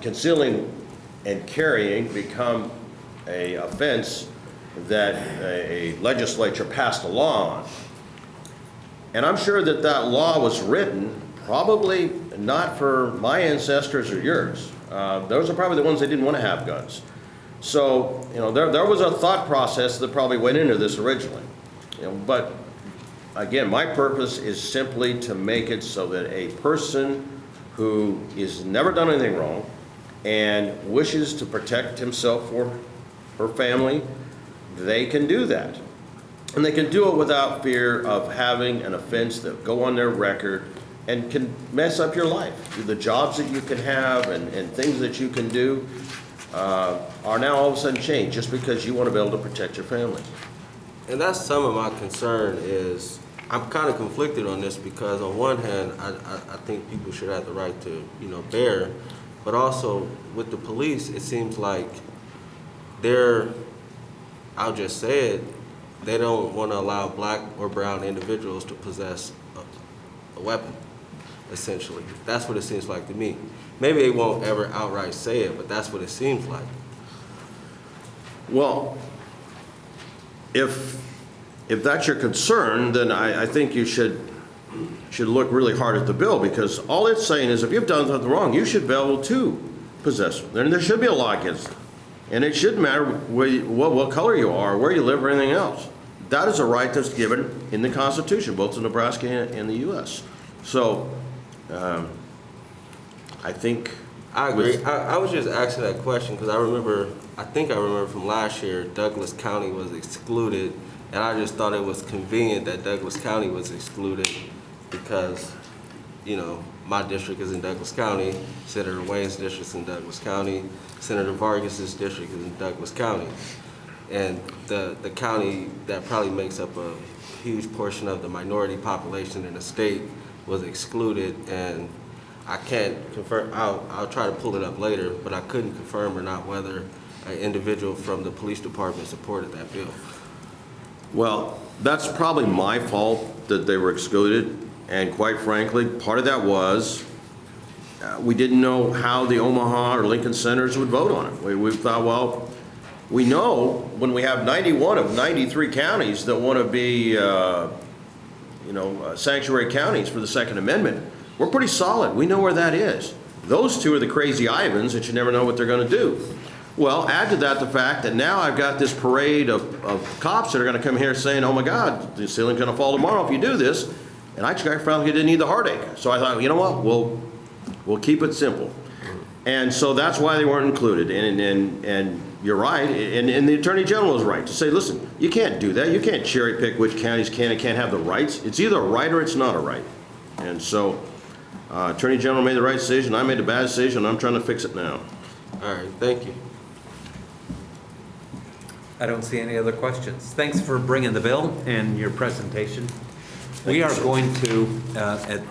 concealing and carrying become a offense that a legislature passed a law on. And I'm sure that that law was written probably not for my ancestors or yours. Those are probably the ones that didn't want to have guns. So, you know, there was a thought process that probably went into this originally. You know, but again, my purpose is simply to make it so that a person who has never done anything wrong and wishes to protect himself or her family, they can do that. And they can do it without fear of having an offense that go on their record and can mess up your life. The jobs that you can have and things that you can do are now all of a sudden changed just because you want to be able to protect your family. And that's some of my concern is, I'm kind of conflicted on this because on one hand, I think people should have the right to, you know, bear, but also with the police, it seems like I'll just say it, they don't want to allow black or brown individuals to possess a weapon, essentially. That's what it seems like to me. Maybe they won't ever outright say it, but that's what it seems like. Well, if that's your concern, then I think you should look really hard at the bill, because all it's saying is if you've done something wrong, you should be able to possess them. And there should be a law against it. And it shouldn't matter what color you are, where you live, or anything else. That is a right that's given in the Constitution, both in Nebraska and the U.S. So, I think... I agree. I was just asking that question because I think I remember from last year, Douglas County was excluded, and I just thought it was convenient that Douglas County was excluded because, you know, my district is in Douglas County, Senator Wayne's district is in Douglas County, Senator Vargas's district is in Douglas County. And the county that probably makes up a huge portion of the minority population in the state was excluded, and I can't confirm, I'll try to pull it up later, but I couldn't confirm or not whether an individual from the police department supported that bill. Well, that's probably my fault that they were excluded, and quite frankly, part of that was we didn't know how the Omaha or Lincoln Senators would vote on it. We thought, well, we know when we have 91 of 93 counties that want to be, sanctuary counties for the Second Amendment, we're pretty solid. We know where that is. Those two are the crazy Ivans that you never know what they're going to do. Well, add to that the fact that now I've got this parade of cops that are going to come here saying, oh my God, the ceiling's going to fall tomorrow if you do this. And I frankly didn't need the heartache. So I thought, you know what, we'll keep it simple. And so that's why they weren't included. And you're right, and the Attorney General is right to say, listen, you can't do that. You can't cherry pick which counties can and can't have the rights. It's either a right or it's not a right. And so Attorney General made the right decision. I made a bad decision. I'm trying to fix it now. All right, thank you. I don't see any other questions. Thanks for bringing the bill and your presentation. We are going to, at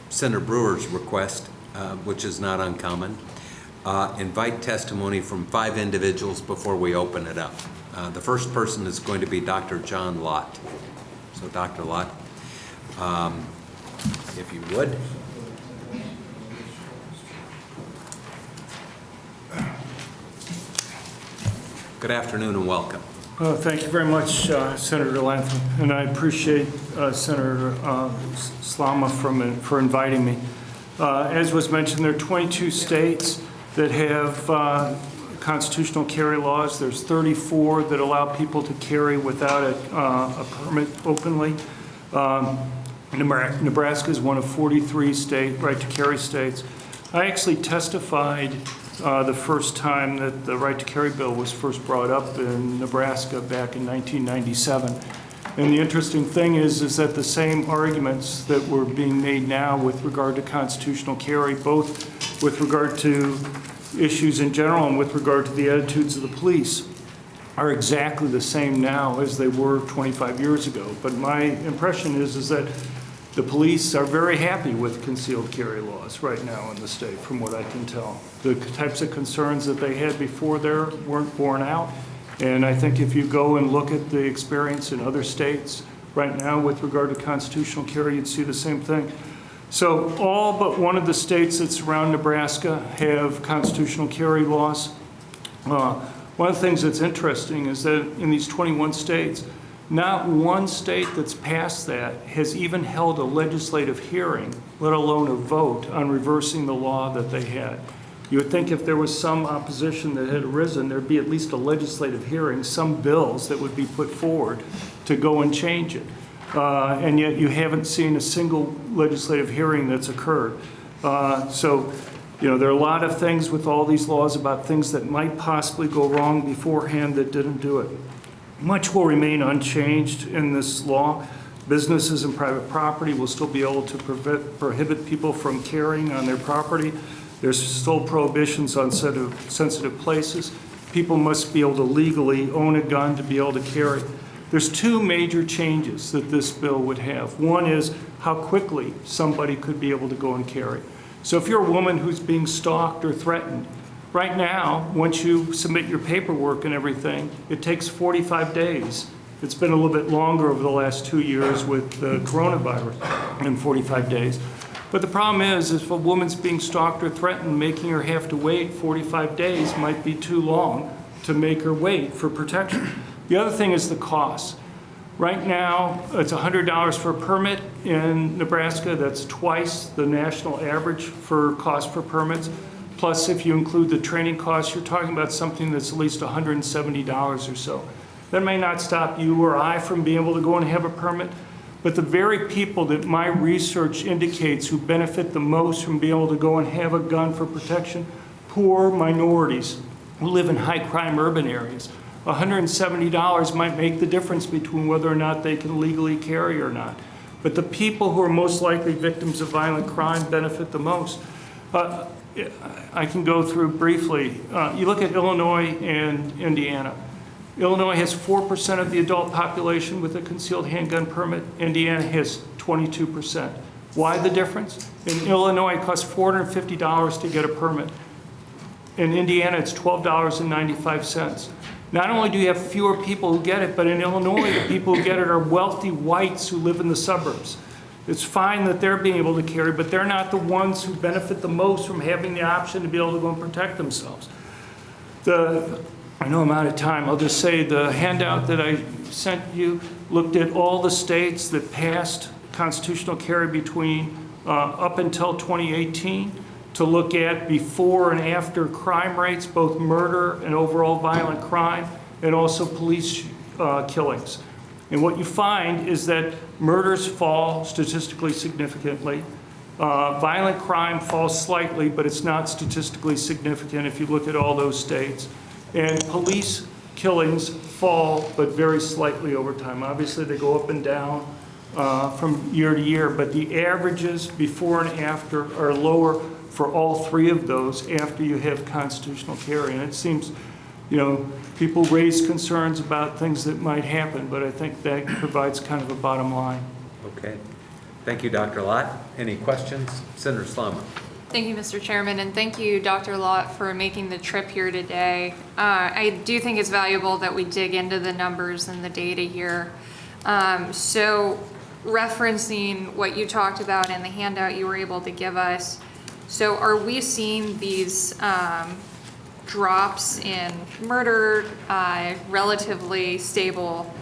Senator Brewer's request, which is not uncommon, invite testimony from 5 individuals before we open it up. The first person is going to be Dr. John Lott. So Dr. Lott, if you would. Good afternoon and welcome. Thank you very much, Senator Lantham, and I appreciate Senator Slama for inviting me. As was mentioned, there are 22 states that have constitutional carry laws. There's 34 that allow people to carry without a permit openly. Nebraska is one of 43 right to carry states. I actually testified the first time that the right to carry bill was first brought up in Nebraska back in 1997. And the interesting thing is that the same arguments that were being made now with regard to constitutional carry, both with regard to issues in general and with regard to the attitudes of the police, are exactly the same now as they were 25 years ago. But my impression is that the police are very happy with concealed carry laws right now in the state, from what I can tell. The types of concerns that they had before there weren't borne out. And I think if you go and look at the experience in other states right now with regard to constitutional carry, you'd see the same thing. So all but one of the states that surround Nebraska have constitutional carry laws. One of the things that's interesting is that in these 21 states, not one state that's passed that has even held a legislative hearing, let alone a vote on reversing the law that they had. You would think if there was some opposition that had arisen, there'd be at least a legislative hearing, some bills that would be put forward to go and change it. And yet you haven't seen a single legislative hearing that's occurred. So, you know, there are a lot of things with all these laws about things that might possibly go wrong beforehand that didn't do it. Much will remain unchanged in this law. Businesses and private property will still be able to prohibit people from carrying on their property. There's still prohibitions on sensitive places. People must be able to legally own a gun to be able to carry. There's two major changes that this bill would have. One is how quickly somebody could be able to go and carry. So if you're a woman who's being stalked or threatened, right now, once you submit your paperwork and everything, it takes 45 days. It's been a little bit longer over the last 2 years with the coronavirus than 45 days. But the problem is if a woman's being stalked or threatened, making her have to wait 45 days might be too long to make her wait for protection. The other thing is the cost. Right now, it's $100 for a permit in Nebraska. That's twice the national average for cost for permits. Plus, if you include the training costs, you're talking about something that's at least $170 or so. That may not stop you or I from being able to go and have a permit, but the very people that my research indicates who benefit the most from being able to go and have a gun for protection, poor minorities who live in high crime urban areas. $170 might make the difference between whether or not they can legally carry or not. But the people who are most likely victims of violent crime benefit the most. I can go through briefly. You look at Illinois and Indiana. Illinois has 4% of the adult population with a concealed handgun permit. Indiana has 22%. Why the difference? In Illinois, it costs $450 to get a permit. In Indiana, it's $12.95. Not only do you have fewer people who get it, but in Illinois, the people who get it are wealthy whites who live in the suburbs. It's fine that they're being able to carry, but they're not the ones who benefit the most from having the option to be able to go and protect themselves. I know I'm out of time. I'll just say the handout that I sent you looked at all the states that passed constitutional carry between up until 2018 to look at before and after crime rates, both murder and overall violent crime, and also police killings. And what you find is that murders fall statistically significantly. Violent crime falls slightly, but it's not statistically significant if you look at all those states. And police killings fall, but very slightly over time. Obviously, they go up and down from year to year, but the averages before and after are lower for all three of those after you have constitutional carry. And it seems, you know, people raise concerns about things that might happen, but I think that provides kind of a bottom line. Okay. Thank you, Dr. Lott. Any questions? Senator Slama. Thank you, Mr. Chairman, and thank you, Dr. Lott, for making the trip here today. I do think it's valuable that we dig into the numbers and the data here. So referencing what you talked about in the handout you were able to give us, so are we seeing these drops in murder, relatively stable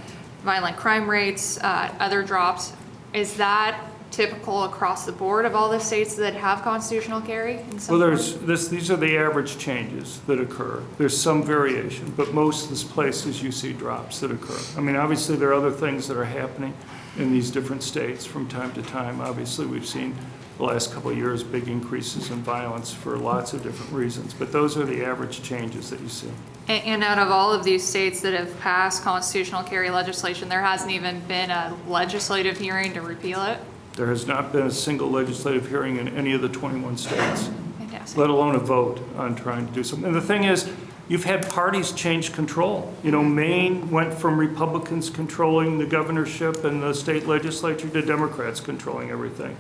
violent crime rates, other drops? Is that typical across the board of all the states that have constitutional carry? Well, these are the average changes that occur. There's some variation, but most of the places you see drops that occur. I mean, obviously there are other things that are happening in these different states from time to time. Obviously, we've seen the last couple of years big increases in violence for lots of different reasons, but those are the average changes that you see. And out of all of these states that have passed constitutional carry legislation, there hasn't even been a legislative hearing to repeal it? There has not been a single legislative hearing in any of the 21 states, Fantastic. let alone a vote on trying to do something. And the thing is, you've had parties change control. You know, Maine went from Republicans controlling the governorship and the state legislature to Democrats controlling everything.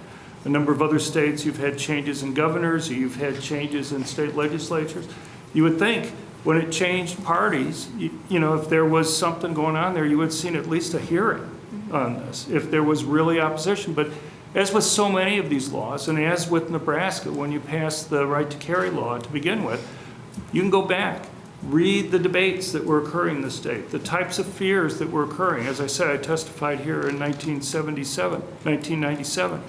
A number of other states, you've had changes in governors, you've had changes in state legislatures. You would think when it changed parties, you know, if there was something going on there, you would have seen at least a hearing on this, if there was really opposition. But as with so many of these laws, and as with Nebraska, when you pass the right to carry law to begin with, you can go back, read the debates that were occurring in the state, the types of fears that were occurring. As I said, I testified here in 1997.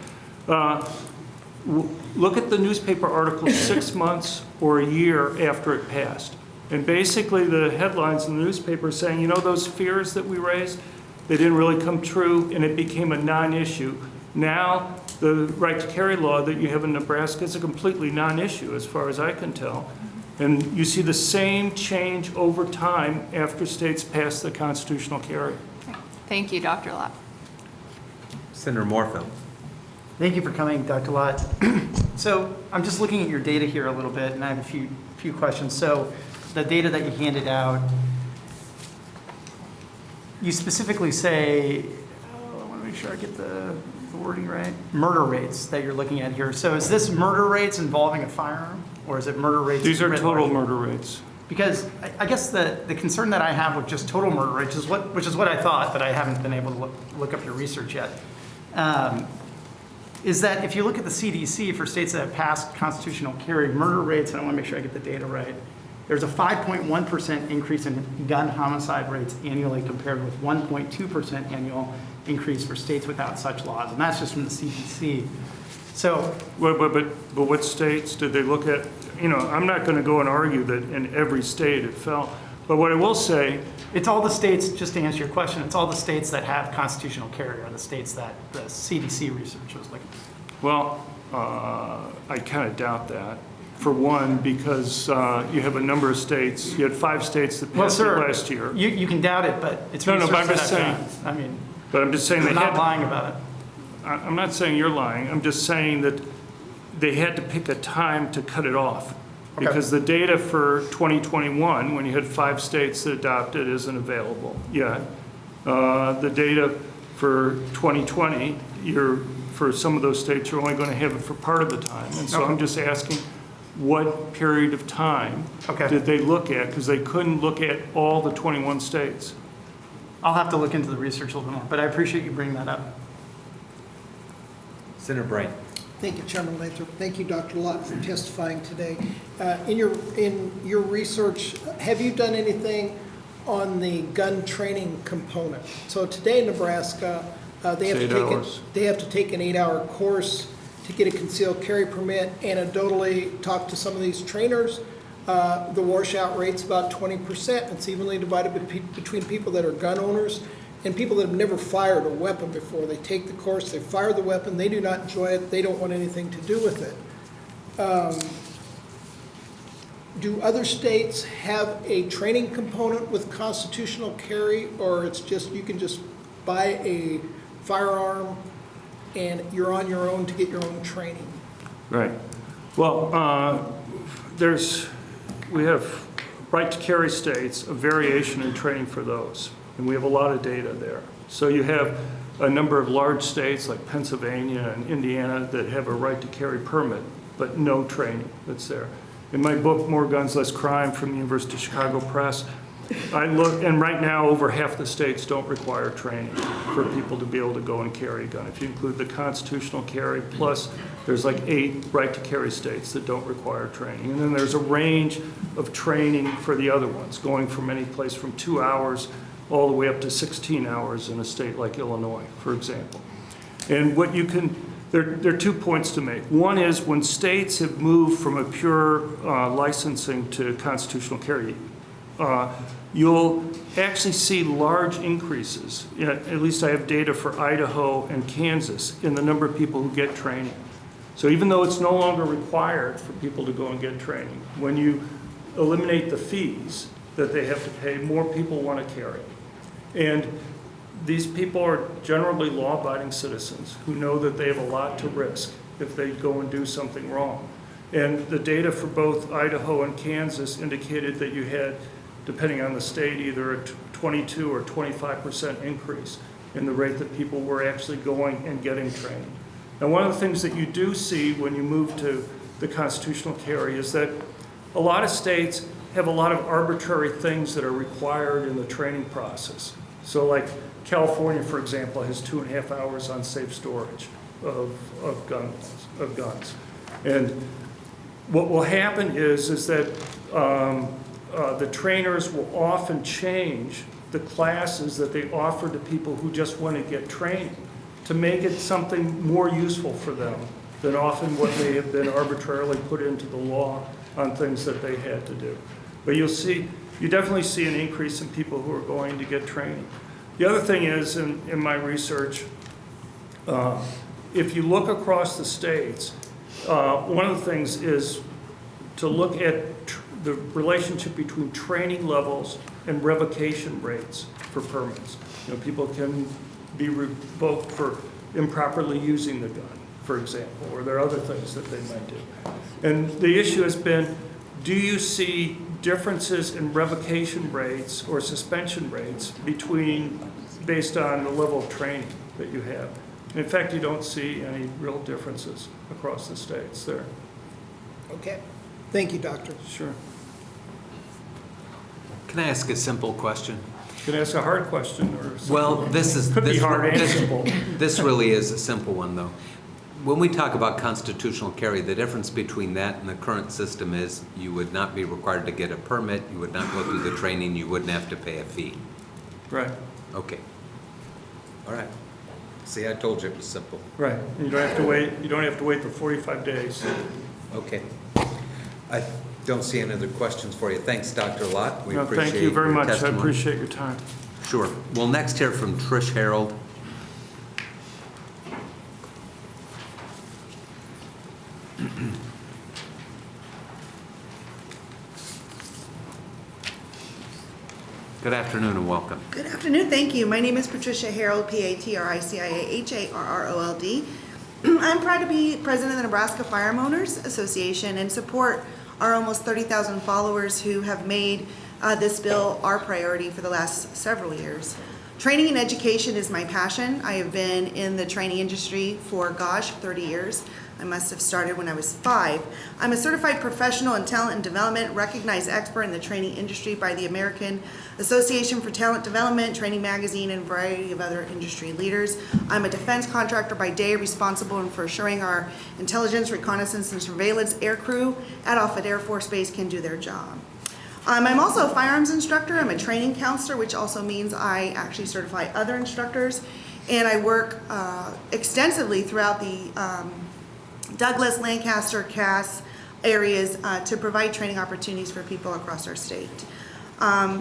Look at the newspaper articles 6 months or a year after it passed. And basically the headlines in the newspaper saying, you know, those fears that we raised, they didn't really come true, and it became a non-issue. Now, the right to carry law that you have in Nebraska is a completely non-issue as far as I can tell. And you see the same change over time after states pass the constitutional carry. Thank you, Dr. Lott. Senator Moorfield. Thank you for coming, Dr. Lott. So I'm just looking at your data here a little bit, and I have a few questions. So the data that you handed out, you specifically say, I want to make sure I get the wording right, murder rates that you're looking at here. So is this murder rates involving a firearm, or is it murder rates? These are writ total large? murder rates. Because I guess the concern that I have with just total murder rates is which is what I thought, but I haven't been able to look up your research yet, is that if you look at the CDC for states that have passed constitutional carry murder rates, and I want to make sure I get the data right, there's a 5.1% increase in gun homicide rates annually compared with 1.2% annual increase for states without such laws, and that's just from the CDC. So, But what states did they look at? You know, I'm not going to go and argue that in every state it fell. But what I will say, it's all the states, just to answer your question, it's all the states that have constitutional carry are the states that the CDC research was looking at. well, I kind of doubt that. For one, because you have a number of states, you had 5 states that Well, passed it sir, last year. you can doubt it, but it's No, research but I'm that just I've saying- done. I mean, But I'm just saying they I'm not had, lying about it. I'm not saying you're lying, I'm just saying that they had to pick a time to cut it off. Okay. Because the data for 2021, when you had 5 states that adopted, isn't available yet. The data for 2020, for some of those states, you're only going to have it for part of the time. And so I'm just asking, what period of time Okay. did they look at? Because they couldn't look at all the 21 states. I'll have to look into the research a little bit more, but I appreciate you bringing that up. Senator Bright. Thank you, Chairman Lathrop. Thank you, Dr. Lott, for testifying today. In your research, have you done anything on the gun training component? So today in Nebraska, they have It's 8 hours. they have to take an 8-hour course to get a concealed carry permit. Anecdotally, talk to some of these trainers. The washout rate's about 20%. It's evenly divided between people that are gun owners and people that have never fired a weapon before. They take the course, they fire the weapon, they do not enjoy it, they don't want anything to do with it. Do other states have a training component with constitutional carry, or it's just, you can just buy a firearm and you're on your own to get your own training? Right. Well, we have right to carry states, a variation in training for those. And we have a lot of data there. So you have a number of large states like Pennsylvania and Indiana that have a right to carry permit, but no training that's there. In my book, More Guns, Less Crime from the University of Chicago Press, I look, and right now over half the states don't require training for people to be able to go and carry a gun. If you include the constitutional carry, plus there's like 8 right to carry states that don't require training. And then there's a range of training for the other ones, going from any place from 2 hours all the way up to 16 hours in a state like Illinois, for example. And what you can, there are 2 points to make. One is when states have moved from a pure licensing to constitutional carry, you'll actually see large increases. At least I have data for Idaho and Kansas in the number of people who get training. So even though it's no longer required for people to go and get training, when you eliminate the fees that they have to pay, more people want to carry. And these people are generally law-abiding citizens who know that they have a lot to risk if they go and do something wrong. And the data for both Idaho and Kansas indicated that you had, depending on the state, either a 22 or 25% increase in the rate that people were actually going and getting training. Now, one of the things that you do see when you move to the constitutional carry is that a lot of states have a lot of arbitrary things that are required in the training process. So like California, for example, has 2.5 hours on safe storage. of guns. And what will happen is that the trainers will often change the classes that they offer to people who just want to get training to make it something more useful for them than often what may have been arbitrarily put into the law on things that they had to do. But you definitely see an increase in people who are going to get training. The other thing is, in my research, if you look across the states, one of the things is to look at the relationship between training levels and revocation rates for permits. You know, people can be revoked for improperly using the gun, for example, or there are other things that they might do. And the issue has been, do you see differences in revocation rates or suspension rates based on the level of training that you have? In fact, you don't see any real differences across the states there. Okay. Thank you, Doctor. Sure. Can I ask a simple question? Can I ask a hard question or? Well, Could be hard and simple. This really is a simple one, though. When we talk about constitutional carry, the difference between that and the current system is you would not be required to get a permit, you would not go through the training, you wouldn't have to pay a fee. Right, Okay. All right. See, I told you it was simple. right. And you don't have to wait for 45 days. Okay. I don't see any other questions for you. Thanks, Dr. Lott. We No, appreciate thank you very your much. I testimony. appreciate your time. Sure. We'll next hear from Trish Harold. Good afternoon and welcome. Good afternoon, thank you. My name is Patricia Harold, Patriciaharrold. I'm proud to be president of the Nebraska Firearm Owners Association and support our almost 30,000 followers who have made this bill our priority for the last several years. Training and education is my passion. I have been in the training industry for, 30 years. I must have started when I was 5. I'm a certified professional in talent and development, recognized expert in the training industry by the American Association for Talent Development, Training Magazine, and a variety of other industry leaders. I'm a defense contractor by day, responsible for assuring our intelligence, reconnaissance, and surveillance air crew at Offutt Air Force Base can do their job. I'm also a firearms instructor. I'm a training counselor, which also means I actually certify other instructors. And I work extensively throughout the Douglas, Lancaster, Cass areas to provide training opportunities for people across our state.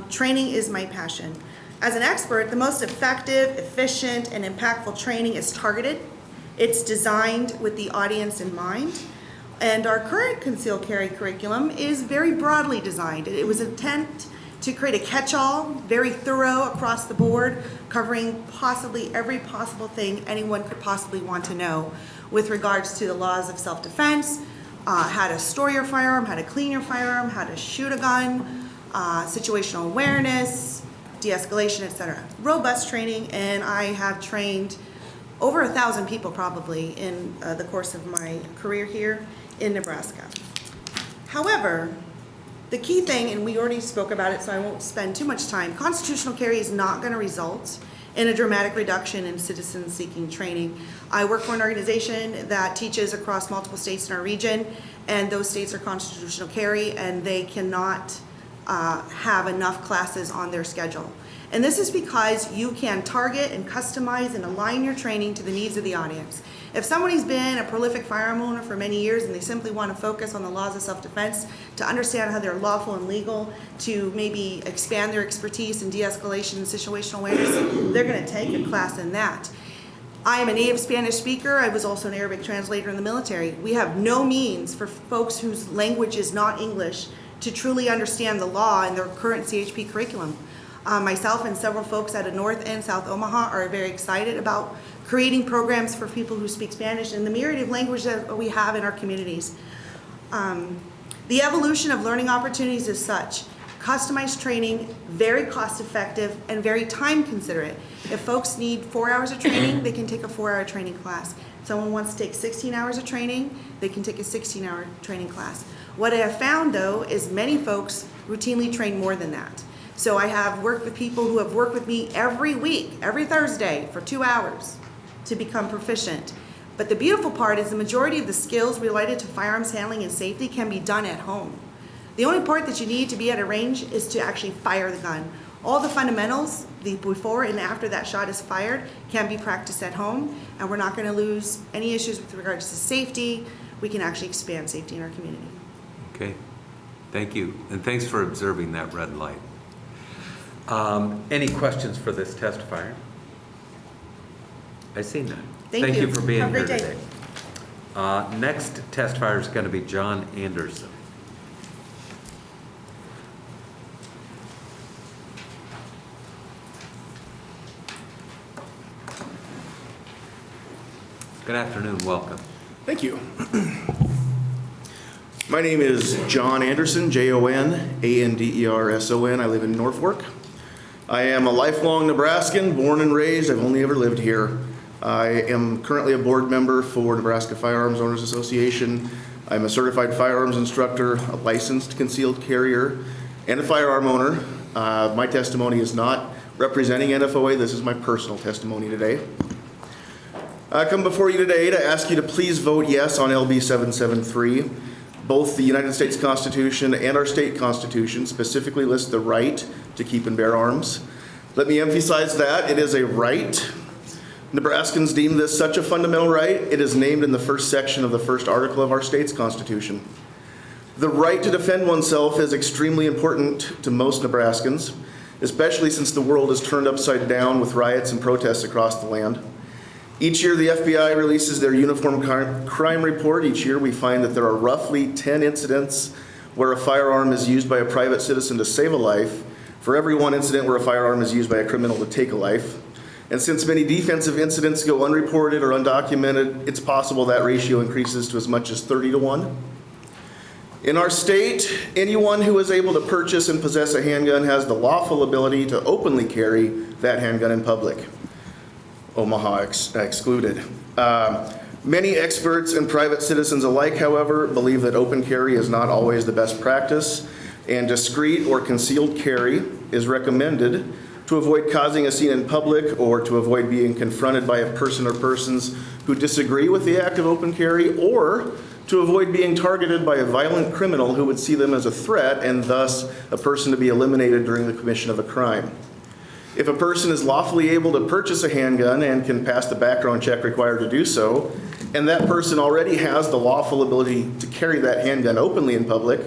Training is my passion. As an expert, the most effective, efficient, and impactful training is targeted. It's designed with the audience in mind. And our current concealed carry curriculum is very broadly designed. It was an attempt to create a catch-all, very thorough across the board, covering possibly every possible thing anyone could possibly want to know with regards to the laws of self-defense, how to store your firearm, how to clean your firearm, how to shoot a gun, situational awareness, de-escalation, etc. Robust training, and I have trained over 1,000 people probably in the course of my career here in Nebraska. However, the key thing, and we already spoke about it, so I won't spend too much time, constitutional carry is not going to result in a dramatic reduction in citizens seeking training. I work for an organization that teaches across multiple states in our region, and those states are constitutional carry, and they cannot have enough classes on their schedule. And this is because you can target and customize and align your training to the needs of the audience. If somebody's been a prolific firearm owner for many years and they simply want to focus on the laws of self-defense to understand how they're lawful and legal, to maybe expand their expertise in de-escalation and situational awareness, they're going to take a class in that. I am a native Spanish speaker. I was also an Arabic translator in the military. We have no means for folks whose language is not English to truly understand the law in their current CHP curriculum. Myself and several folks out of North and South Omaha are very excited about creating programs for people who speak Spanish and the myriad of languages that we have in our communities. The evolution of learning opportunities is such. Customized training, very cost effective and very time considerate. If folks need 4 hours of training, they can take a 4-hour training class. If someone wants to take 16 hours of training, they can take a 16-hour training class. What I have found though is many folks routinely train more than that. So I have worked with people who have worked with me every week, every Thursday for 2 hours to become proficient. But the beautiful part is the majority of the skills related to firearms handling and safety can be done at home. The only part that you need to be at a range is to actually fire the gun. All the fundamentals, the before and after that shot is fired, can be practiced at home, and we're not going to lose any issues with regards to safety. We can actually expand safety in our community. Okay, thank you, and thanks for observing that red light. Any questions for this testifier? I see none. Thank you. You for being Have a here great day. today. Next testifier is going to be John Anderson. Good afternoon, welcome. Thank you. My name is John Anderson, Jon-Anderson. I live in Norfolk. I am a lifelong Nebraskan, born and raised. I've only ever lived here. I am currently a board member for Nebraska Firearms Owners Association. I'm a certified firearms instructor, a licensed concealed carrier, and a firearm owner. My testimony is not representing NFOA. This is my personal testimony today. I come before you today to ask you to please vote yes on LB773. Both the United States Constitution and our state constitution specifically list the right to keep and bear arms. Let me emphasize that it is a right. Nebraskans deem this such a fundamental right, it is named in the first section of the first article of our state's constitution. The right to defend oneself is extremely important to most Nebraskans, especially since the world is turned upside down with riots and protests across the land. Each year, the FBI releases their uniform crime report. Each year, we find that there are roughly 10 incidents where a firearm is used by a private citizen to save a life, for every one incident where a firearm is used by a criminal to take a life. And since many defensive incidents go unreported or undocumented, it's possible that ratio increases to as much as 30 to 1. In our state, anyone who is able to purchase and possess a handgun has the lawful ability to openly carry that handgun in public. Omaha excluded. Many experts and private citizens alike, however, believe that open carry is not always the best practice, and discreet or concealed carry is recommended to avoid causing a scene in public or to avoid being confronted by a person or persons who disagree with the act of open carry, or to avoid being targeted by a violent criminal who would see them as a threat and thus a person to be eliminated during the commission of a crime. If a person is lawfully able to purchase a handgun and can pass the background check required to do so, and that person already has the lawful ability to carry that handgun openly in public,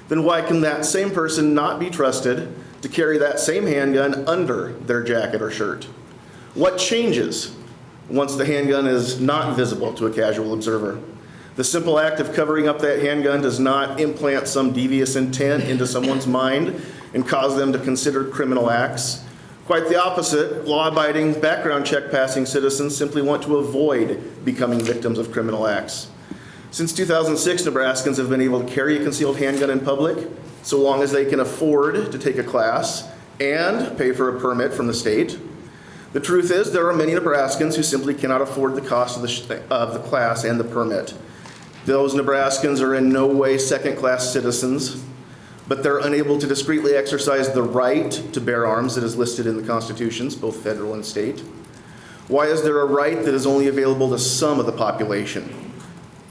then why can that same person not be trusted to carry that same handgun under their jacket or shirt? What changes once the handgun is not visible to a casual observer? The simple act of covering up that handgun does not implant some devious intent into someone's mind and cause them to consider criminal acts. Quite the opposite, law-abiding, background check-passing citizens simply want to avoid becoming victims of criminal acts. Since 2006, Nebraskans have been able to carry a concealed handgun in public so long as they can afford to take a class and pay for a permit from the state. The truth is, there are many Nebraskans who simply cannot afford the cost of the class and the permit. Those Nebraskans are in no way second-class citizens, but they're unable to discreetly exercise the right to bear arms that is listed in the constitutions, both federal and state. Why is there a right that is only available to some of the population?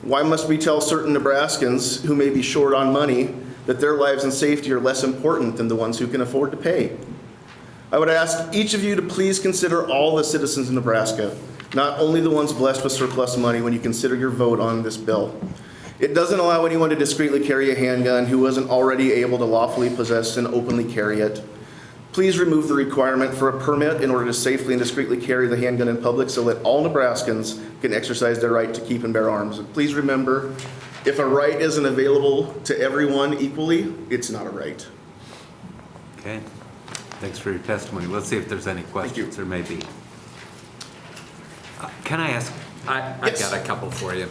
Why must we tell certain Nebraskans who may be short on money that their lives and safety are less important than the ones who can afford to pay? I would ask each of you to please consider all the citizens in Nebraska, not only the ones blessed with surplus money, when you consider your vote on this bill. It doesn't allow anyone to discreetly carry a handgun who wasn't already able to lawfully possess and openly carry it. Please remove the requirement for a permit in order to safely and discreetly carry the handgun in public so that all Nebraskans can exercise their right to keep and bear arms. And please remember, if a right isn't available to everyone equally, it's not a right. Okay, thanks for your testimony. Let's see if there's any questions. There may be. Can I ask, I Yes. got a couple for you.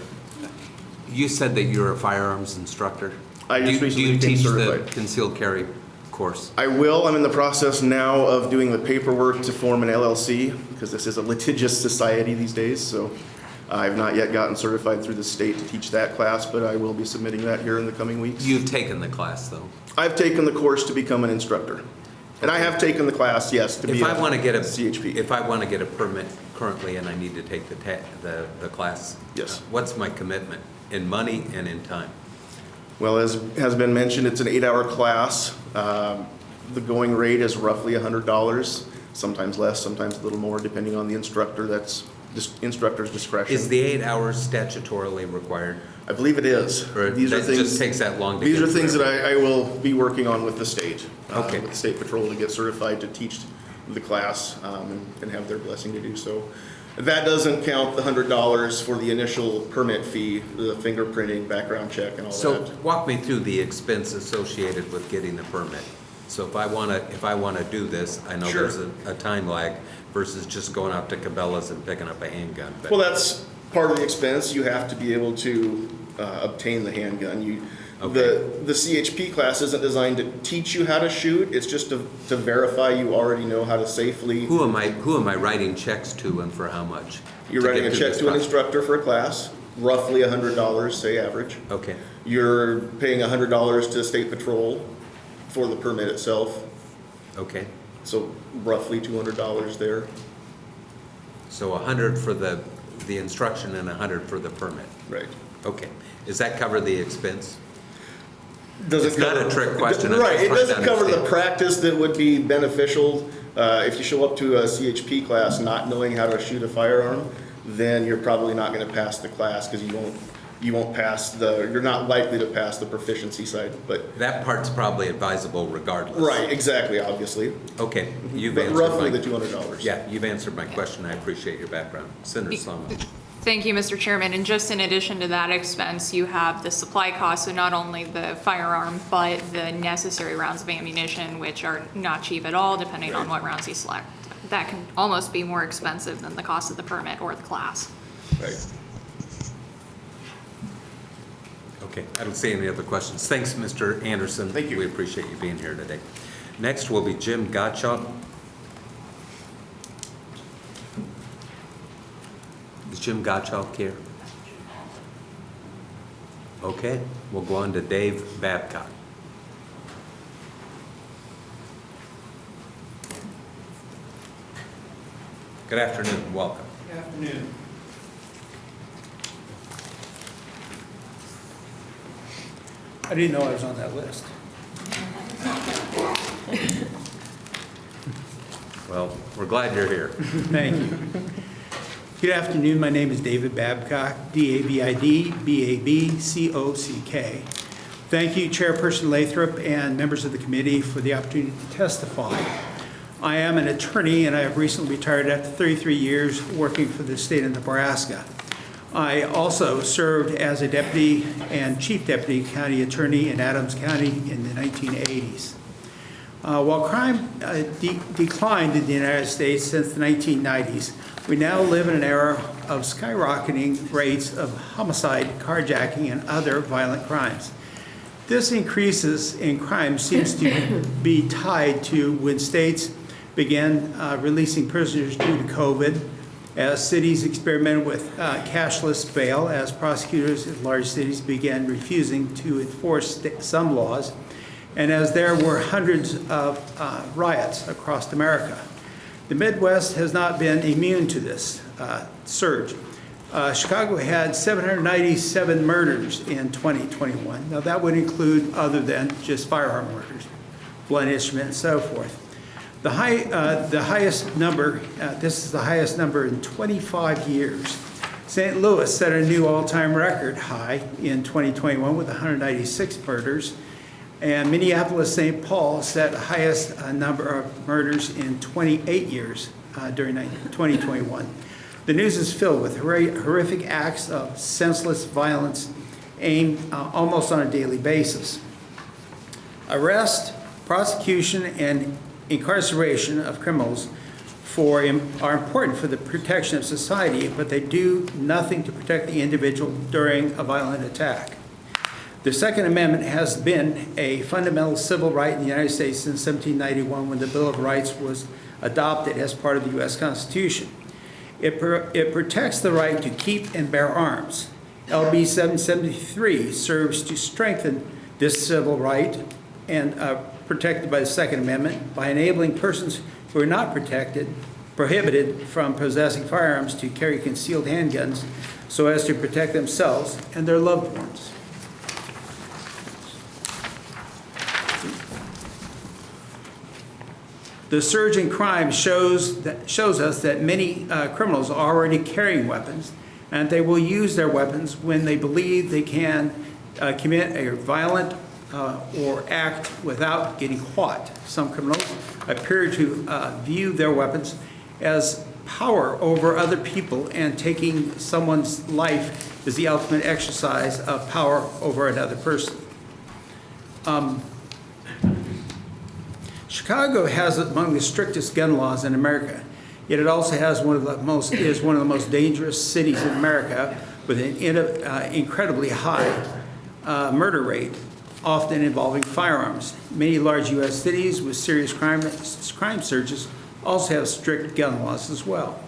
You said that you're a firearms instructor. I just Do recently you became teach the certified. concealed carry course? I will. I'm in the process now of doing the paperwork to form an LLC, because this is a litigious society these days, so I've not yet gotten certified through the state to teach that class, but I will be submitting that here in the coming weeks. You've taken the class, though. I've taken the course to become an instructor. And I have taken the class, yes, to be If I want to get a CHP. If I want to get a permit currently and I need to take the class. Yes. What's my commitment in money and in time? Well, as has been mentioned, it's an 8-hour class. The going rate is roughly $100, sometimes less, sometimes a little more, depending on the instructor. That's instructor's discretion. Is the 8 hours statutorily required? I believe it is. Or that just takes that long to These get are things through? that I will be working on with the state. Okay. With the State Patrol to get certified to teach the class and have their blessing to do so. That doesn't count the $100 for the initial permit fee, the fingerprinting, background check, and all So that. walk me through the expense associated with getting the permit. So if I wanna do this, I know Sure. there's a time lag versus just going out to Cabela's and picking up a handgun. But Well, that's part of the expense. You have to be able to obtain the handgun. Okay. The CHP class isn't designed to teach you how to shoot. It's just to verify you already know how to safely. who am I writing checks to and for how much? You're to writing get a through check this to an process? instructor for a class, roughly $100, say average. Okay, You're paying $100 to State Patrol for the permit itself, okay. so roughly $200 there. So 100 for the instruction and 100 for the permit. Right. Okay. Does that cover the expense? Doesn't It's not a cover- trick question, I'm Right, just it trying to doesn't cover the understand. practice that would be beneficial. If you show up to a CHP class not knowing how to shoot a firearm, then you're probably not gonna pass the class because you won't pass you're not likely to pass the proficiency side, but. That part's probably advisable regardless. Right, exactly, obviously. Okay, you've But answered roughly my. the $200. Yeah, you've answered my question. I appreciate your background. Senator Sloan. Thank you, Mr. Chairman. And just in addition to that expense, you have the supply costs, so not only the firearm, but the necessary rounds of ammunition, which are not cheap at all, depending on what rounds you select. That can almost be more expensive than the cost of the permit or the class. Right. Okay, I don't see any other questions. Thanks, Mr. Anderson. Thank you. We appreciate you being here today. Next will be Jim Gottschalk. Is Jim Gottschalk here? Okay, we'll go on to Dave Babcock. Good afternoon, welcome. Good afternoon. I didn't know I was on that list. Well, we're glad you're here. Thank you. Good afternoon. My name is David Babcock, D-A-V-I-D, B-A-B-C-O-C-K. Thank you, Chairperson Lathrop and members of the committee for the opportunity to testify. I am an attorney and I have recently retired after 33 years working for the state of Nebraska. I also served as a deputy and chief deputy county attorney in Adams County in the 1980s. While crime declined in the United States since the 1990s, we now live in an era of skyrocketing rates of homicide, carjacking, and other violent crimes. This increases in crime seems to be tied to when states began releasing prisoners due to COVID, as cities experimented with cashless bail, as prosecutors in large cities began refusing to enforce some laws, and as there were hundreds of riots across America. The Midwest has not been immune to this surge. Chicago had 797 murders in 2021. Now that would include other than just firearm murders, blunt instrument, and so forth. The highest number, this is the highest number in 25 years. St. Louis set a new all-time record high in 2021 with 196 murders. And Minneapolis-St. Paul set the highest number of murders in 28 years during 2021. The news is filled with horrific acts of senseless violence aimed almost on a daily basis. Arrest, prosecution, and incarceration of criminals are important for the protection of society, but they do nothing to protect the individual during a violent attack. The Second Amendment has been a fundamental civil right in the United States since 1791 when the Bill of Rights was adopted as part of the U.S. Constitution. It protects the right to keep and bear arms. LB773 serves to strengthen this civil right and protected by the Second Amendment by enabling persons who are not protected prohibited from possessing firearms to carry concealed handguns so as to protect themselves and their loved ones. The surge in crime shows us that many criminals are already carrying weapons, and they will use their weapons when they believe they can commit a violent or act without getting caught. Some criminals appear to view their weapons as power over other people, and taking someone's life is the ultimate exercise of power over another person. Chicago has among the strictest gun laws in America, yet it also has one of the most dangerous cities in America, with an incredibly high murder rate, often involving firearms. Many large U.S. cities with serious crime surges also have strict gun laws as well.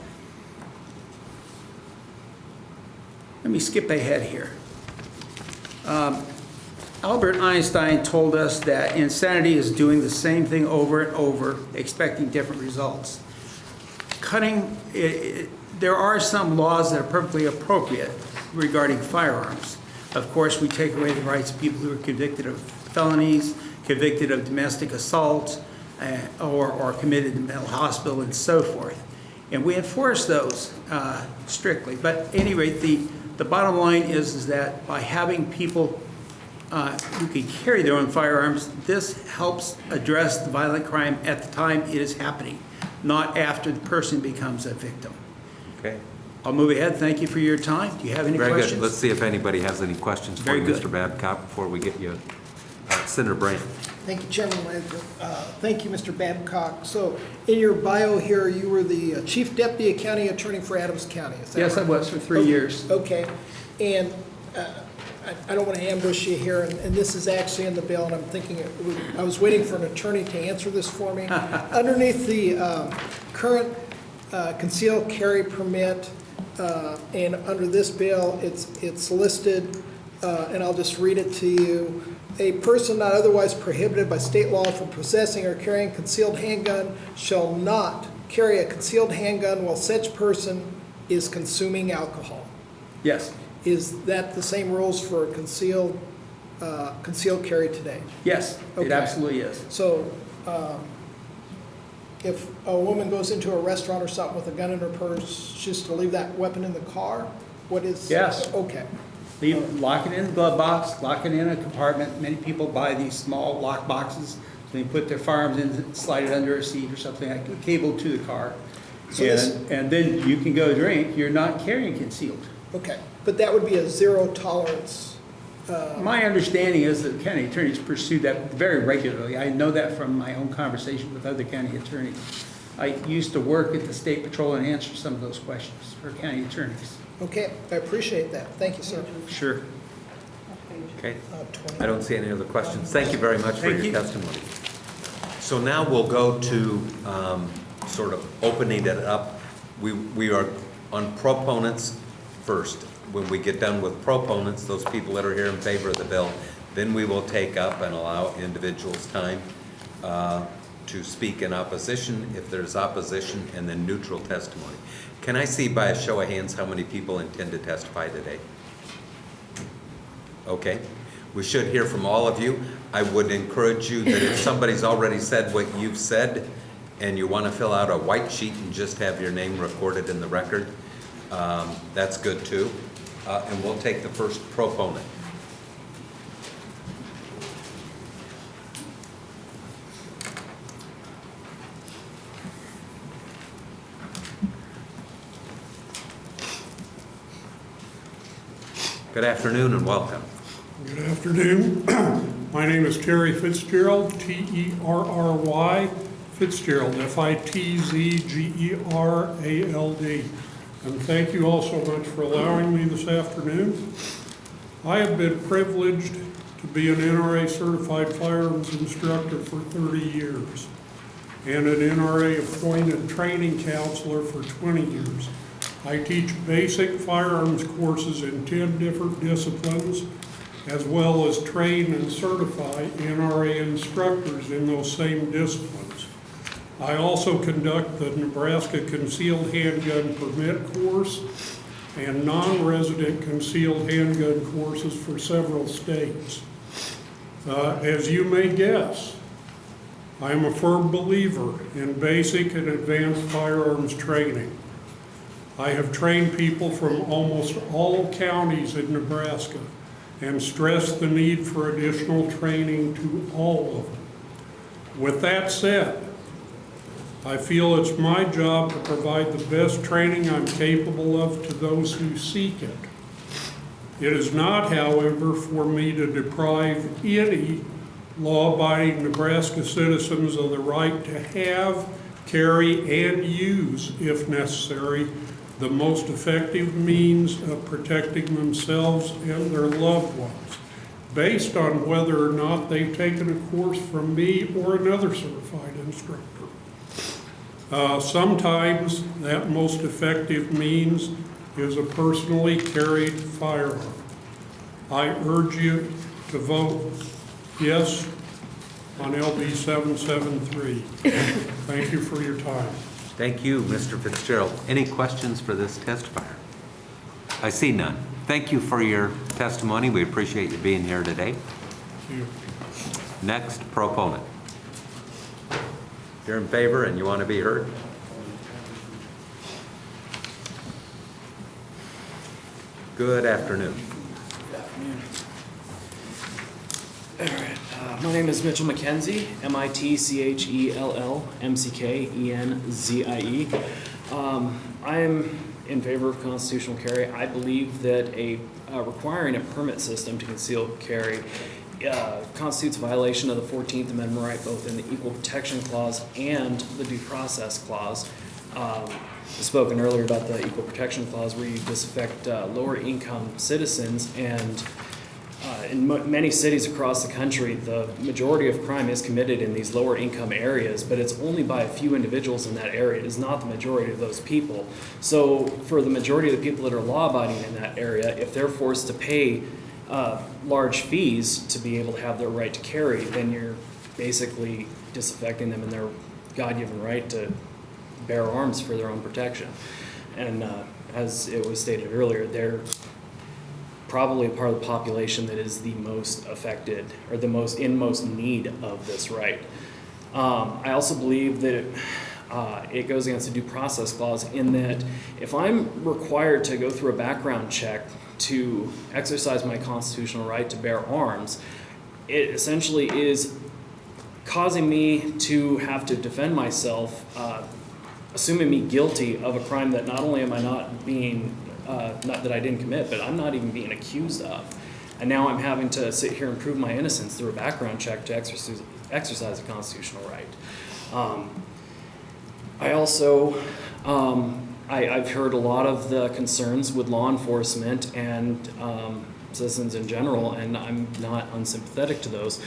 Let me skip ahead here. Albert Einstein told us that insanity is doing the same thing over and over, expecting different results. There are some laws that are perfectly appropriate regarding firearms. Of course, we take away the rights of people who are convicted of felonies, convicted of domestic assault, or committed to mental hospital and so forth. And we enforce those strictly. But at any rate, the bottom line is that by having people who can carry their own firearms, this helps address the violent crime at the time it is happening, not after the person becomes a victim. Okay. I'll move ahead. Thank you for your time. Do you have any Very questions? good. Let's see if anybody has any questions for Very you, good. Mr. Babcock, before we get you. Senator Brandt. Thank you, Chairman Lathrop. Thank you, Mr. Babcock. So in your bio here, you were the Chief Deputy County Attorney for Adams County, is that Yes, I right? was for 3 years. Okay. And I don't want to ambush you here, and this is actually in the bill, and I'm thinking, I was waiting for an attorney to answer this for me. Underneath the current concealed carry permit, and under this bill, it's listed, and I'll just read it to you. A person not otherwise prohibited by state law from possessing or carrying a concealed handgun shall not carry a concealed handgun while such person is consuming alcohol. Yes. Is that the same rules for concealed carry today? Yes, it Okay. absolutely is. So if a woman goes into a restaurant or something with a gun in her purse, she's to leave that weapon in the car? What is? Yes. Okay. Lock it in the glove box, lock it in a compartment. Many people buy these small lock boxes. So they put their firearms in, slide it under a seat or something, like cable to the car. So And then you can go drink. You're not carrying concealed. Okay, but that would be a zero tolerance. My understanding is that county attorneys pursue that very regularly. I know that from my own conversation with other county attorneys. I used to work at the State Patrol and answer some of those questions for county attorneys. Okay, I appreciate that. Thank you, sir. Sure. Okay. 20. I don't see any other questions. Thank you very much for Thank your you. testimony. So now we'll go to sort of opening it up. We are on proponents first. When we get done with proponents, those people that are here in favor of the bill, then we will take up and allow individuals time to speak in opposition, if there's opposition, and then neutral testimony. Can I see by a show of hands how many people intend to testify today? Okay. We should hear from all of you. I would encourage you that if somebody's already said what you've said and you want to fill out a white sheet and just have your name recorded in the record, that's good too. And we'll take the first proponent. Good afternoon and welcome. Good afternoon. My name is Terry Fitzgerald, T-E-R-R-Y, Fitzgerald, F-I-T-Z-G-E-R-A-L-D. And thank you all so much for allowing me this afternoon. I have been privileged to be an NRA certified firearms instructor for 30 years and an NRA appointed training counselor for 20 years. I teach basic firearms courses in 10 different disciplines, as well as train and certify NRA instructors in those same disciplines. I also conduct the Nebraska Concealed Handgun Permit course and non-resident concealed handgun courses for several states. As you may guess, I am a firm believer in basic and advanced firearms training. I have trained people from almost all counties in Nebraska and stressed the need for additional training to all of them. With that said, I feel it's my job to provide the best training I'm capable of to those who seek it. It is not, however, for me to deprive any law-abiding Nebraska citizens of the right to have, carry, and use, if necessary, the most effective means of protecting themselves and their loved ones, based on whether or not they've taken a course from me or another certified instructor. Sometimes that most effective means is a personally carried firearm. I urge you to vote yes on LB773. Thank you for your time. Thank you, Mr. Fitzgerald. Any questions for this testifier? I see none. Thank you for your testimony. We appreciate you being here today. Thank you. Next proponent. You're in favor and you want to be heard? Good afternoon. Good afternoon. All right. My name is Mitchell Mckenzie, MITCHELL-MCKENZIE. I am in favor of constitutional carry. I believe that requiring a permit system to conceal carry constitutes a violation of the 14th Amendment right, both in the Equal Protection Clause and the Due Process Clause. Spoken earlier about the Equal Protection Clause, where you disaffect lower income citizens, and in many cities across the country, the majority of crime is committed in these lower income areas, but it's only by a few individuals in that area. It is not the majority of those people. So for the majority of the people that are law-abiding in that area, if they're forced to pay large fees to be able to have their right to carry, then you're basically disaffecting them in their God-given right to bear arms for their own protection. And as it was stated earlier, they're probably a part of the population that is the most affected or the most in most need of this right. I also believe that it goes against the Due Process Clause in that if I'm required to go through a background check to exercise my constitutional right to bear arms, it essentially is causing me to have to defend myself, assuming me guilty of a crime that not only am I not being, not that I didn't commit, but I'm not even being accused of. And now I'm having to sit here and prove my innocence through a background check to exercise a constitutional right. I also, I've heard a lot of the concerns with law enforcement and citizens in general, and I'm not unsympathetic to those.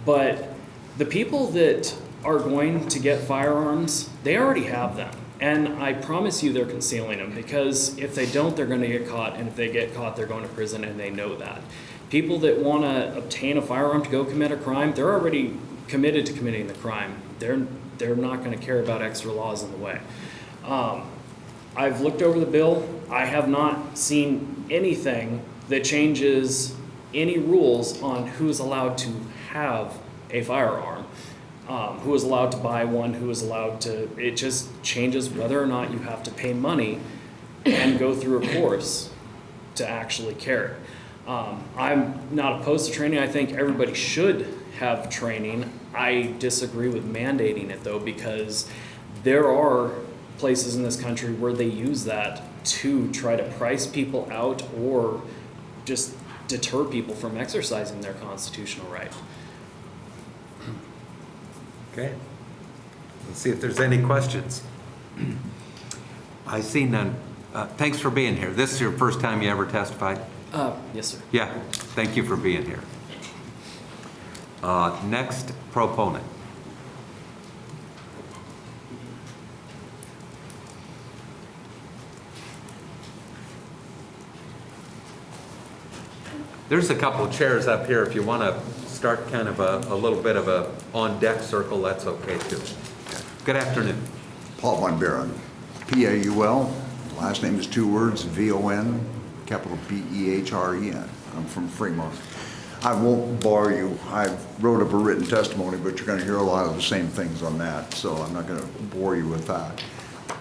But the people that are going to get firearms, they already have them. And I promise you they're concealing them, because if they don't, they're going to get caught, and if they get caught, they're going to prison, and they know that. People that want to obtain a firearm to go commit a crime, they're already committed to committing the crime. They're not going to care about extra laws in the way. I've looked over the bill. I have not seen anything that changes any rules on who's allowed to have a firearm, who is allowed to buy one, who is allowed to, it just changes whether or not you have to pay money and go through a course to actually carry. I'm not opposed to training. I think everybody should have training. I disagree with mandating it though, because there are places in this country where they use that to try to price people out or just deter people from exercising their constitutional right. Okay. Let's see if there's any questions. I see none. Thanks for being here. This is your first time you ever testified? Yes, sir. Yeah. Thank you for being here. Next proponent. There's a couple of chairs up here. If you want to start kind of a little bit of a on-deck circle, that's okay too. Good afternoon. Paul Von Buren, P-A-U-L, last name is 2 words, V-O-N, capital B-E-H-R-E-N. I'm from Fremont. I won't bore you. I wrote up a written testimony, but you're going to hear a lot of the same things on that, so I'm not going to bore you with that.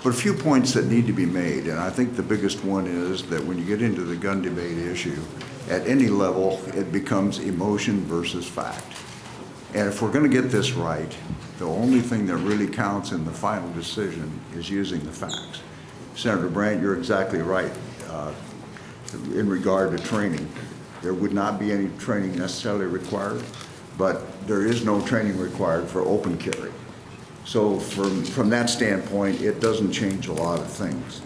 But a few points that need to be made, and I think the biggest one is that when you get into the gun debate issue, at any level, it becomes emotion versus fact. And if we're going to get this right, the only thing that really counts in the final decision is using the facts. Senator Brandt, you're exactly right in regard to training. There would not be any training necessarily required, but there is no training required for open carry. So from that standpoint, it doesn't change a lot of things.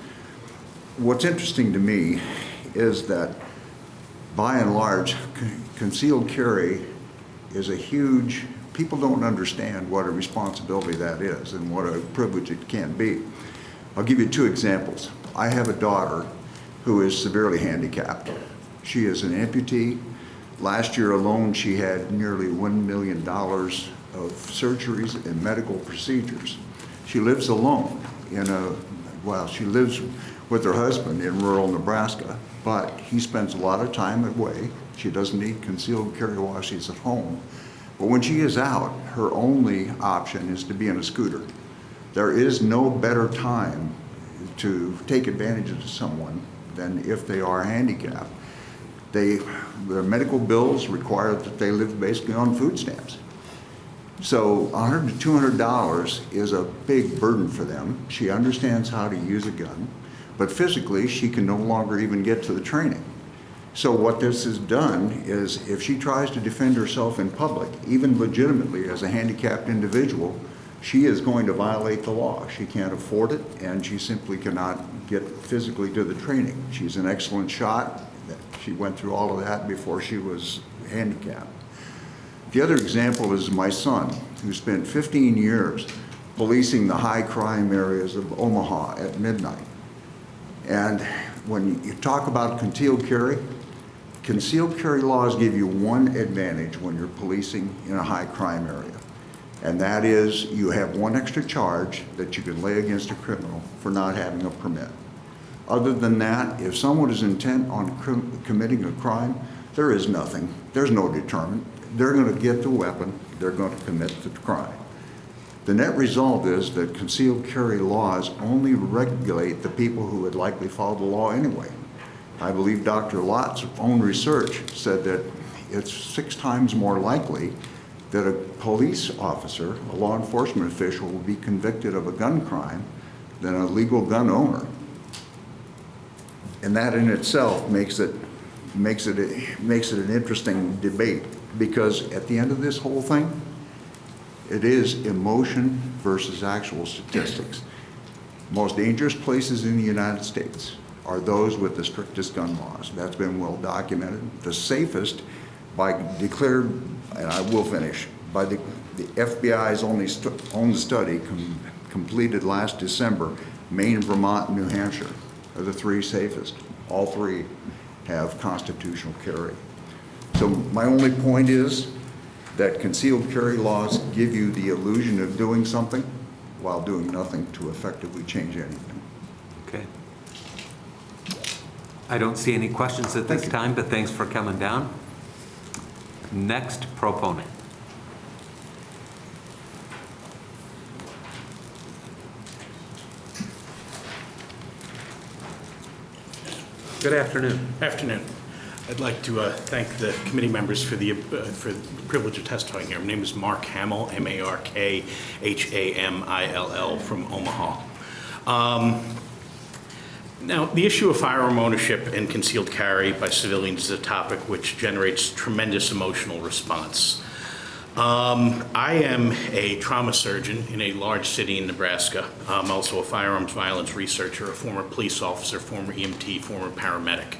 What's interesting to me is that by and large, concealed carry is a huge, people don't understand what a responsibility that is and what a privilege it can be. I'll give you 2 examples. I have a daughter who is severely handicapped. She is an amputee. Last year alone, she had nearly $1 million of surgeries and medical procedures. She lives alone she lives with her husband in rural Nebraska, but he spends a lot of time away. She doesn't need concealed carry while she's at home. But when she is out, her only option is to be in a scooter. There is no better time to take advantage of someone than if they are handicapped. Their medical bills require that they live basically on food stamps. So $100 to $200 is a big burden for them. She understands how to use a gun, but physically she can no longer even get to the training. So what this has done is if she tries to defend herself in public, even legitimately as a handicapped individual, she is going to violate the law. She can't afford it, and she simply cannot get physically to the training. She's an excellent shot. She went through all of that before she was handicapped. The other example is my son, who spent 15 years policing the high crime areas of Omaha at midnight. And when you talk about concealed carry laws give you one advantage when you're policing in a high crime area. And that is you have one extra charge that you can lay against a criminal for not having a permit. Other than that, if someone is intent on committing a crime, there is nothing. There's no deterrent. They're going to get the weapon. They're going to commit the crime. The net result is that concealed carry laws only regulate the people who would likely follow the law anyway. I believe Dr. Lott's own research said that it's 6 times more likely that a police officer, a law enforcement official, will be convicted of a gun crime than a legal gun owner. And that in itself makes it an interesting debate, because at the end of this whole thing, it is emotion versus actual statistics. Most dangerous places in the United States are those with the strictest gun laws. That's been well documented. The safest, declared, and I will finish, by the FBI's own study completed last December, Maine, Vermont, and New Hampshire are the 3 safest. All 3 have constitutional carry. So my only point is that concealed carry laws give you the illusion of doing something while doing nothing to effectively change anything. Okay. I don't see any questions at this time, but thanks for coming down. Next proponent. Good afternoon. Afternoon. I'd like to thank the committee members for the privilege of testifying here. My name is Mark Hamill, M-A-R-K-H-A-M-I-L-L, from Omaha. Now, the issue of firearm ownership and concealed carry by civilians is a topic which generates tremendous emotional response. I am a trauma surgeon in a large city in Nebraska. I'm also a firearms violence researcher, a former police officer, former EMT, former paramedic.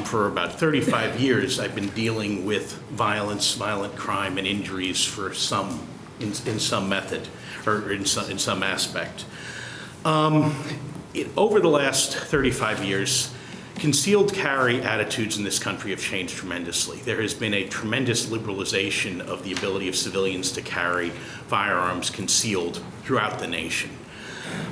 For about 35 years, I've been dealing with violence, violent crime, and injuries for in some method or in some aspect. Over the last 35 years, concealed carry attitudes in this country have changed tremendously. There has been a tremendous liberalization of the ability of civilians to carry firearms concealed throughout the nation.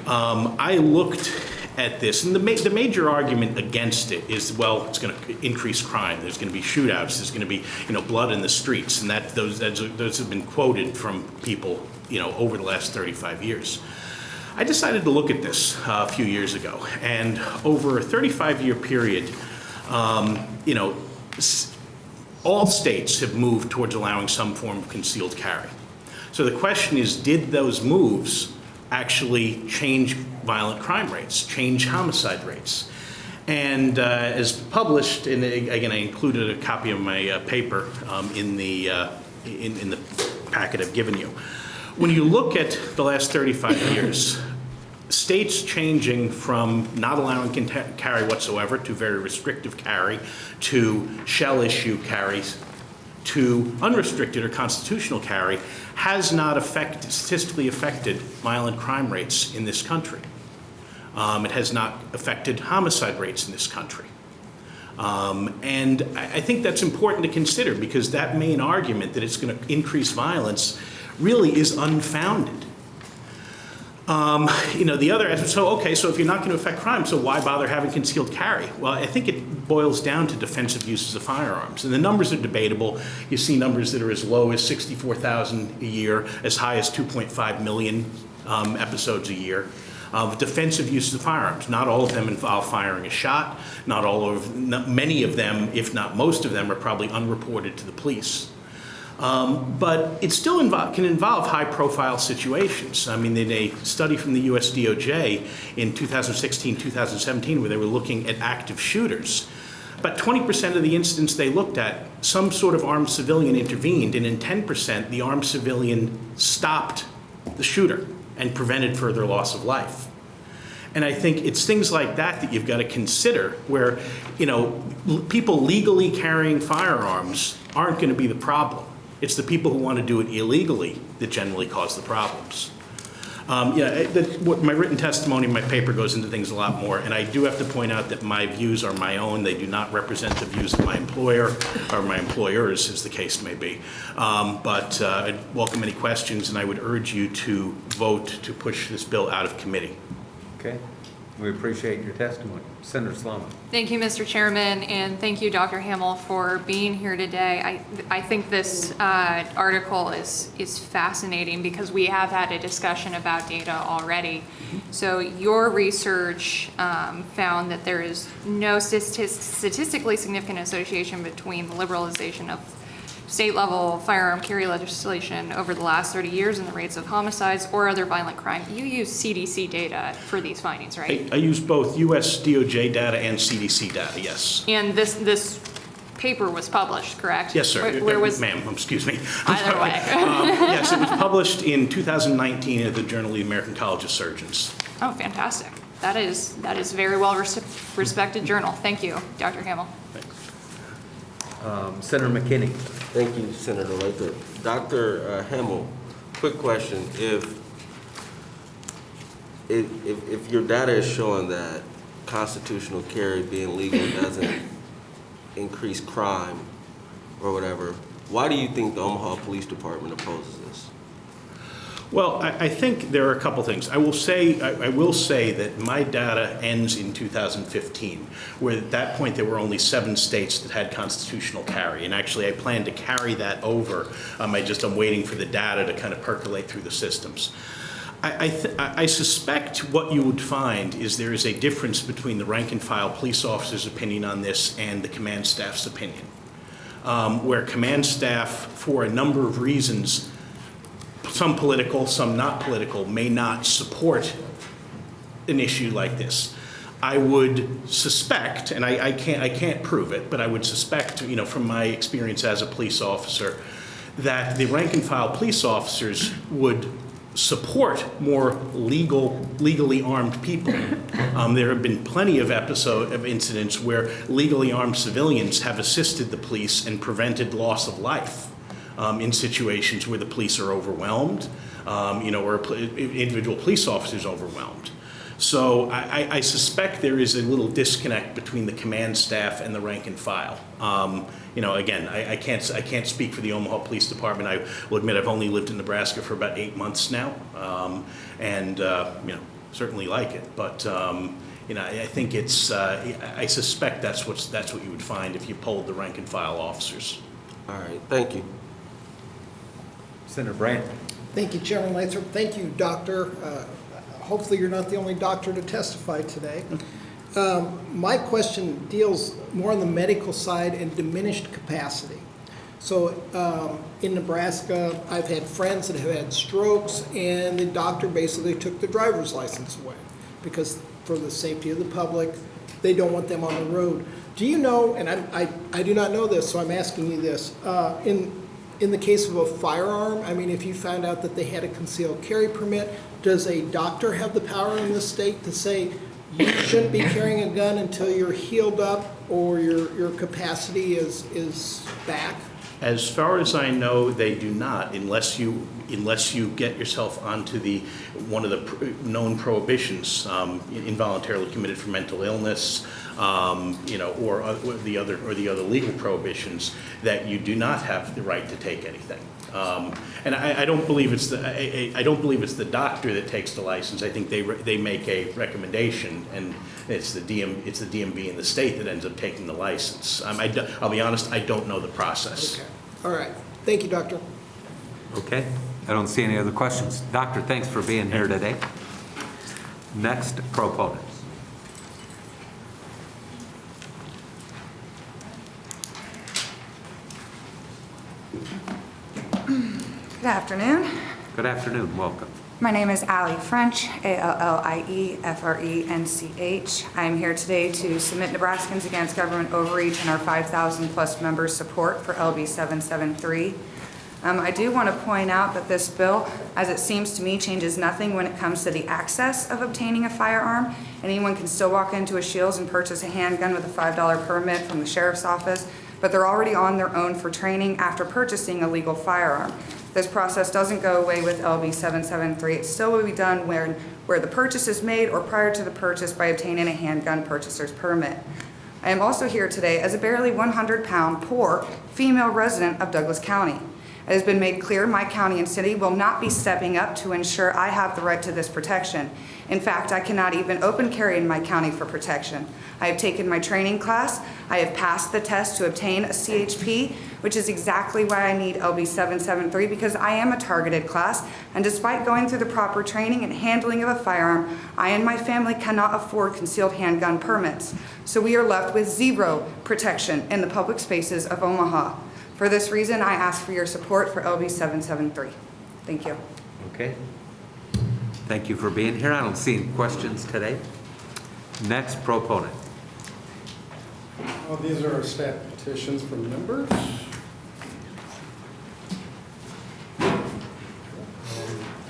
I looked at this, and the major argument against it is, well, it's going to increase crime. There's going to be shootouts. There's going to be, blood in the streets, and those have been quoted from people, over the last 35 years. I decided to look at this a few years ago, and over a 35-year period, all states have moved towards allowing some form of concealed carry. So the question is, did those moves actually change violent crime rates, change homicide rates? And as published, and again, I included a copy of my paper in the packet I've given you. When you look at the last 35 years, states changing from not allowing carry whatsoever to very restrictive carry to shell issue carries to unrestricted or constitutional carry has not statistically affected violent crime rates in this country. It has not affected homicide rates in this country. And I think that's important to consider, because that main argument that it's going to increase violence really is unfounded. So if you're not going to affect crime, so why bother having concealed carry? Well, I think it boils down to defensive uses of firearms. And the numbers are debatable. You see numbers that are as low as 64,000 a year, as high as 2.5 million episodes a year of defensive uses of firearms. Not all of them involve firing a shot. Many of them, if not most of them, are probably unreported to the police. But it still can involve high-profile situations. I mean, in a study from the US DOJ in 2016-2017, where they were looking at active shooters, about 20% of the incidents they looked at, some sort of armed civilian intervened, and in 10%, the armed civilian stopped the shooter and prevented further loss of life. And I think it's things like that you've got to consider, where, people legally carrying firearms aren't going to be the problem. It's the people who want to do it illegally that generally cause the problems. What my written testimony in my paper goes into things a lot more, and I do have to point out that my views are my own. They do not represent the views of my employer or my employers, as the case may be. But I'd welcome any questions, and I would urge you to vote to push this bill out of committee. Okay. We appreciate your testimony. Senator Sloan. Thank you, Mr. Chairman, and thank you, Dr. Hamill, for being here today. I think this article is fascinating, because we have had a discussion about data already. So your research found that there is no statistically significant association between the liberalization of state-level firearm carry legislation over the last 30 years and the rates of homicides or other violent crime. You use CDC data for these findings, right? I use both US DOJ data and CDC data, yes. And this paper was published, correct? Yes, sir. Where was... Ma'am, excuse me. Either way. Yes, it was published in 2019 at the Journal of the American College of Surgeons. Oh, fantastic. That is very well respected journal. Thank you, Dr. Hamill. Senator McKinney. Thank you, Senator Lathrop. Dr. Hamill, quick question. If your data is showing that constitutional carry being legal doesn't increase crime or whatever, why do you think the Omaha Police Department opposes this? Well, I think there are a couple things. I will say that my data ends in 2015, where at that point there were only 7 states that had constitutional carry, and actually I plan to carry that over. I'm waiting for the data to kind of percolate through the systems. I suspect what you would find is there is a difference between the rank and file police officer's opinion on this and the command staff's opinion, where command staff, for a number of reasons, some political, some not political, may not support an issue like this. I would suspect, and I can't prove it, but I would suspect, from my experience as a police officer, that the rank and file police officers would support more legally armed people. There have been plenty of incidents where legally armed civilians have assisted the police and prevented loss of life. In situations where the police are overwhelmed, or individual police officers overwhelmed. So I suspect there is a little disconnect between the command staff and the rank and file. You know, again, I can't speak for the Omaha Police Department. I will admit I've only lived in Nebraska for about 8 months now, and you know, certainly like it. But you know, I think it's I suspect that's what you would find if you polled the rank and file officers. All right, thank you. Senator Brandt. Thank you, Chairman Lathrop. Thank you, Doctor. Hopefully you're not the only doctor to testify today. My question deals more on the medical side and diminished capacity. So in Nebraska, I've had friends that have had strokes, and the doctor basically took the driver's license away because for the safety of the public, they don't want them on the road. Do you know, and I do not know this, so I'm asking you this, in the case of a firearm, I mean, if you found out that they had a concealed carry permit, does a doctor have the power in this state to say you shouldn't be carrying a gun until you're healed up or your capacity is back? As far as I know, they do not, unless you get yourself onto one of the known prohibitions, involuntarily committed for mental illness, you know, or the other legal prohibitions, that you do not have the right to take anything. And I don't believe it's the doctor that takes the license. I think they make a recommendation, and it's the DMV in the state that ends up taking the license. I'll be honest, I don't know the process. Okay. All right. Thank you, Doctor. Okay, I don't see any other questions. Doctor, thanks for being here today. Next, proponents. Good afternoon. Good afternoon, welcome. My name is Allie French, ALLIEFRENCH. I'm here today to submit Nebraskans Against Government Overreach and our 5,000 plus members' support for LB773. I do want to point out that this bill, as it seems to me, changes nothing when it comes to the access of obtaining a firearm. Anyone can still walk into a Shields and purchase a handgun with a $5 permit from the sheriff's office, but they're already on their own for training after purchasing a legal firearm. This process doesn't go away with LB773. It still will be done where the purchase is made or prior to the purchase by obtaining a handgun purchaser's permit. I am also here today as a barely 100-pound poor female resident of Douglas County. It has been made clear my county and city will not be stepping up to ensure I have the right to this protection. In fact, I cannot even open carry in my county for protection. I have taken my training class. I have passed the test to obtain a CHP, which is exactly why I need LB773, because I am a targeted class, and despite going through the proper training and handling of a firearm, I and my family cannot afford concealed handgun permits. So we are left with zero protection in the public spaces of Omaha. For this reason, I ask for your support for LB773. Thank you. Okay. Thank you for being here. I don't see any questions today. Next proponent. Well, these are staff petitions from members.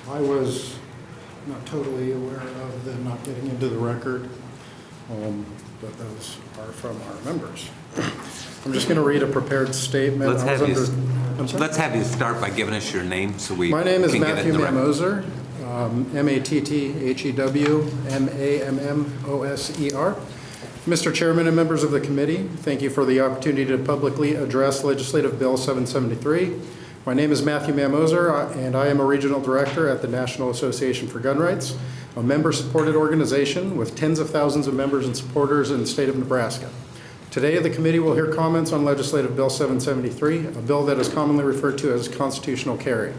I was not totally aware of them not getting into the record, but those are from our members. I'm just going to read a prepared statement. Let's have you start by giving us your name so we My name is can get it Matthew in the record. Mammoser, MATTHEW, Mr. Chairman and members of the committee, thank you for the opportunity to publicly address Legislative Bill 773. My name is Matthew Mammoser, and I am a regional director at the National Association for Gun Rights, a member-supported organization with tens of thousands of members and supporters in the state of Nebraska. Today, the committee will hear comments on Legislative Bill 773, a bill that is commonly referred to as constitutional carry.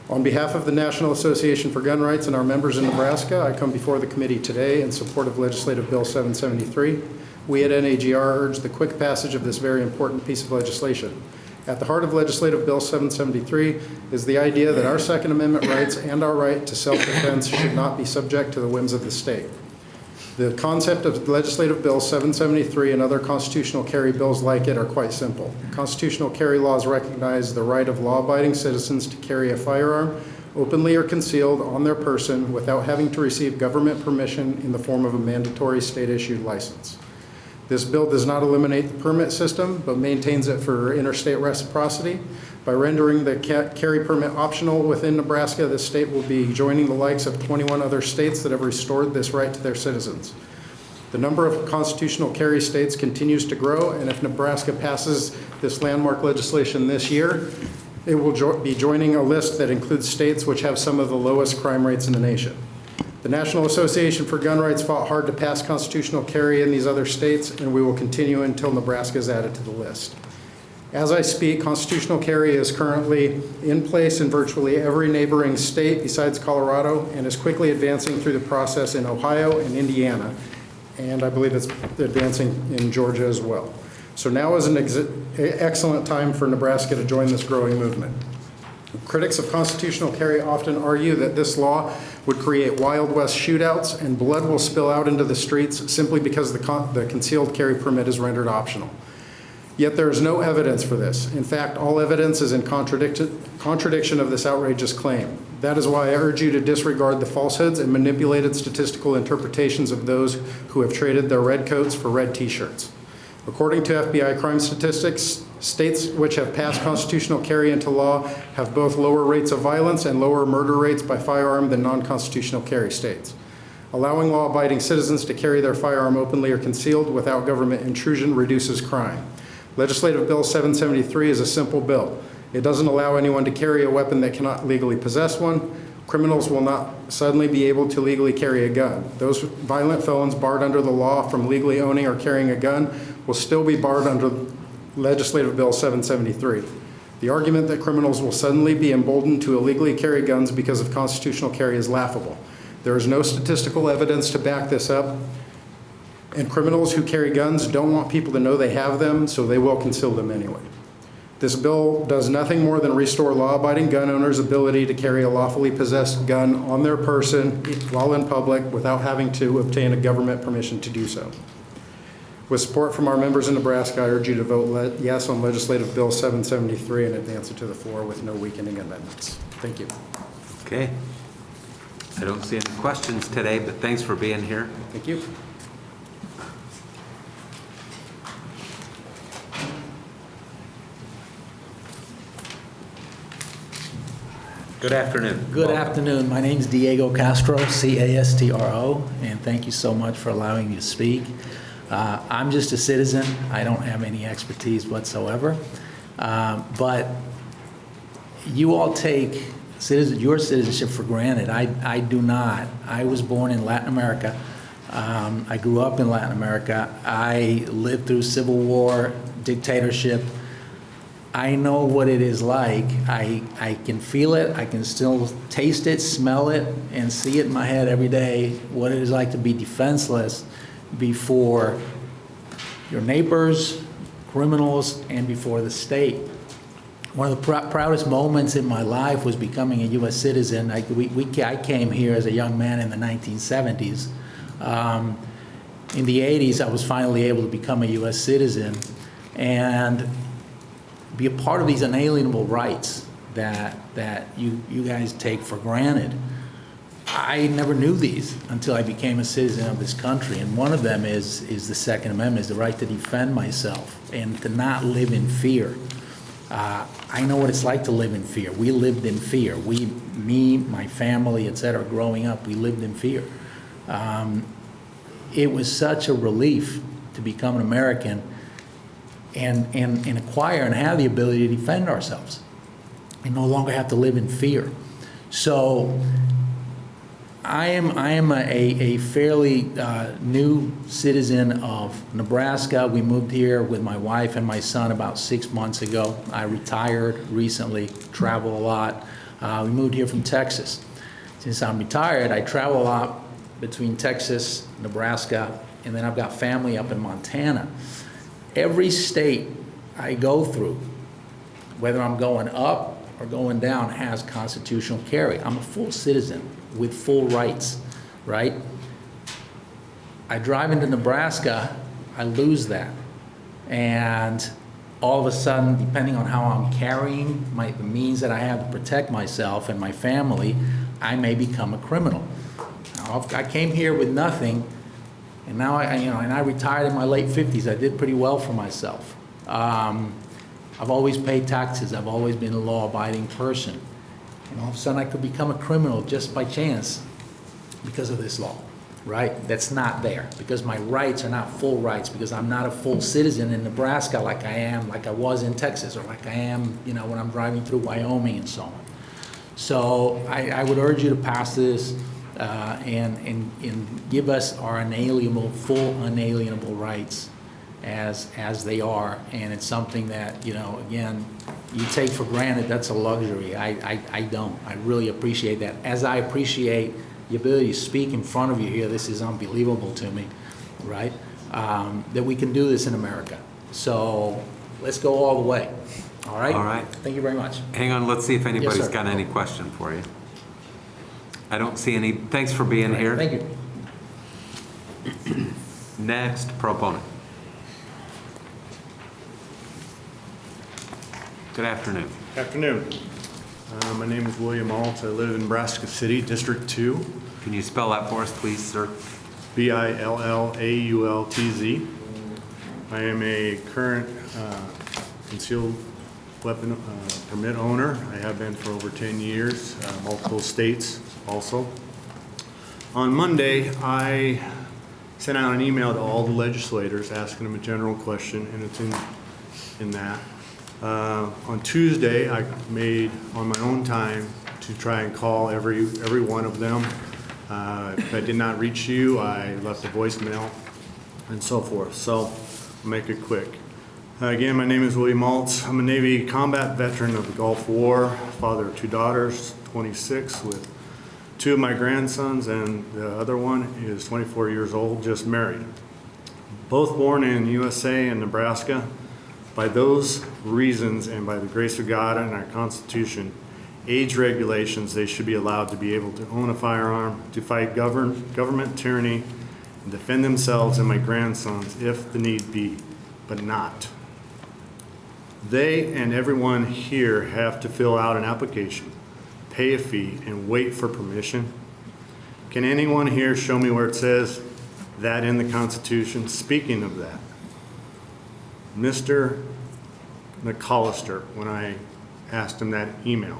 On behalf of the National Association for Gun Rights and our members in Nebraska, I come before the committee today in support of Legislative Bill 773. We at NAGR urge the quick passage of this very important piece of legislation. At the heart of Legislative Bill 773 is the idea that our Second Amendment rights and our right to self-defense should not be subject to the whims of the state. The concept of Legislative Bill 773 and other constitutional carry bills like it are quite simple. Constitutional carry laws recognize the right of law-abiding citizens to carry a firearm, openly or concealed, on their person without having to receive government permission in the form of a mandatory state-issued license. This bill does not eliminate the permit system, but maintains it for interstate reciprocity. By rendering the carry permit optional within Nebraska, the state will be joining the likes of 21 other states that have restored this right to their citizens. The number of constitutional carry states continues to grow, and if Nebraska passes this landmark legislation this year, it will be joining a list that includes states which have some of the lowest crime rates in the nation. The National Association for Gun Rights fought hard to pass constitutional carry in these other states, and we will continue until Nebraska is added to the list. As I speak, constitutional carry is currently in place in virtually every neighboring state besides Colorado and is quickly advancing through the process in Ohio and Indiana, and I believe it's advancing in Georgia as well. So now is an excellent time for Nebraska to join this growing movement. Critics of constitutional carry often argue that this law would create Wild West shootouts and blood will spill out into the streets simply because the concealed carry permit is rendered optional. Yet there is no evidence for this. In fact, all evidence is in contradiction of this outrageous claim. That is why I urge you to disregard the falsehoods and manipulated statistical interpretations of those who have traded their red coats for red t-shirts. According to FBI crime statistics, states which have passed constitutional carry into law have both lower rates of violence and lower murder rates by firearm than non-constitutional carry states. Allowing law-abiding citizens to carry their firearm openly or concealed without government intrusion reduces crime. Legislative Bill 773 is a simple bill. It doesn't allow anyone to carry a weapon that cannot legally possess one. Criminals will not suddenly be able to legally carry a gun. Those violent felons barred under the law from legally owning or carrying a gun will still be barred under Legislative Bill 773. The argument that criminals will suddenly be emboldened to illegally carry guns because of constitutional carry is laughable. There is no statistical evidence to back this up, and criminals who carry guns don't want people to know they have them, so they will conceal them anyway. This bill does nothing more than restore law-abiding gun owners' ability to carry a lawfully possessed gun on their person while in public without having to obtain a government permission to do so. With support from our members in Nebraska, I urge you to vote yes on Legislative Bill 773 and advance it to the floor with no weakening amendments. Thank you. Okay. I don't see any questions today, but thanks for being here. Thank you. Good afternoon. Good afternoon. My name is Diego Castro, C-A-S-T-R-O, and thank you so much for allowing me to speak. I'm just a citizen. I don't have any expertise whatsoever. But you all take your citizenship for granted. I do not. I was born in Latin America. I grew up in Latin America. I lived through civil war, dictatorship. I know what it is like. I can feel it. I can still taste it, smell it, and see it in my head every day, what it is like to be defenseless before your neighbors, criminals, and before the state. One of the proudest moments in my life was becoming a U.S. citizen. I came here as a young man in the 1970s. In the 80s, I was finally able to become a U.S. citizen and be a part of these inalienable rights that you guys take for granted. I never knew these until I became a citizen of this country, and one of them is the Second Amendment, is the right to defend myself and to not live in fear. I know what it's like to live in fear. We lived in fear. Me, my family, etc., growing up, we lived in fear. It was such a relief to become an American and acquire and have the ability to defend ourselves and no longer have to live in fear. So I am a fairly new citizen of Nebraska. We moved here with my wife and my son about 6 months ago. I retired recently, travel a lot. We moved here from Texas. Since I'm retired, I travel a lot between Texas, Nebraska, and then I've got family up in Montana. Every state I go through, whether I'm going up or going down, has constitutional carry. I'm a full citizen with full rights, right? I drive into Nebraska, I lose that. And all of a sudden, depending on how I'm carrying the means that I have to protect myself and my family, I may become a criminal. Now, I came here with nothing, and now I retired in my late 50s. I did pretty well for myself. I've always paid taxes. I've always been a law-abiding person. And all of a sudden, I could become a criminal just by chance because of this law, right? That's not there, because my rights are not full rights, because I'm not a full citizen in Nebraska like I was in Texas, or like I am, you know, when I'm driving through Wyoming and so on. So I would urge you to pass this and give us our inalienable, full unalienable rights as they are. And it's something that, you know, again, you take for granted. That's a luxury. I don't. I really appreciate that. As I appreciate the ability to speak in front of you here, this is unbelievable to me, right? That we can do this in America. So let's go all the way. All right? All right. Thank you very much. Hang on, let's see if anybody's sir. got any question for you. I don't see any. Thanks for being here. Thank you. Next proponent. Good afternoon. Afternoon. My name is William Alt. I live in Nebraska City, District 2. Can you spell that for us, please, sir? Billaultz. I am a current concealed weapon permit owner. I have been for over 10 years, multiple states also. On Monday, I sent out an email to all the legislators asking them a general question, and it's in that. On Tuesday, I made on my own time to try and call every one of them. If I did not reach you, I left a voicemail and so forth. So I'll make it quick. Again, my name is William Altz. I'm a Navy combat veteran of the Gulf War, father of 2 daughters, 26, with 2 of my grandsons, and the other one is 24 years old, just married. Both born in USA and Nebraska. By those reasons and by the grace of God and our Constitution, age regulations, they should be allowed to be able to own a firearm, to fight government tyranny, and defend themselves and my grandsons if the need be, but not. They and everyone here have to fill out an application, pay a fee, and wait for permission. Can anyone here show me where it says that in the Constitution? Speaking of that, Mr. McCollister, when I asked him that email,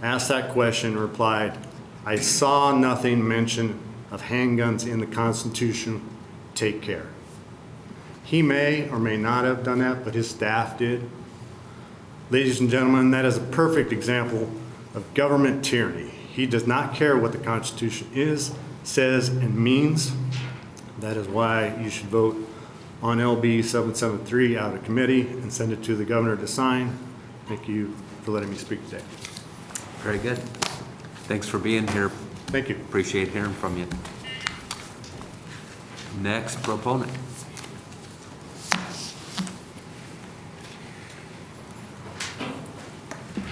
asked that question, replied, I saw nothing mention of handguns in the Constitution, take care. He may or may not have done that, but his staff did. Ladies and gentlemen, that is a perfect example of government tyranny. He does not care what the Constitution is, says, and means. That is why you should vote on LB773 out of committee and send it to the governor to sign. Thank you for letting me speak today. Very good. Thanks for being here. Thank you. Appreciate hearing from you. Next proponent.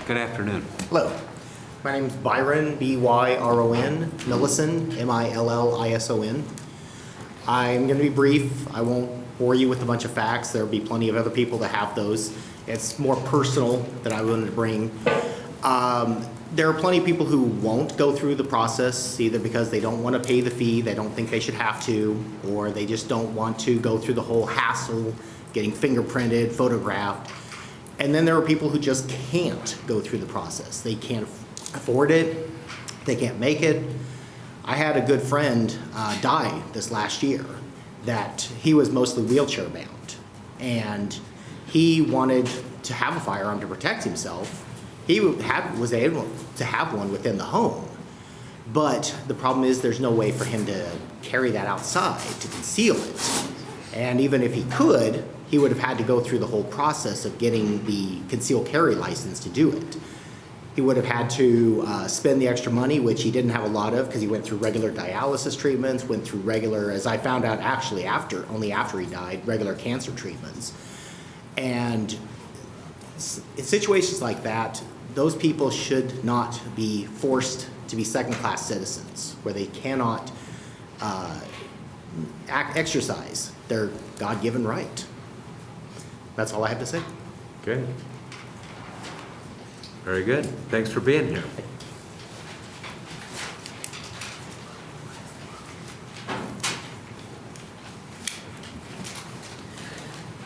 Good afternoon. Hello. My name is Byron, B-Y-R-O-N, Millison, M-I-L-L-I-S-O-N. I'm going to be brief. I won't bore you with a bunch of facts. There'll be plenty of other people that have those. It's more personal that I wanted to bring. There are plenty of people who won't go through the process, either because they don't want to pay the fee, they don't think they should have to, or they just don't want to go through the whole hassle, getting fingerprinted, photographed. And then there are people who just can't go through the process. They can't afford it, they can't make it. I had a good friend die this last year that he was mostly wheelchair bound, and he wanted to have a firearm to protect himself. He was able to have one within the home, but the problem is there's no way for him to carry that outside to conceal it. And even if he could, he would have had to go through the whole process of getting the concealed carry license to do it. He would have had to spend the extra money, which he didn't have a lot of because he went through regular dialysis treatments, went through regular, as I found out actually only after he died, regular cancer treatments. And in situations like that, those people should not be forced to be second-class citizens where they cannot exercise their God-given right. That's all I have to say. Good. Very good. Thanks for being here.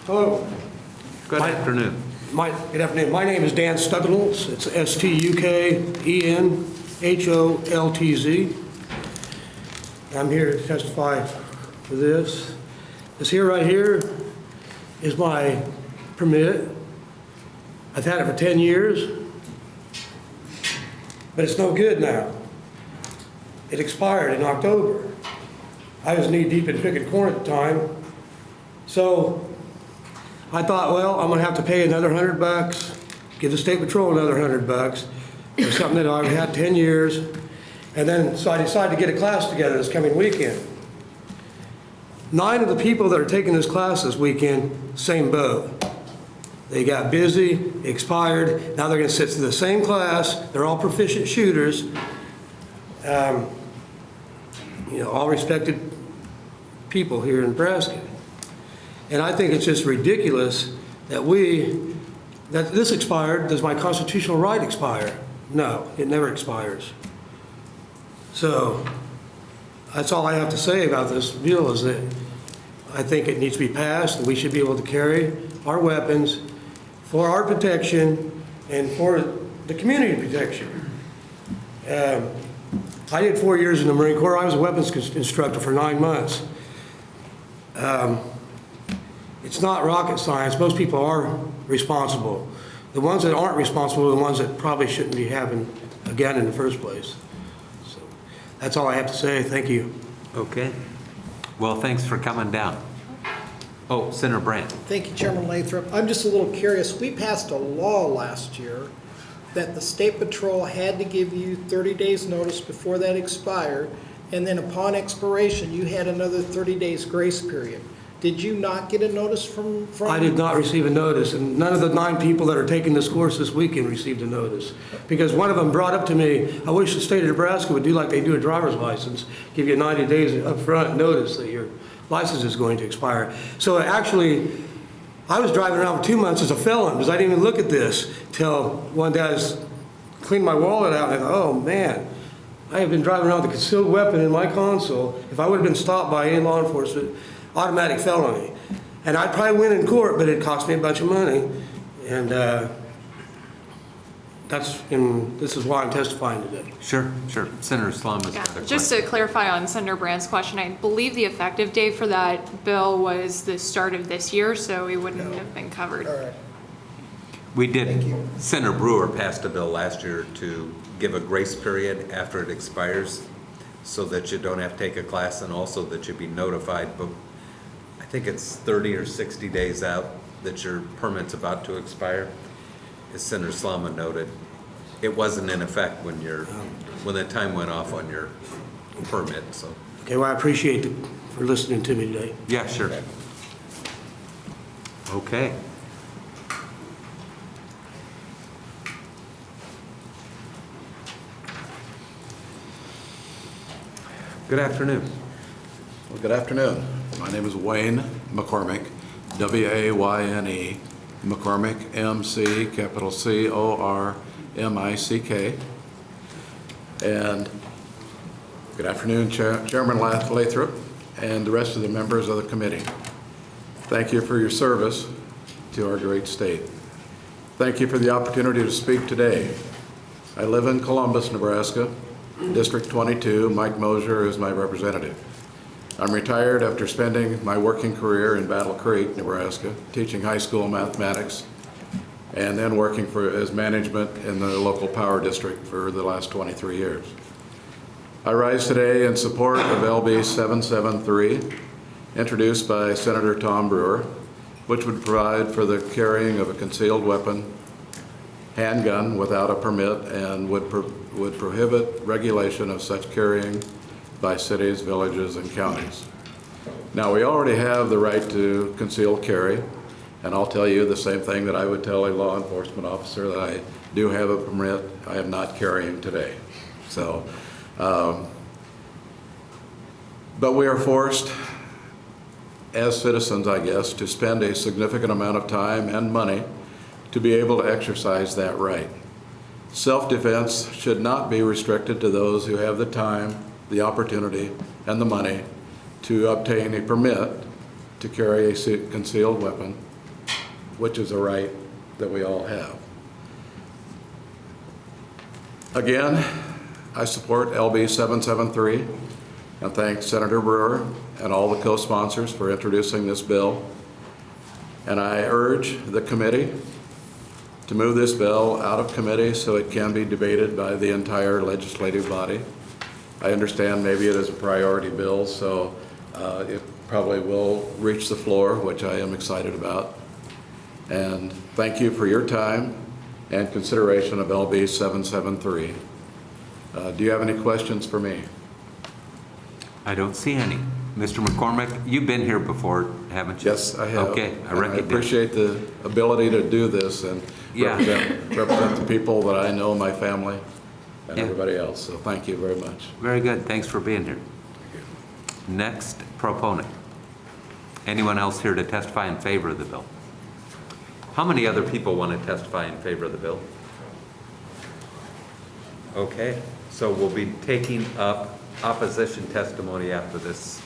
Hello. Good afternoon. Good afternoon. My name is Dan Stuckles. It's Stukenholtz. I'm here to testify for this. This here right here is my permit. I've had it for 10 years, but it's no good now. It expired in October. I was knee deep in picking corn at the time. So I thought, well, I'm gonna have to pay another $100, give the State Patrol another $100 for something that I've had 10 years. And then, so I decided to get a class together this coming weekend. 9 of the people that are taking this class this weekend, same boat. They got busy, expired, now they're gonna sit through the same class, they're all proficient shooters. You know, all respected people here in Nebraska. And I think it's just ridiculous that that this expired. Does my constitutional right expire? No, it never expires. So that's all I have to say about this bill, is that I think it needs to be passed, and we should be able to carry our weapons for our protection and for the community protection. I did 4 years in the Marine Corps. I was a weapons instructor for 9 months. It's not rocket science. Most people are responsible. The ones that aren't responsible are the ones that probably shouldn't be having a gun in the first place. So that's all I have to say. Thank you. Okay. Well, thanks for coming down. Oh, Senator Brandt. Thank you, Chairman Lathrop. I'm just a little curious. We passed a law last year that the State Patrol had to give you 30 days notice before that expired, and then upon expiration, you had another 30 days grace period. Did you not get a notice from? I did not receive a notice, and none of the 9 people that are taking this course this weekend received a notice. Because one of them brought up to me, I wish the state of Nebraska would do like they do a driver's license, give you 90 days up front notice that your license is going to expire. So actually, I was driving around for 2 months as a felon, because I didn't even look at this till one day I was cleaning my wallet out, and I thought, oh man, I have been driving around with a concealed weapon in my console. If I would have been stopped by any law enforcement, automatic felony. And I'd probably win in court, but it cost me a bunch of money. And this is why I'm testifying today. Sure. Senator Slum has got a question. Just to clarify on Senator Brandt's question, I believe the effective date for that bill was the start of this year, so it wouldn't have been covered. All right. We did, Senator Brewer passed a bill last year to give a grace period after it expires so that you don't have to take a class, and also that you be notified, but I think it's 30 or 60 days out that your permit's about to expire. As Senator Slama noted, it wasn't in effect when the time went off on your permit, so. Okay, well, I appreciate it for listening to me today. Yeah, sure. Okay. Good afternoon. Well, good afternoon. My name is Wayne McCormick, W-A-Y-N-E, McCormick, M-C, capital C-O-R-M-I-C-K. And good afternoon, Chairman Lathrop and the rest of the members of the committee. Thank you for your service to our great state. Thank you for the opportunity to speak today. I live in Columbus, Nebraska. District 22, Mike Mosier is my representative. I'm retired after spending my working career in Battle Creek, Nebraska, teaching high school mathematics, and then working as management in the local power district for the last 23 years. I rise today in support of LB773, introduced by Senator Tom Brewer, which would provide for the carrying of a concealed weapon, handgun without a permit, and would prohibit regulation of such carrying by cities, villages, and counties. Now, we already have the right to concealed carry, and I'll tell you the same thing that I would tell a law enforcement officer, that I do have a permit. I am not carrying today. So, but we are forced, as citizens, I guess, to spend a significant amount of time and money to be able to exercise that right. Self-defense should not be restricted to those who have the time, the opportunity, and the money to obtain a permit to carry a concealed weapon which is a right that we all have. Again, I support LB773 and thank Senator Brewer and all the co-sponsors for introducing this bill. And I urge the committee to move this bill out of committee so it can be debated by the entire legislative body. I understand maybe it is a priority bill, so it probably will reach the floor, which I am excited about. And thank you for your time and consideration of LB 773. Do you have any questions for me? I don't see any. Mr. McCormick, you've been here before, haven't you? Yes, I have. Okay, I And recognize. I appreciate the ability to do this and represent the people that I know, my family, and everybody else. So thank you very much. Very good. Thanks for being here. Next proponent. Anyone else here to testify in favor of the bill? How many other people want to testify in favor of the bill? Okay, so we'll be taking up opposition testimony after this.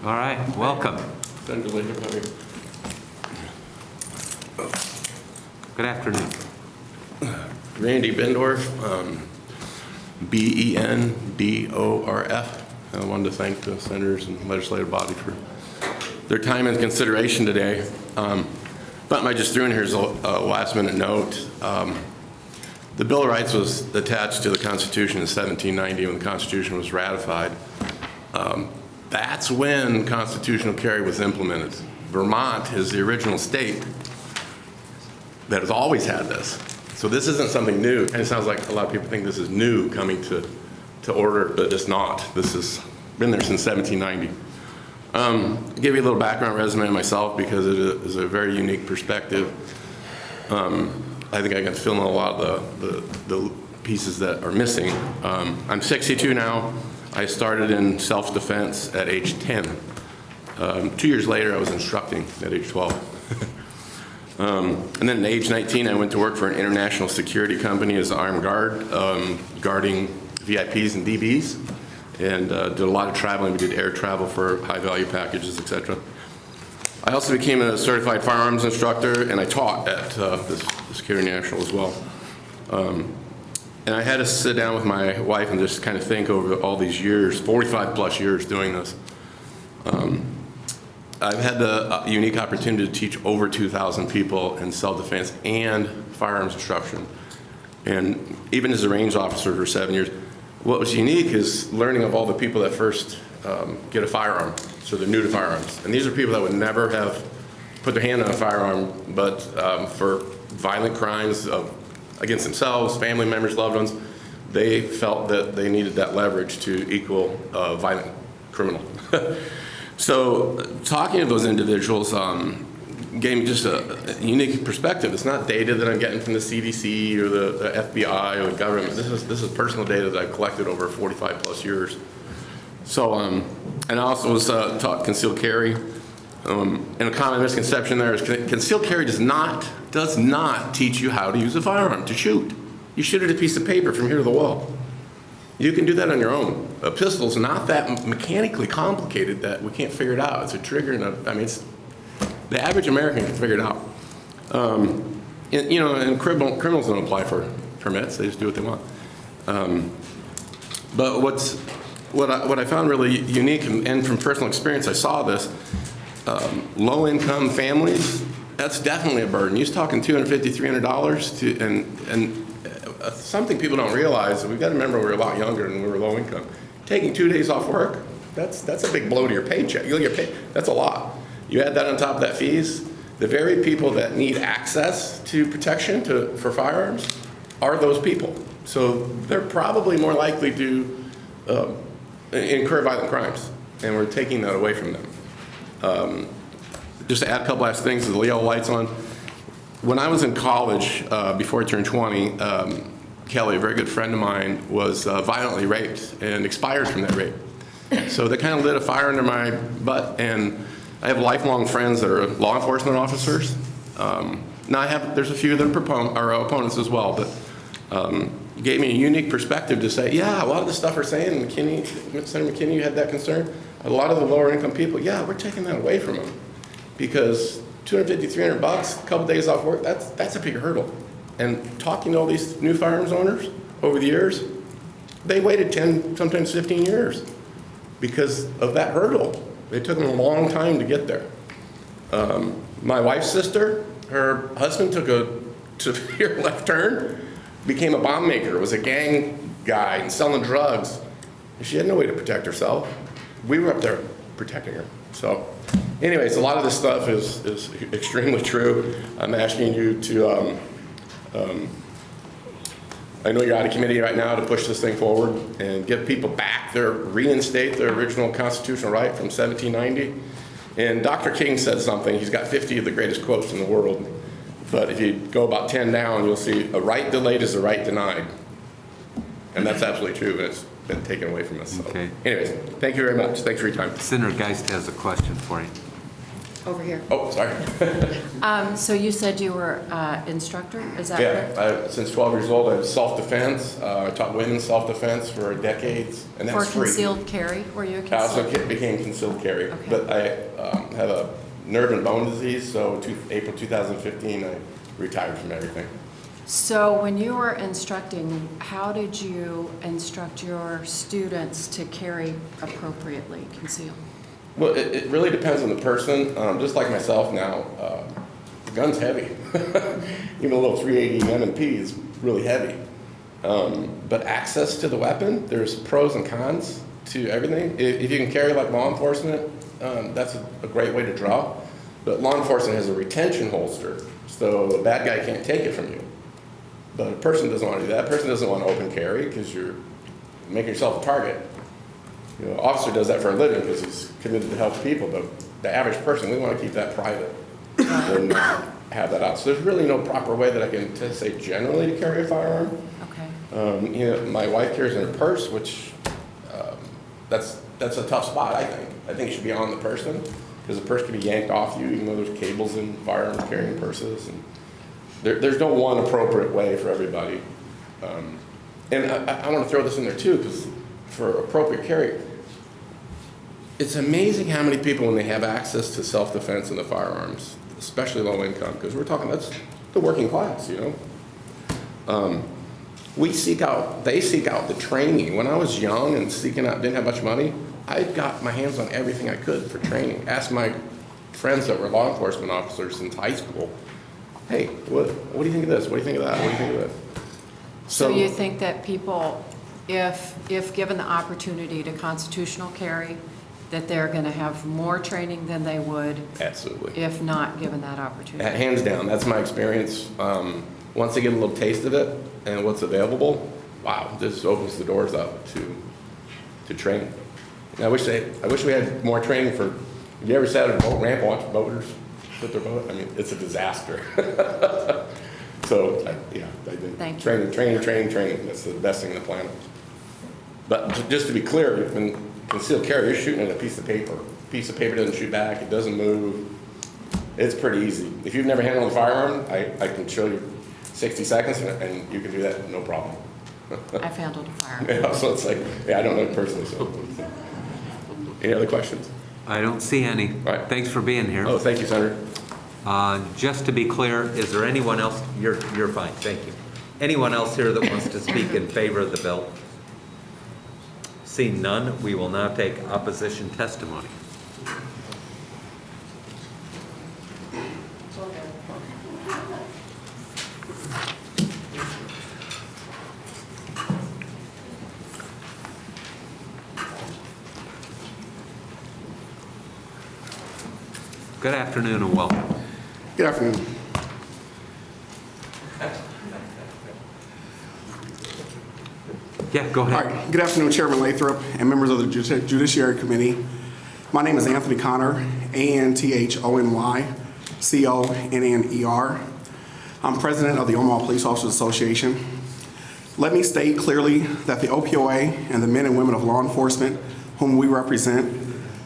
All right, welcome. Senator Lathrop, how are you? Good afternoon. Randy Bendorf, B-E-N-D-O-R-F. I wanted to thank the senators and legislative body for their time and consideration today. But I just threw in here as a last minute note. The Bill of Rights was attached to the Constitution in 1790 when the Constitution was ratified. That's when constitutional carry was implemented. Vermont is the original state that has always had this. So this isn't something new. And it sounds like a lot of people think this is new coming to order, but it's not. This has been there since 1790. I'll give you a little background resume on myself because it is a very unique perspective. I think I can fill in a lot of the pieces that are missing. I'm 62 now. I started in self-defense at age 10. 2 years later, I was instructing at age 12. And then at age 19, I went to work for an international security company as an armed guard, guarding VIPs and DBs, and did a lot of traveling. We did air travel for high-value packages, etc. I also became a certified firearms instructor, and I taught at this Security National as well. And I had to sit down with my wife and just kind of think over all these years, 45 plus years doing this. I've had the unique opportunity to teach over 2,000 people in self-defense and firearms instruction. And even as a range officer for 7 years, what was unique is learning of all the people that first get a firearm, so they're new to firearms. And these are people that would never have put their hand on a firearm, but for violent crimes against themselves, family members, loved ones, they felt that they needed that leverage to equal a violent criminal. So talking to those individuals gave me just a unique perspective. It's not data that I'm getting from the CDC or the FBI or the government. This is personal data that I've collected over 45 plus years. So, and I also was taught concealed carry. And a common misconception there is concealed carry does not teach you how to use a firearm to shoot. You shoot at a piece of paper from here to the wall. You can do that on your own. A pistol's not that mechanically complicated that we can't figure it out. It's a trigger and the average American can figure it out. And criminals don't apply for permits. They just do what they want. But what I found really unique, and from personal experience, I saw this. Low-income families, that's definitely a burden. You're talking $250, $300 and something people don't realize. We've got to remember we're a lot younger and we were low income. Taking 2 days off work, that's a big blow to your paycheck. You'll get paid. That's a lot. You add that on top of that fees. The very people that need access to protection for firearms are those people. So they're probably more likely to incur violent crimes, and we're taking that away from them. Just to add a couple last things with the yellow lights on. When I was in college, before I turned 20, Kelly, a very good friend of mine, was violently raped and expired from that rape. So that kind of lit a fire under my butt, and I have lifelong friends that are law enforcement officers. Now there's a few that are opponents as well, but gave me a unique perspective to say, yeah, a lot of the stuff we're saying, Senator McKinney, you had that concern. A lot of the lower income people, yeah, we're taking that away from them because $250, $300, a couple days off work, that's a big hurdle. And talking to all these new firearms owners over the years, they waited 10, sometimes 15 years because of that hurdle. It took them a long time to get there. My wife's sister, her husband took a severe left turn, became a bomb maker, was a gang guy and selling drugs. And she had no way to protect herself. We were up there protecting her. So anyways, a lot of this stuff is extremely true. I'm asking you to, I know you're out of committee right now, to push this thing forward and give people back reinstate their original constitutional right from 1790. And Dr. King said something, he's got 50 of the greatest quotes in the world. But if you go about 10 down, you'll see a right delayed is a right denied. And that's absolutely true, but it's been taken away from us. So. Okay. Anyways, thank you very much. Thanks for your time. Senator Geist has a question for you. Over here. Oh, sorry. So you said you were instructor, is that Yeah, correct? since 12 years old, I was self-defense. I taught women self-defense for decades, and that's For free. concealed carry, were you a I also concealed? became concealed carry, Okay. but I have a nerve and bone disease, so April 2015, I retired from everything. So when you were instructing, how did you instruct your students to carry appropriately concealed? Well, it really depends on the person. Just like myself now, the gun's heavy. Even a little 380 M&P is really heavy. But access to the weapon, there's pros and cons to everything. If you can carry like law enforcement, that's a great way to draw. But law enforcement has a retention holster, so a bad guy can't take it from you. But a person doesn't want to do that. A person doesn't want to open carry because you're making yourself a target. You know, an officer does that for a living because he's committed to help people, but the average person, we want to keep that private and not have that out. So there's really no proper way that I can say generally to carry a firearm. Okay. You know, my wife carries in her purse, which that's a tough spot, I think. I think it should be on the person because the purse can be yanked off you, even though there's cables in firearms carrying purses. And there's no one appropriate way for everybody. And I want to throw this in there too, because for appropriate carry, it's amazing how many people, when they have access to self-defense and the firearms, especially low income, because we're talking, that's the working class, you know? They seek out the training. When I was young and didn't have much money, I got my hands on everything I could for training. Asked my friends that were law enforcement officers since high school, hey, what do you think of this? What do you think of that? What do you think of this? So you think that people, if given the opportunity to constitutional carry, that they're going to have more training than they would Absolutely. if not given that opportunity? Hands down, that's my experience. Once they get a little taste of it and what's available, wow, this opens the doors up to training. And I wish we had more training for. Have you ever sat at a boat ramp and watched boaters put their boat? I mean, it's a disaster. So yeah, I think training. That's the best thing on the planet. But just to be clear, when concealed carry, you're shooting at a piece of paper. Piece of paper doesn't shoot back. It doesn't move. It's pretty easy. If you've never handled a firearm, I can show you 60 seconds, and you can do that no problem. I've handled a firearm. Yeah, so it's like, yeah, I don't know personally. So. Any other questions? I don't see any. All right. Thanks for being here. Oh, thank you, Senator. Just to be clear, is there anyone else? You're fine, thank you. Anyone else here that wants to speak in favor of the bill? Seeing none, we will now take opposition testimony. Good afternoon and welcome. Good afternoon. Yeah, go ahead. All right. Good afternoon, Chairman Lathrop and members of the Judiciary Committee. My name is Anthony Connor, ANTHONY, I'm president of the Omaha Police Officers Association. Let me state clearly that the OPOA and the men and women of law enforcement whom we represent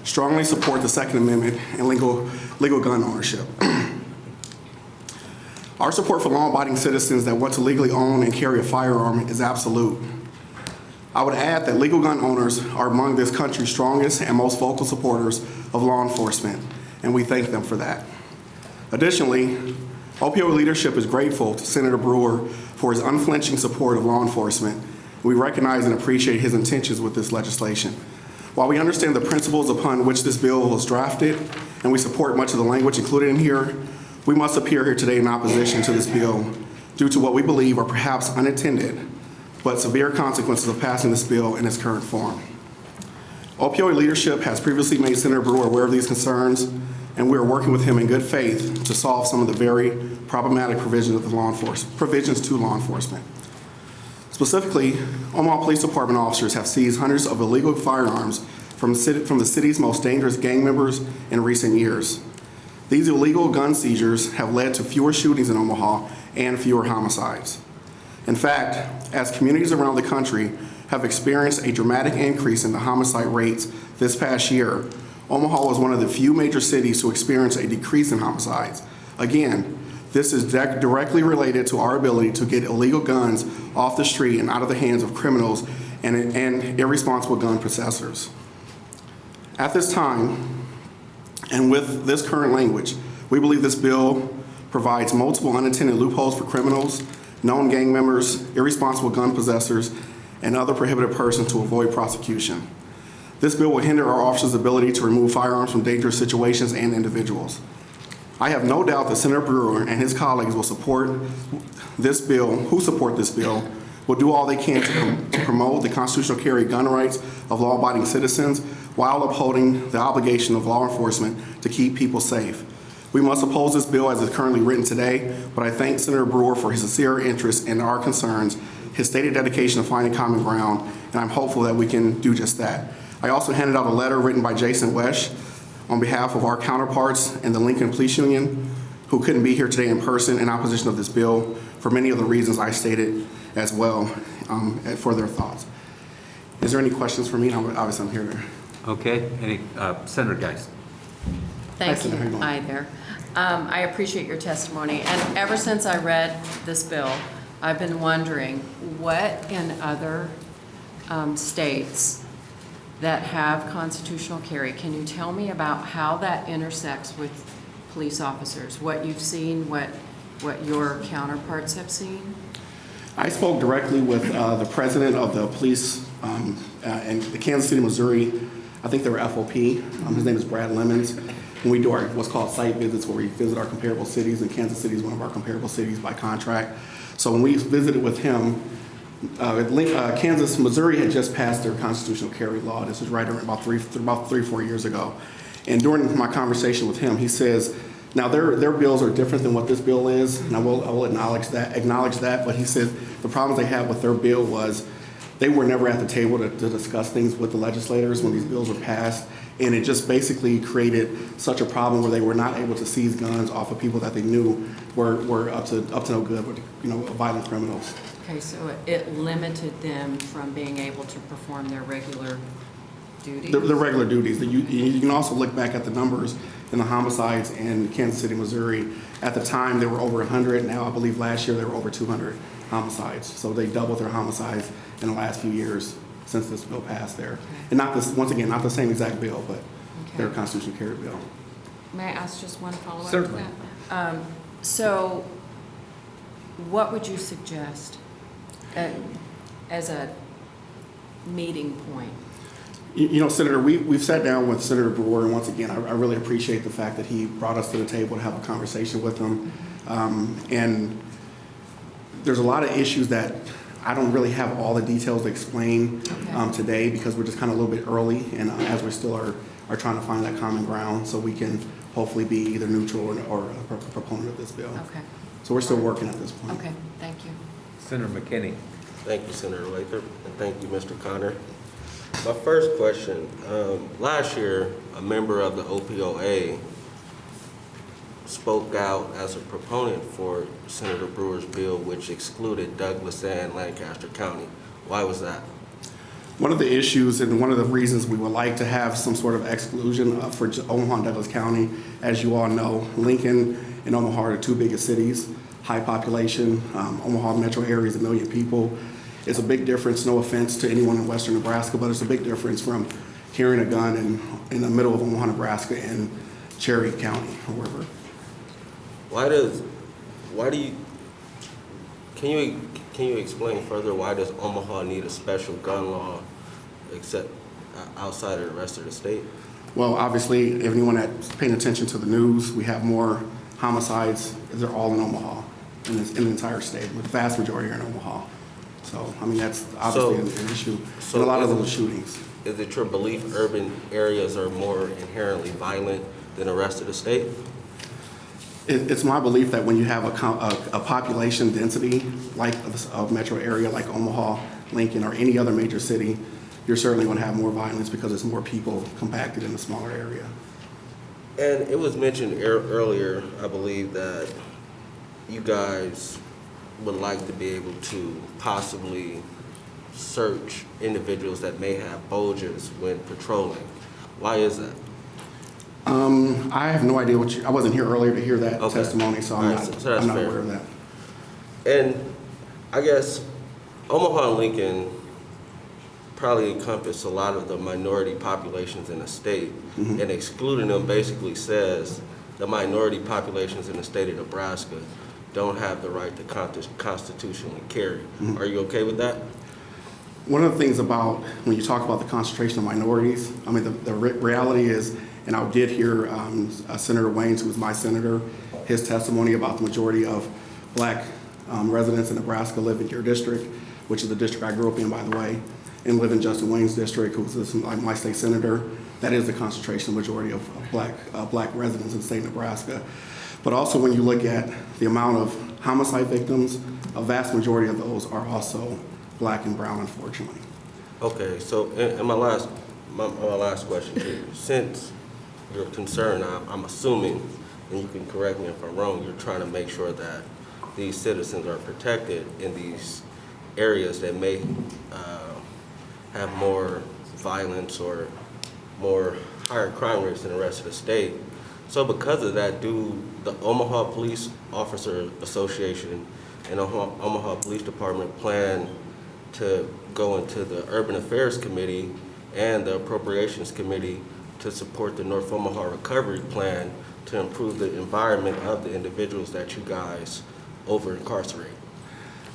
strongly support the Second Amendment and legal gun ownership. Our support for law-abiding citizens that want to legally own and carry a firearm is absolute. I would add that legal gun owners are among this country's strongest and most vocal supporters of law enforcement, and we thank them for that. Additionally, opioid leadership is grateful to Senator Brewer for his unflinching support of law enforcement. We recognize and appreciate his intentions with this legislation. While we understand the principles upon which this bill was drafted, and we support much of the language included in here, we must appear here today in opposition to this bill due to what we believe are perhaps unintended but severe consequences of passing this bill in its current form. Opioid leadership has previously made Senator Brewer aware of these concerns, and we are working with him in good faith to solve some of the very problematic provisions to law enforcement. Specifically, Omaha Police Department officers have seized hundreds of illegal firearms from the city's most dangerous gang members in recent years. These illegal gun seizures have led to fewer shootings in Omaha and fewer homicides. In fact, as communities around the country have experienced a dramatic increase in the homicide rates this past year, Omaha was one of the few major cities to experience a decrease in homicides. Again, this is directly related to our ability to get illegal guns off the street and out of the hands of criminals and irresponsible gun possessors. At this time, and with this current language, we believe this bill provides multiple unintended loopholes for criminals, known gang members, irresponsible gun possessors, and other prohibited persons to avoid prosecution. This bill will hinder our officers' ability to remove firearms from dangerous situations and individuals. I have no doubt that Senator Brewer and his colleagues will support this bill, will do all they can to promote the constitutional carry gun rights of law-abiding citizens while upholding the obligation of law enforcement to keep people safe. We must oppose this bill as it's currently written today, but I thank Senator Brewer for his sincere interest in our concerns, his stated dedication to finding common ground, and I'm hopeful that we can do just that. I also handed out a letter written by Jason Wesch on behalf of our counterparts in the Lincoln Police Union who couldn't be here today in person in opposition of this bill for many of the reasons I stated as well for their thoughts. Is there any questions for me? Obviously, I'm here to. Okay, any, Senator Geis. Thank you. Senator, how you doing? Hi there. I appreciate your testimony. And ever since I read this bill, I've been wondering what in other states that have constitutional carry, can you tell me about how that intersects with police officers? What you've seen, what your counterparts have seen? I spoke directly with the president of the police in Kansas City, Missouri. I think they were FOP. His name is Brad Lemons. And we do our what's called site visits where we visit our comparable cities, and Kansas City is one of our comparable cities by contract. So when we visited with him, Missouri had just passed their constitutional carry law. This was right around about 4 years ago. And during my conversation with him, he says, now their bills are different than what this bill is, and I will acknowledge that. But he said the problems they had with their bill was they were never at the table to discuss things with the legislators when these bills were passed. And it just basically created such a problem where they were not able to seize guns off of people that they knew were up to no good, with, violent criminals. Okay, so it limited them from being able to perform their regular duties? The regular duties. You can also look back at the numbers in the homicides in Kansas City, Missouri. At the time, there were over 100. Now, I believe last year there were over 200 homicides. So they doubled their homicides in the last few years since this bill passed there. Okay. And not this, once again, not the same exact bill, but their constitutional carry bill. May I ask just one follow-up? Certainly. To that? So what would you suggest as a meeting point? Senator, we've sat down with Senator Brewer, and once again, I really appreciate the fact that he brought us to the table to have a conversation with him. And there's a lot of issues that I don't really have all the details to explain today because we're just kind of a little bit early, and as we still are trying to find that common ground so we can hopefully be either neutral or a proponent of this bill. Okay. So we're still working at this point. Okay, thank you. Senator Mckenzie. Thank you, Senator Lathrop, and thank you, Mr. Connor. My first question, last year, a member of the OPOA spoke out as a proponent for Senator Brewer's bill, which excluded Douglas and Lancaster County. Why was that? One of the issues and one of the reasons we would like to have some sort of exclusion for Omaha and Douglas County, as you all know, Lincoln and Omaha are the two biggest cities. high population. Omaha metro area is 1 million people. It's a big difference, no offense to anyone in western Nebraska, but it's a big difference from carrying a gun in the middle of Omaha, Nebraska and Cherry County or wherever. Can you explain further why does Omaha need a special gun law except outside of the rest of the state? Well, obviously, if anyone that's paying attention to the news, we have more homicides. They're all in Omaha, in the entire state, with the vast majority are in Omaha. So, I mean, that's obviously an issue in a lot of those shootings. Is it your belief urban areas are more inherently violent than the rest of the state? It's my belief that when you have a population density like a metro area like Omaha, Lincoln, or any other major city, you're certainly going to have more violence because there's more people compacted in a smaller area. And it was mentioned earlier, I believe, that you guys would like to be able to possibly search individuals that may have bulges when patrolling. Why is that? I have no idea I wasn't here earlier to hear that testimony, so I'm not aware of that. And I guess Omaha and Lincoln probably encompass a lot of the minority populations in the state, and excluding them basically says the minority populations in the state of Nebraska don't have the right to constitutionally carry. Are you okay with that? One of the things about when you talk about the concentration of minorities, I mean, the reality is, and I did hear Senator Waynes, who was my senator, his testimony about the majority of black residents in Nebraska live in your district, which is the district I grew up in, by the way, and live in Justin Wayne's district, who's my state senator. That is the concentration, the majority of black residents in the state of Nebraska. But also when you look at the amount of homicide victims, a vast majority of those are also black and brown, unfortunately. Okay, so and my last question to you, since you're concerned, I'm assuming, and you can correct me if I'm wrong, you're trying to make sure that these citizens are protected in these areas that may have more violence or more higher crime rates than the rest of the state. So because of that, do the Omaha Police Officer Association and Omaha Police Department plan to go into the Urban Affairs Committee and the Appropriations Committee to support the North Omaha Recovery Plan to improve the environment of the individuals that you guys over-incarcerate?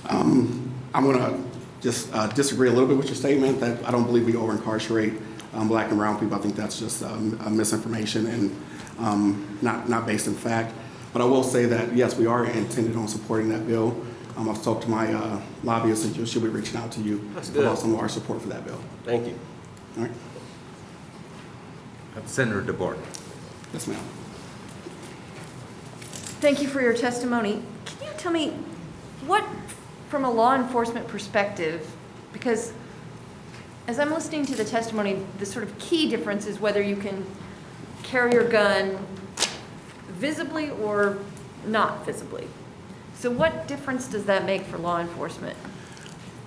I'm going to just disagree a little bit with your statement that I don't believe we over-incarcerate black and brown people. I think that's just a misinformation and not based in fact. But I will say that, yes, we are intended on supporting that bill. I've talked to my lobbyist and she'll be reaching out to you about some of our support for that bill. Thank you. All right. Senator DeBoer. Yes, ma'am. Thank you for your testimony. Can you tell me what, from a law enforcement perspective, because as I'm listening to the testimony, the sort of key difference is whether you can carry your gun visibly or not visibly. So what difference does that make for law enforcement?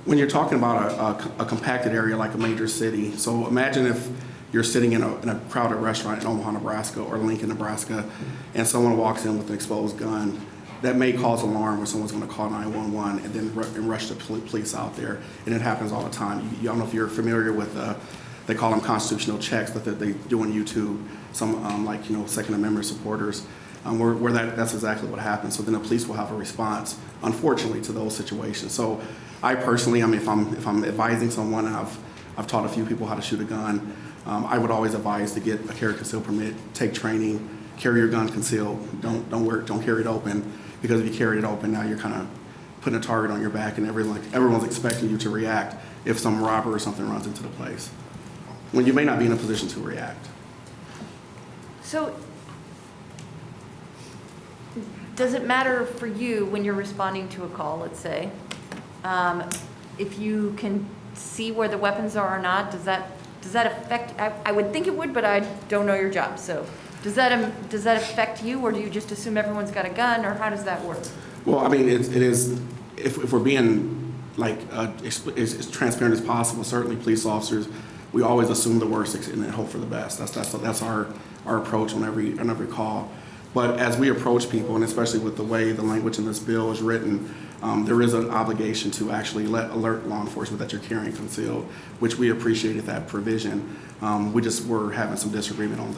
When you're talking about a compacted area like a major city, so imagine if you're sitting in a crowded restaurant in Omaha, Nebraska or Lincoln, Nebraska, and someone walks in with an exposed gun. That may cause alarm where someone's going to call 911 and then rush the police out there. And it happens all the time. I don't know if you're familiar with, they call them constitutional checks that they do on YouTube, some Second Amendment supporters, where that's exactly what happens. So then the police will have a response, unfortunately, to those situations. So I personally, I mean, if I'm advising someone, and I've taught a few people how to shoot a gun, I would always advise to get a carry concealed permit, take training, carry your gun concealed, don't carry it open, because if you carry it open, now you're kind of putting a target on your back and everyone's expecting you to react if some robber or something runs into the place, when you may not be in a position to react. So does it matter for you when you're responding to a call, let's say, if you can see where the weapons are or not? Does that affect, I would think it would, but I don't know your job. So does that affect you, or do you just assume everyone's got a gun, or how does that work? Well, I mean, it is, if we're being as transparent as possible, certainly police officers, we always assume the worst and hope for the best. That's our approach on every call. But as we approach people, and especially with the way the language in this bill is written, there is an obligation to actually alert law enforcement that you're carrying concealed, which we appreciated that provision. We just were having some disagreement on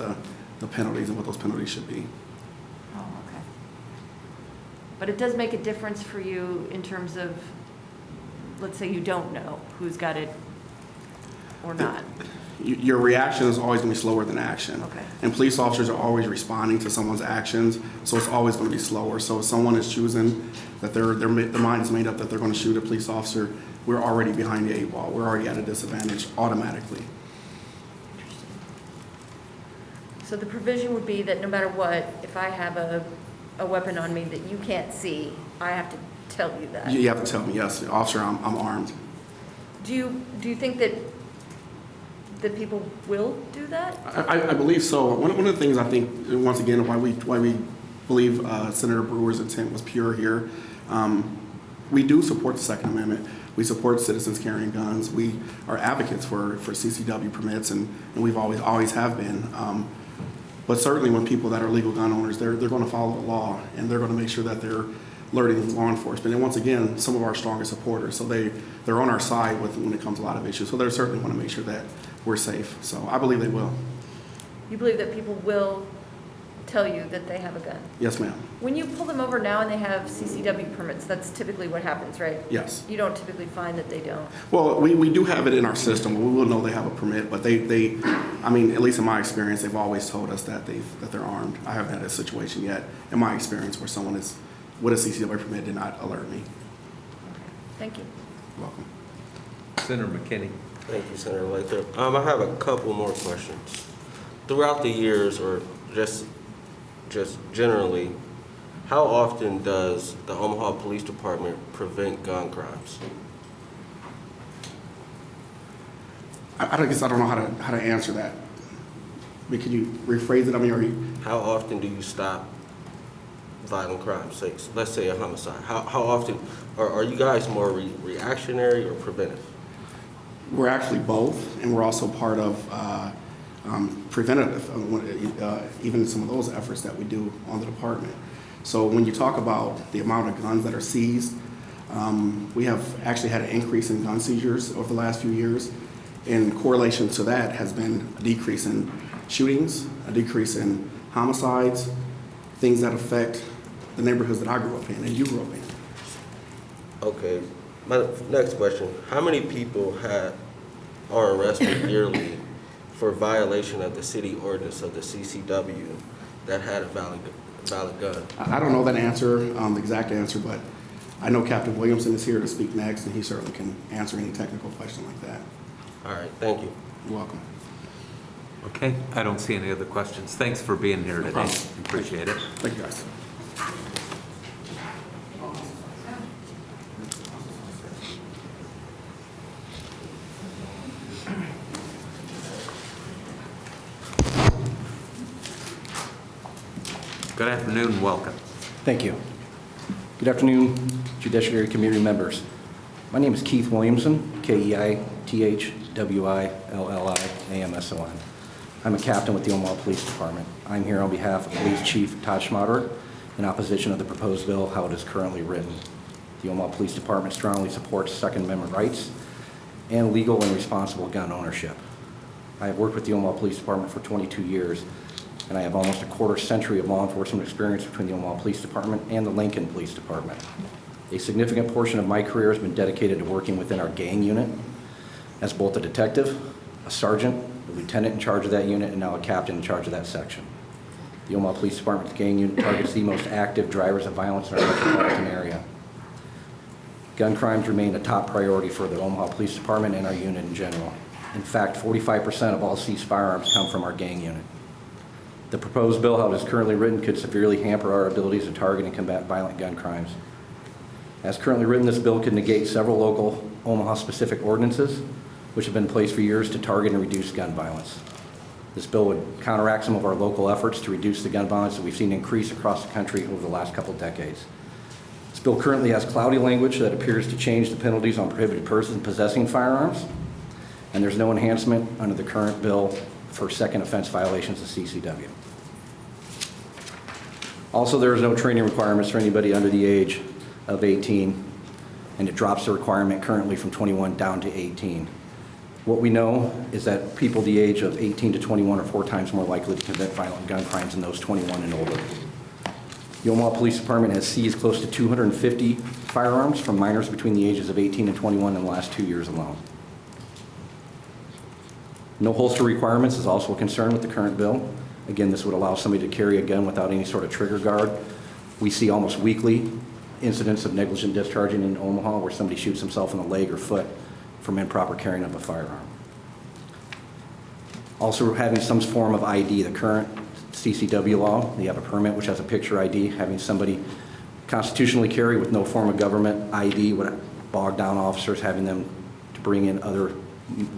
the penalties and what those penalties should be. Oh, okay. But it does make a difference for you in terms of, let's say you don't know who's got it or not. Your reaction is always going to be slower than action. Okay. And police officers are always responding to someone's actions, so it's always going to be slower. So if someone is choosing that their mind is made up that they're going to shoot a police officer, we're already behind the 8 ball. We're already at a disadvantage automatically. So the provision would be that no matter what, if I have a weapon on me that you can't see, I have to tell you that. You have to tell me, yes, officer, I'm armed. Do you think that people will do that? I believe so. One of the things I think, once again, why we believe Senator Brewer's intent was pure here, we do support the Second Amendment. We support citizens carrying guns. We are advocates for CCW permits, and we've always have been. But certainly when people that are legal gun owners, they're going to follow the law, and they're going to make sure that they're alerting law enforcement. And once again, some of our strongest supporters, so they're on our side when it comes to a lot of issues. So they certainly want to make sure that we're safe. So I believe they will. You believe that people will tell you that they have a gun? Yes, ma'am. When you pull them over now and they have CCW permits, that's typically what happens, right? Yes. You don't typically find that they don't? Well, we do have it in our system. We will know they have a permit, but they I mean, at least in my experience, they've always told us that they're armed. I haven't had a situation yet, in my experience, where someone is with a CCW permit did not alert me. Thank you. You're welcome. Senator McKinney. Thank you, Senator Lathrop. I have a couple more questions. Throughout the years, or just generally, how often does the Omaha Police Department prevent gun crimes? I guess I don't know how to answer that. But could you rephrase it? I mean, how often do you stop violent crimes? Let's say a homicide. How often are you guys more reactionary or preventive? we're actually both, and we're also part of preventative, even some of those efforts that we do on the department. So when you talk about the amount of guns that are seized, we have actually had an increase in gun seizures over the last few years. In correlation to that has been a decrease in shootings, a decrease in homicides, things that affect the neighborhoods that I grew up in and you grew up in. Okay. My next question, how many people are arrested yearly for violation of the city ordinance of the CCW that had a valid gun? I don't know that answer, the exact answer, but I know Captain Williamson is here to speak next, and he certainly can answer any technical question like that. All right, thank you. You're welcome. Okay, I don't see any other questions. Thanks for being here today. problem. Appreciate it. Thank you, guys. Good afternoon and welcome. Thank you. Good afternoon, Judiciary Community members. My name is Keith Williamson, Keithwilliamson. I'm a captain with the Omaha Police Department. I'm here on behalf of Police Chief Todd Schmaderer in opposition of the proposed bill, how it is currently written. The Omaha Police Department strongly supports Second Amendment rights and legal and responsible gun ownership. I have worked with the Omaha Police Department for 22 years, and I have almost a quarter century of law enforcement experience between the Omaha Police Department and the Lincoln Police Department. A significant portion of my career has been dedicated to working within our gang unit as both a detective, a sergeant, a lieutenant in charge of that unit, and now a captain in charge of that section. The Omaha Police Department's gang unit targets the most active drivers of violence in our metropolitan area. Gun crimes remain a top priority for the Omaha Police Department and our unit in general. In fact, 45% of all seized firearms come from our gang unit. The proposed bill, how it is currently written, could severely hamper our abilities to target and combat violent gun crimes. As currently written, this bill could negate several local Omaha-specific ordinances, which have been in place for years to target and reduce gun violence. This bill would counteract some of our local efforts to reduce the gun violence that we've seen increase across the country over the last couple decades. This bill currently has cloudy language that appears to change the penalties on prohibited persons possessing firearms, and there's no enhancement under the current bill for second offense violations of CCW. Also, there is no training requirements for anybody under the age of 18, and it drops the requirement currently from 21 down to 18. What we know is that people the age of 18 to 21 are 4 times more likely to commit violent gun crimes than those 21 and older. The Omaha Police Department has seized close to 250 firearms from minors between the ages of 18 and 21 in the last 2 years alone. No holster requirements is also a concern with the current bill. Again, this would allow somebody to carry a gun without any sort of trigger guard. We see almost weekly incidents of negligent discharging in Omaha where somebody shoots himself in the leg or foot from improper carrying of a firearm. Also, having some form of ID. The current CCW law, they have a permit which has a picture ID. Having somebody constitutionally carry with no form of government ID would bog down officers, having them to bring in other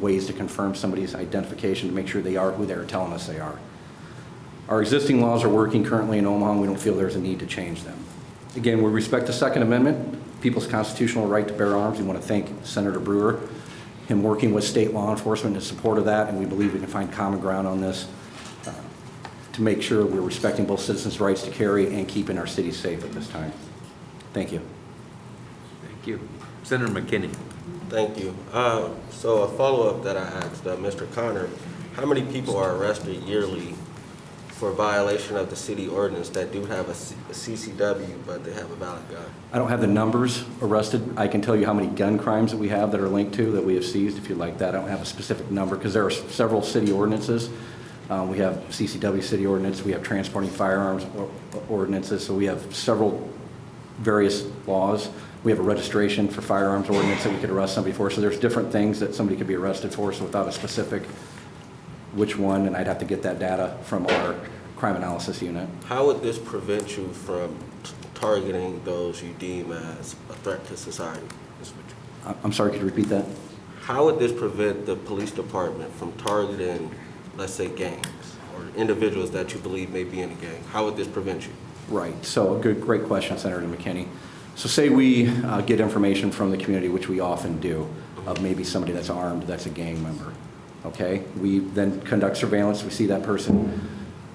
ways to confirm somebody's identification to make sure they are who they're telling us they are. Our existing laws are working currently in Omaha, and we don't feel there's a need to change them. Again, with respect to Second Amendment, people's constitutional right to bear arms, we want to thank Senator Brewer, him working with state law enforcement in support of that, and we believe we can find common ground on this to make sure we're respecting both citizens' rights to carry and keeping our cities safe at this time. Thank you. Thank you. Senator McKinney. Thank you. So a follow-up that I asked Mr. Connor, how many people are arrested yearly for violation of the city ordinance that do have a CCW, but they have a valid gun? I don't have the numbers arrested. I can tell you how many gun crimes that we have that are linked to, that we have seized, if you'd like that. I don't have a specific number, because there are several city ordinances. We have CCW city ordinance, we have transporting firearms ordinances, so we have several various laws. We have a registration for firearms ordinance that we could arrest somebody for, so there's different things that somebody could be arrested for, so without a specific which one, and I'd have to get that data from our crime analysis unit. How would this prevent you from targeting those you deem as a threat to society? I'm sorry, could you repeat that? How would this prevent the police department from targeting, let's say, gangs or individuals that you believe may be in a gang? How would this prevent you? Right, so great question, Senator McKinney. So say we get information from the community, which we often do, of maybe somebody that's armed, that's a gang member. Okay, we then conduct surveillance. We see that person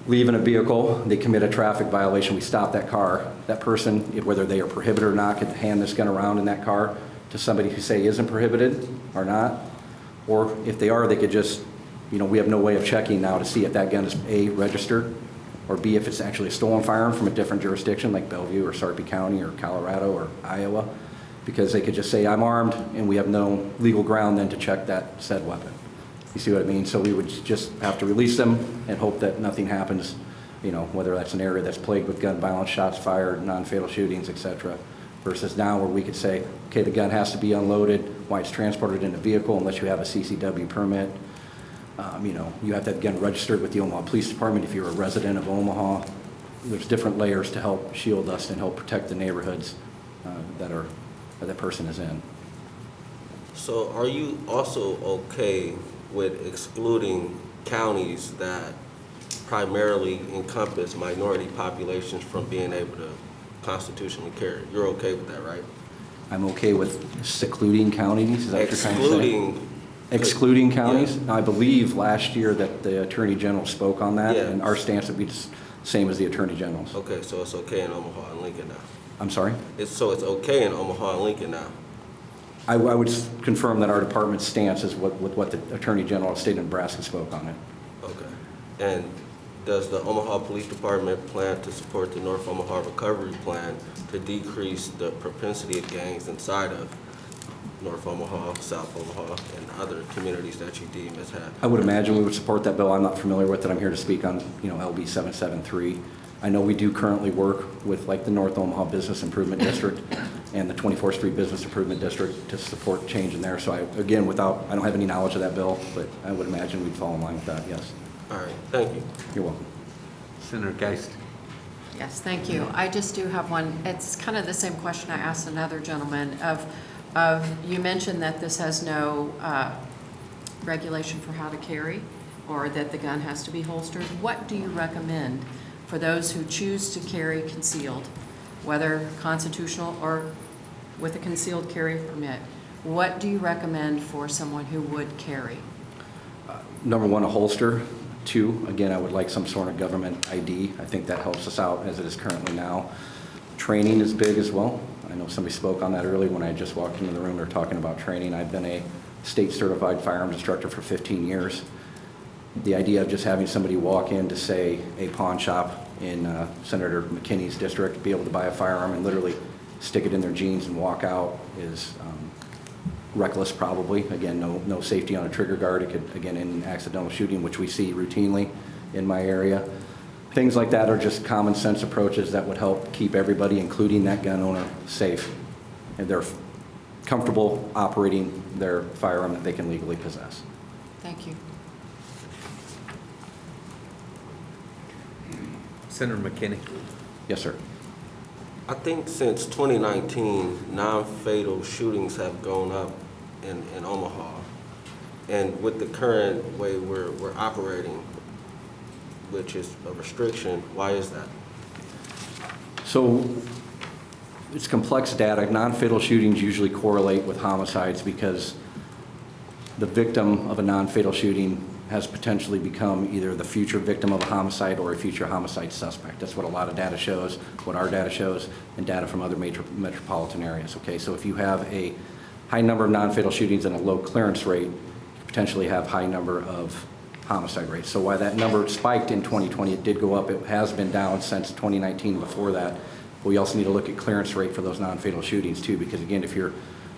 leave in a vehicle, they commit a traffic violation, we stop that car. That person, whether they are prohibited or not, could hand this gun around in that car to somebody who say isn't prohibited or not. Or if they are, they could just, we have no way of checking now to see if that gun is A, registered, or B, if it's actually a stolen firearm from a different jurisdiction like Bellevue or Sarpy County or Colorado or Iowa, because they could just say, I'm armed, and we have no legal ground then to check that said weapon. You see what I mean? So we would just have to release them and hope that nothing happens, whether that's an area that's plagued with gun violence, shots fired, non-fatal shootings, etc. Versus now where we could say, okay, the gun has to be unloaded while it's transported in a vehicle unless you have a CCW permit. You have that gun registered with the Omaha Police Department if you're a resident of Omaha. There's different layers to help shield us and help protect the neighborhoods that person is in. So are you also okay with excluding counties that primarily encompass minority populations from being able to constitutionally carry? You're okay with that, right? I'm okay with secluding counties, is that what you're trying to say? Excluding counties? Yeah. I believe last year that the Attorney General spoke on that, Yeah. and our stance would be the same as the Attorney General's. Okay, so it's okay in Omaha and Lincoln now? I'm sorry? So it's okay in Omaha and Lincoln now? I would confirm that our department's stance is what the Attorney General of the state of Nebraska spoke on it. Okay. And does the Omaha Police Department plan to support the North Omaha Recovery Plan to decrease the propensity of gangs inside of North Omaha, South Omaha, and other communities that you deem as have? I would imagine we would support that bill. I'm not familiar with it. I'm here to speak on, LB773. I know we do currently work with like the North Omaha Business Improvement District and the 24th Street Business Improvement District to support change in there. So I don't have any knowledge of that bill, but I would imagine we'd fall in line with that, yes. All right, thank you. You're welcome. Senator Geist. Yes, thank you. I just do have one. It's kind of the same question I asked another gentleman you mentioned that this has no regulation for how to carry, or that the gun has to be holstered. What do you recommend for those who choose to carry concealed, whether constitutional or with a concealed carry permit? What do you recommend for someone who would carry? Number one, a holster. Two, again, I would like some sort of government ID. I think that helps us out as it is currently now. Training is big as well. I know somebody spoke on that earlier when I just walked into the room. They're talking about training. I've been a state certified firearms instructor for 15 years. The idea of just having somebody walk in to, say, a pawn shop in Senator McKinney's district, be able to buy a firearm and literally stick it in their jeans and walk out is reckless probably. Again, no safety on a trigger guard. It could, again, end in accidental shooting, which we see routinely in my area. Things like that are just common sense approaches that would help keep everybody, including that gun owner, safe. And they're comfortable operating their firearm that they can legally possess. Thank you. Senator McKinney. Yes, sir. I think since 2019, non-fatal shootings have gone up in Omaha. And with the current way we're operating, which is a restriction, why is that? So it's complex data. Non-fatal shootings usually correlate with homicides because the victim of a non-fatal shooting has potentially become either the future victim of a homicide or a future homicide suspect. That's what a lot of data shows, what our data shows, and data from other metropolitan areas. Okay, so if you have a high number of non-fatal shootings and a low clearance rate, you potentially have high number of homicide rates. So while that number spiked in 2020, it did go up. It has been down since 2019 before that. But we also need to look at clearance rate for those non-fatal shootings too, because again, if you're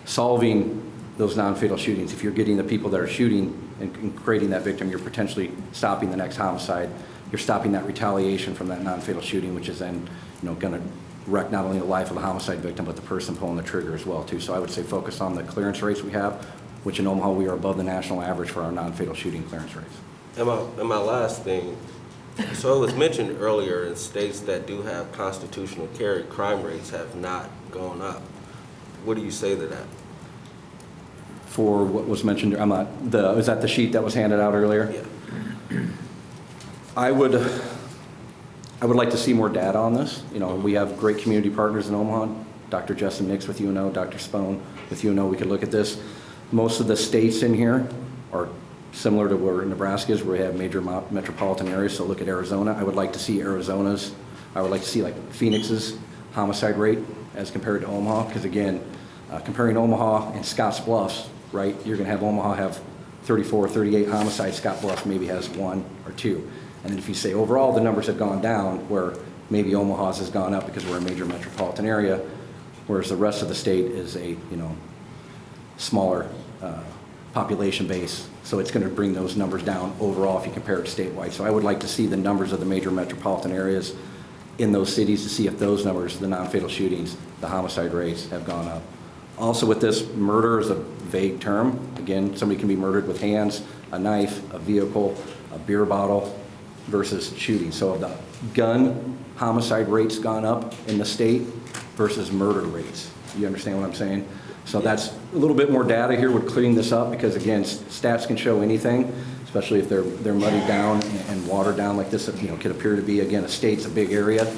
solving those non-fatal shootings, if you're getting the people that are shooting and creating that victim, you're potentially stopping the next homicide. You're stopping that retaliation from that non-fatal shooting, which is then, going to wreck not only the life of the homicide victim, but the person pulling the trigger as well too. So I would say focus on the clearance rates we have, which in Omaha we are above the national average for our non-fatal shooting clearance rates. And my last thing, so it was mentioned earlier in states that do have constitutional carry, crime rates have not gone up. What do you say to that? For what was mentioned, is that the sheet that was handed out earlier? Yeah. I would like to see more data on this. We have great community partners in Omaha. Dr. Justin Nix with UNO, Dr. Spohn with UNO. We could look at this. Most of the states in here are similar to where Nebraska is, where we have major metropolitan areas. So look at Arizona. I would like to see Arizona's. I would like to see like Phoenix's homicide rate as compared to Omaha, because again, comparing Omaha and Scotts Bluffs, right? You're going to have Omaha have 34 or 38 homicides. Scotts Bluffs maybe has 1 or 2. And then if you say overall the numbers have gone down, where maybe Omaha's has gone up because we're a major metropolitan area, whereas the rest of the state is a smaller population base. So it's going to bring those numbers down overall if you compare it statewide. So I would like to see the numbers of the major metropolitan areas in those cities to see if those numbers, the non-fatal shootings, the homicide rates have gone up. Also with this, murder is a vague term. Again, somebody can be murdered with hands, a knife, a vehicle, a beer bottle versus shooting. So have the gun homicide rates gone up in the state versus murder rates? You understand what I'm saying? So that's a little bit more data here would clean this up, because again, stats can show anything, especially if they're muddied down and watered down like this. Could appear to be, again, a state's a big area,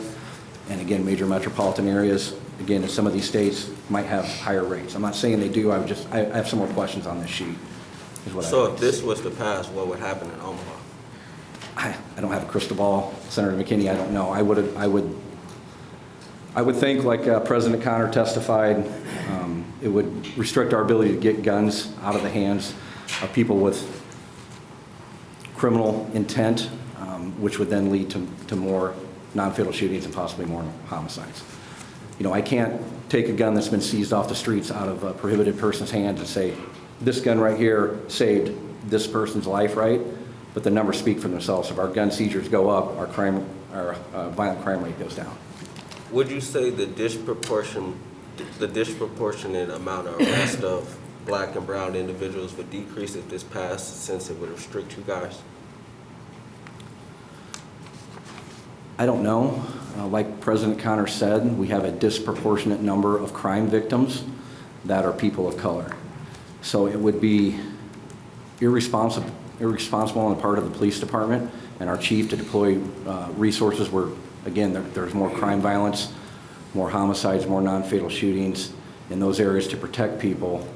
and again, major metropolitan areas. Again, in some of these states might have higher rates. I'm not saying they do. I have some more questions on this sheet. So if this was to pass, what would happen in Omaha? I don't have a crystal ball, Senator McKinney. I don't know. I would think, like President Connor testified, it would restrict our ability to get guns out of the hands of people with criminal intent, which would then lead to more non-fatal shootings and possibly more homicides. I can't take a gun that's been seized off the streets out of a prohibited person's hands and say, this gun right here saved this person's life, right? But the numbers speak for themselves. If our gun seizures go up, our violent crime rate goes down. Would you say the disproportionate amount of arrest of black and brown individuals would decrease if this passed, since it would restrict you guys? I don't know. Like President Connor said, we have a disproportionate number of crime victims that are people of color. So it would be irresponsible on the part of the police department and our chief to deploy resources where, again, there's more crime violence, more homicides, more non-fatal shootings in those areas to protect people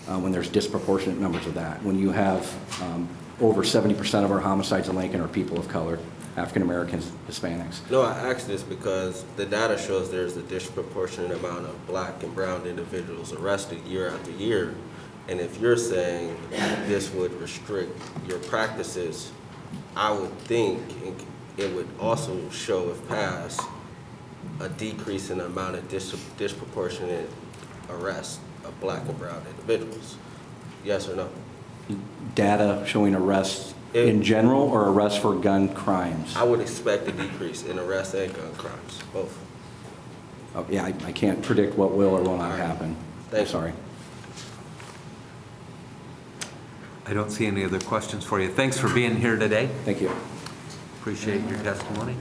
when there's disproportionate numbers of that. When you have over 70% of our homicides in Lincoln are people of color, African Americans, Hispanics. No, I asked this because the data shows there's a disproportionate amount of black and brown individuals arrested year after year. And if you're saying this would restrict your practices, I would think it would also show, if passed, a decrease in the amount of disproportionate arrests of black and brown individuals. Yes or no? Data showing arrests in general or arrests for gun crimes? I would expect a decrease in arrests and gun crimes, both. Oh, yeah, I can't predict what will or will not happen. I'm sorry. I don't see any other questions for you. Thanks for being here today. Thank you. Appreciate your testimony.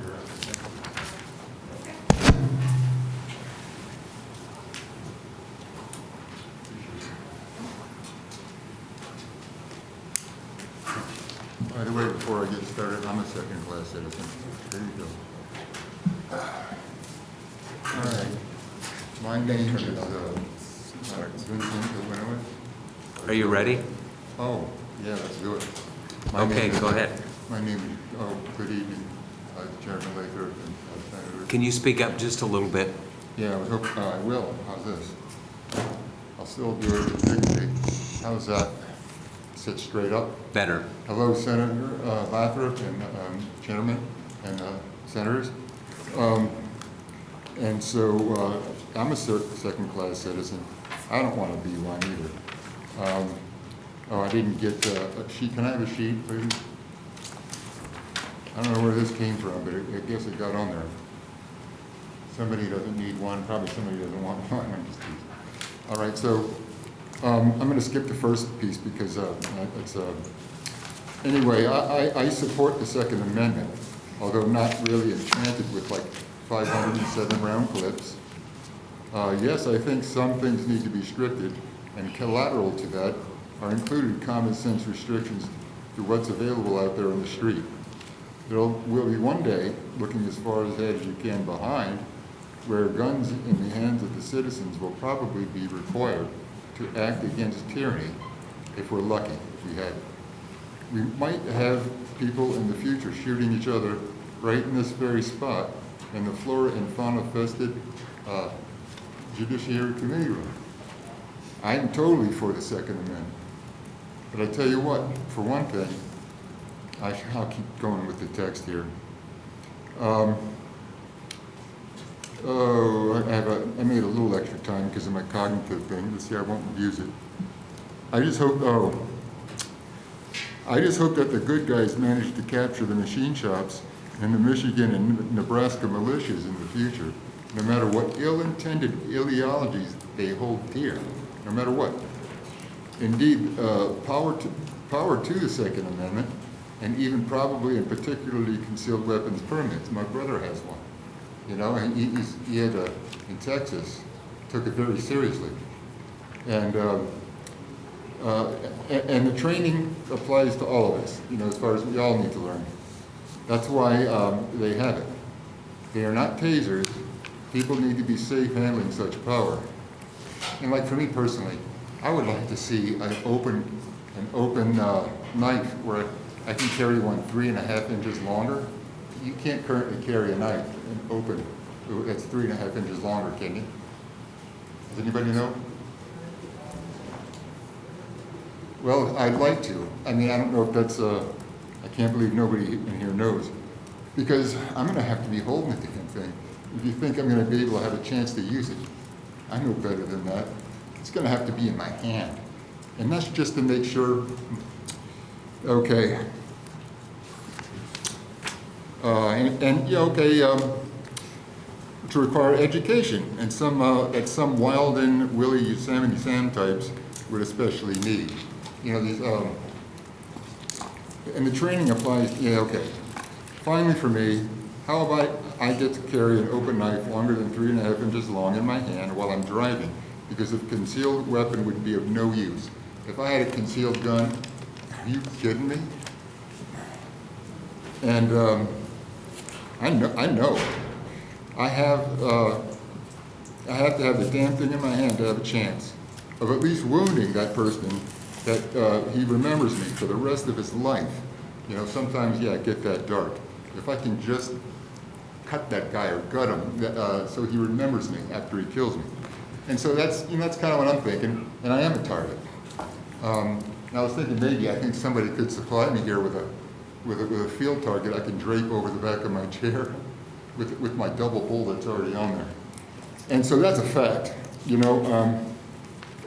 By the way, before I get started, I'm a second-class citizen. There you go. All right. My name is Vincent Illinois. Are you ready? Oh, yeah, let's do it. Okay, go ahead. My name is, good evening, Chairman Lathrop and Senator. Can you speak up just a little bit? Yeah, I will. How's this? I'll still do it with dignity. How's that? Sit straight up. Better. Hello, Senator Lathrop and Chairman and Senators. And so I'm a second-class citizen. I don't want to be one either. Oh, I didn't get a sheet. Can I have a sheet, please? I don't know where this came from, but I guess it got on there. Somebody doesn't need one. Probably somebody doesn't want one. I'm just teasing. All right, so I'm going to skip the first piece because it's anyway, I support the Second Amendment, although not really enchanted with like 507 round clips. Yes, I think some things need to be restricted, and collateral to that are included common sense restrictions to what's available out there on the street. There will be one day, looking as far ahead as you can behind, where guns in the hands of the citizens will probably be required to act against tyranny, if we're lucky, if we have it. We might have people in the future shooting each other right in this very spot in the flora and fauna-fested Judiciary Committee room. I'm totally for the Second Amendment. But I tell you what, for one thing, I'll keep going with the text here. I made a little extra time because of my cognitive thing. You see, I won't abuse it. I just hope that the good guys manage to capture the machine shops and the Michigan and Nebraska militias in the future, no matter what ill-intended ideologies they hold dear, no matter what. Indeed, power to the Second Amendment, and even probably and particularly concealed weapons permits. My brother has one. You know, and he had in Texas, took it very seriously. And the training applies to all of us, you know, as far as we all need to learn. That's why they have it. They are not tasers. People need to be safe handling such power. And like for me personally, I would like to see an open knife where I can carry one 3.5 inches longer. You can't currently carry a knife and open that's 3.5 inches longer, can you? Does anybody know? Well, I'd like to. I mean, I don't know if that's, I can't believe nobody in here knows. Because I'm going to have to be holding the damn thing. If you think I'm going to be able to have a chance to use it, I know better than that. It's going to have to be in my hand. And that's just to make sure, okay. To require education, and that some wild and Willie Yosemite Sam types would especially need. You know, these, and the training applies, yeah, okay. Finally for me, how about I get to carry an open knife longer than 3.5 inches long in my hand while I'm driving, because a concealed weapon would be of no use. If I had a concealed gun, are you kidding me? And I know. I have to have the damn thing in my hand to have a chance of at least wounding that person that he remembers me for the rest of his life. You know, sometimes, yeah, I get that dark. If I can just cut that guy or gut him, so he remembers me after he kills me. And so that's, you know, that's kind of what I'm thinking, and I am a target. I was thinking maybe I think somebody could supply me here with a field target I can drape over the back of my chair with my double bull that's already on there. And so that's a fact, you know.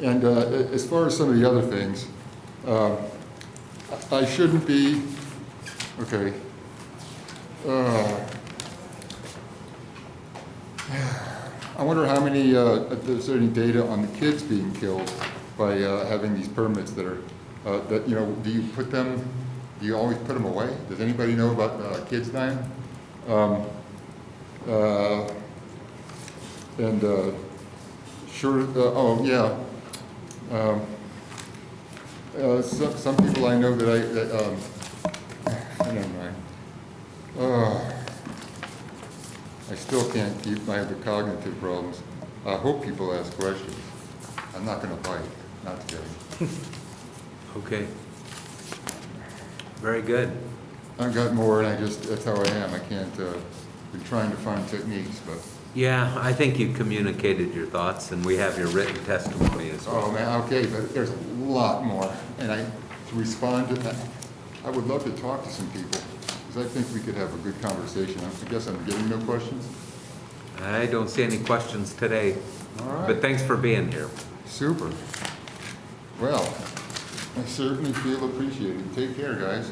And as far as some of the other things, I shouldn't be, okay. I wonder how many, if there's any data on the kids being killed by having these permits that are, that, you know, do you always put them away? Does anybody know about kids dying? Sure, oh yeah. Some people I know that never mind. I still can't I have the cognitive problems. I hope people ask questions. I'm not going to bite, not today. Okay. Very good. I've got more, and that's how I am. I can't, been trying to find techniques, but. Yeah, I think you communicated your thoughts, and we have your written testimony as well. Oh, man, okay, but there's a lot more. And to respond to that, I would love to talk to some people, because I think we could have a good conversation. I guess I'm getting no questions? I don't see any questions today. All right. But thanks for being here. Super. Well, I certainly feel appreciated. Take care, guys.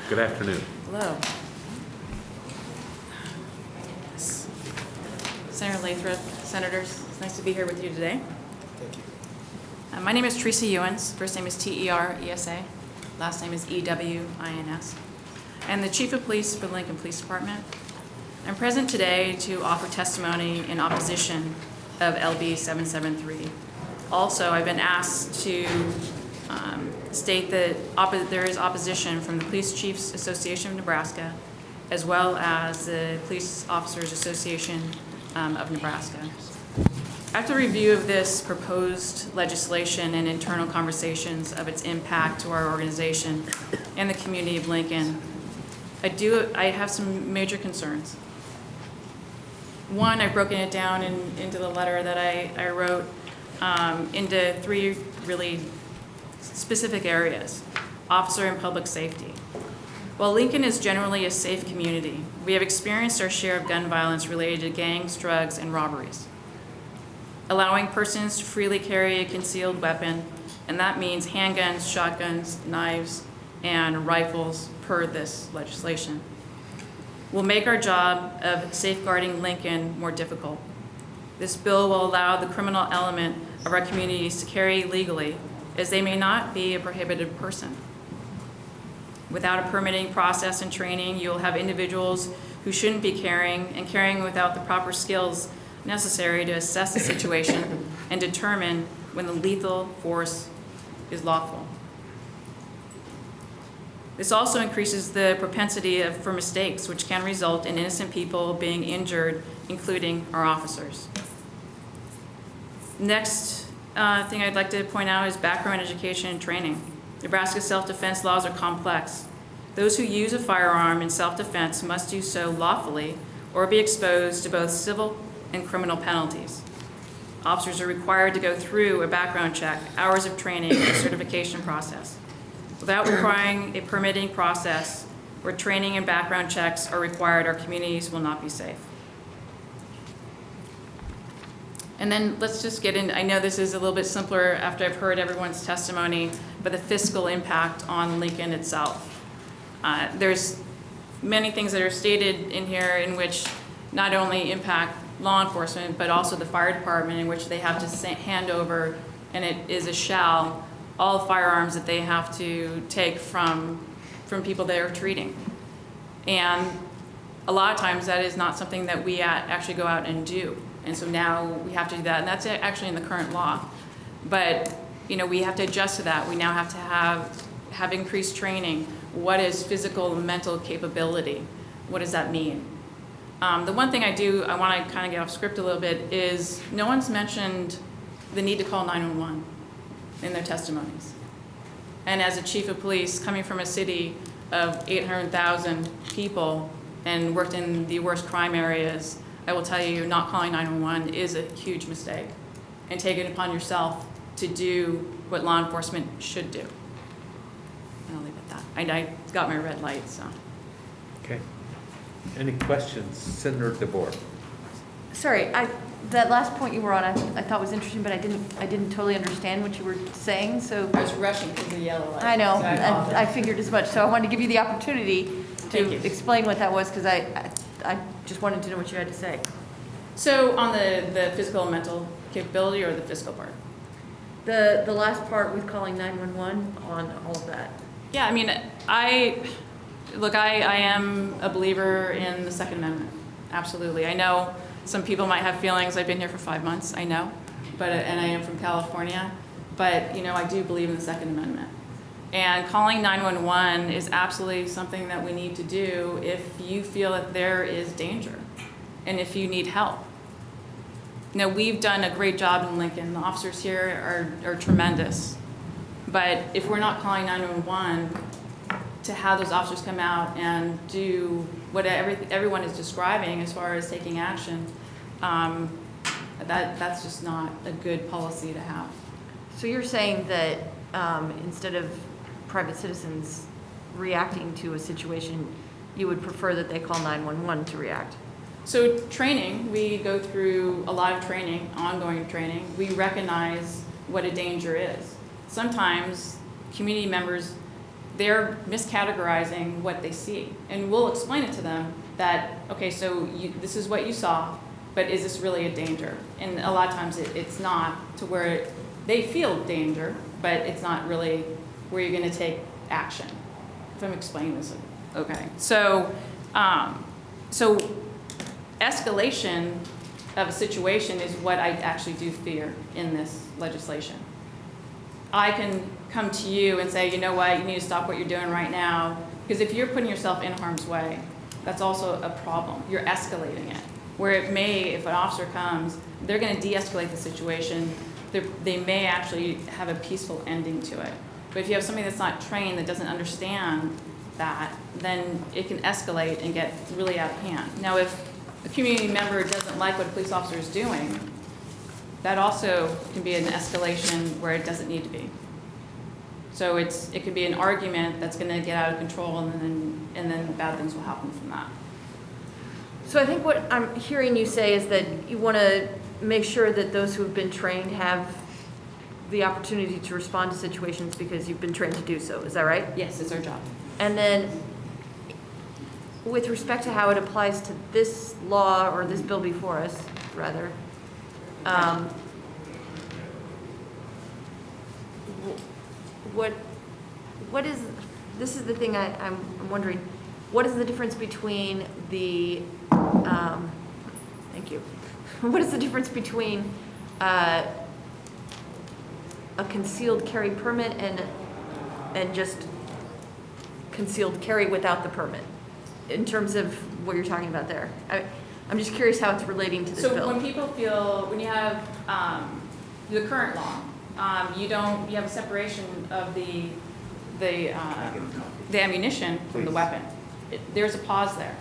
Good afternoon. Hello. Senator Lathrop, Senators, it's nice to be here with you today. Thank you. My name is Teresa Ewens. First name is T-E-R-E-S-A. Last name is E-W-I-N-S. I'm the Chief of Police for the Lincoln Police Department. I'm present today to offer testimony in opposition of LB773. Also, I've been asked to state that there is opposition from the Police Chiefs Association of Nebraska, as well as the Police Officers Association of Nebraska. After review of this proposed legislation and internal conversations of its impact to our organization and the community of Lincoln, I have some major concerns. One, I've broken it down into the letter that I wrote into three really specific areas: officer and public safety. While Lincoln is generally a safe community, we have experienced our share of gun violence related to gangs, drugs, and robberies. Allowing persons to freely carry a concealed weapon, and that means handguns, shotguns, knives, and rifles per this legislation, will make our job of safeguarding Lincoln more difficult. This bill will allow the criminal element of our communities to carry legally, as they may not be a prohibited person. Without a permitting process and training, you will have individuals who shouldn't be carrying and carrying without the proper skills necessary to assess the situation and determine when the lethal force is lawful. This also increases the propensity for mistakes, which can result in innocent people being injured, including our officers. Next thing I'd like to point out is background education and training. Nebraska self-defense laws are complex. Those who use a firearm in self-defense must do so lawfully or be exposed to both civil and criminal penalties. Officers are required to go through a background check, hours of training, and a certification process. Without requiring a permitting process where training and background checks are required, our communities will not be safe. And then let's just get in. I know this is a little bit simpler after I've heard everyone's testimony, but the fiscal impact on Lincoln itself. There's many things that are stated in here in which not only impact law enforcement, but also the fire department, in which they have to hand over, and it is a shall, all firearms that they have to take from people they are treating. And a lot of times that is not something that we actually go out and do. And so now we have to do that, and that's actually in the current law. But we have to adjust to that. We now have to have increased training. What is physical and mental capability? What does that mean? The one thing I want to kind of get off script a little bit is no one's mentioned the need to call 911 in their testimonies. And as a chief of police coming from a city of 800,000 people and worked in the worst crime areas, I will tell you not calling 911 is a huge mistake, and take it upon yourself to do what law enforcement should do. And I'll leave it at that. I got my red light, so. Okay. Any questions? Senator DeBoer. Sorry, that last point you were on, I thought was interesting, but I didn't totally understand what you were saying, so. I was rushing because of the yellow light. I know, so and I figured as much, so I wanted to give you the opportunity to explain what that was, because I just wanted to know what you had to say. So on the physical and mental capability, or the fiscal part? The last part with calling 911 on all of that. Yeah, I mean, I am a believer in the Second Amendment. Absolutely. I know some people might have feelings. I've been here for 5 months, I know, and I am from California, but I do believe in the Second Amendment. And calling 911 is absolutely something that we need to do if you feel that there is danger and if you need help. We've done a great job in Lincoln. The officers here are tremendous. But if we're not calling 911 to have those officers come out and do what everyone is describing as far as taking action, that's just not a good policy to have. So you're saying that instead of private citizens reacting to a situation, you would prefer that they call 911 to react? So training, we go through a lot of training, ongoing training. We recognize what a danger is. Sometimes community members, they're miscategorizing what they see. And we'll explain it to them that, okay, so this is what you saw, but is this really a danger? And a lot of times it's not, to where they feel danger, but it's not really where you're gonna take action. If I'm explaining this, okay. So escalation of a situation is what I actually do fear in this legislation. I can come to you and say, you know what, you need to stop what you're doing right now, because if you're putting yourself in harm's way, that's also a problem. You're escalating it. Where it may, if an officer comes, they're gonna de-escalate the situation. They may actually have a peaceful ending to it. But if you have somebody that's not trained, that doesn't understand that, then it can escalate and get really out of hand. Now, if a community member doesn't like what a police officer is doing, that also can be an escalation where it doesn't need to be. So it could be an argument that's going to get out of control, and then bad things will happen from that. So I think what I'm hearing you say is that you want to make sure that those who have been trained have the opportunity to respond to situations because you've been trained to do so. Is that right? Yes, it's our job. And then with respect to how it applies to this law, or this bill before us, rather, what is, this is the thing I'm wondering, what is the difference between the, thank you, what is the difference between a concealed carry permit and just concealed carry without the permit, in terms of what you're talking about there? I'm just curious how it's relating to this bill. So when people feel, when you have the current law, you have a separation of the ammunition from the weapon. There's a pause there,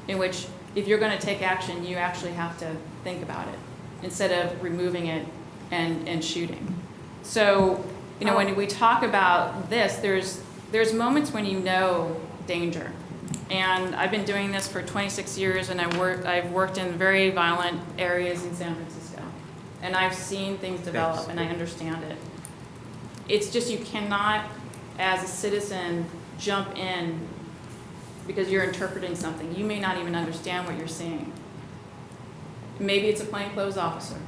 in which if you're going to take action, you actually have to think about it instead of removing it and shooting. So, when we talk about this, there's moments when you know danger. And I've been doing this for 26 years, and I've worked in very violent areas in San Francisco. And I've seen things develop, and I understand it. It's just you cannot, as a citizen, jump in because you're interpreting something. You may not even understand what you're seeing. Maybe it's a plainclothes officer.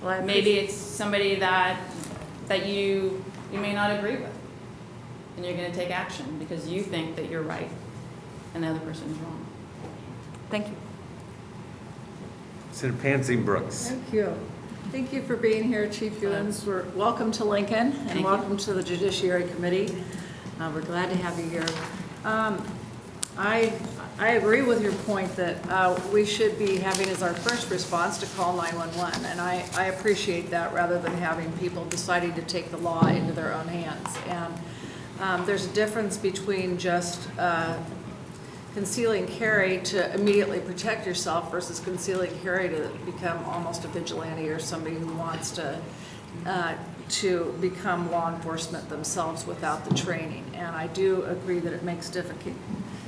Well, maybe it's somebody that you may not agree with. And you're going to take action because you think that you're right and the other person is wrong. Thank you. Senator Pansy Brooks. Thank you. Thank you for being here, Chief Ewens. Welcome to Lincoln and welcome to the Judiciary Committee. We're glad to have you here. I agree with your point that we should be having as our first response to call 911, and I appreciate that rather than having people deciding to take the law into their own hands. And there's a difference between just concealing carry to immediately protect yourself versus concealing carry to become almost a vigilante or somebody who wants to become law enforcement themselves without the training. And I do agree that it makes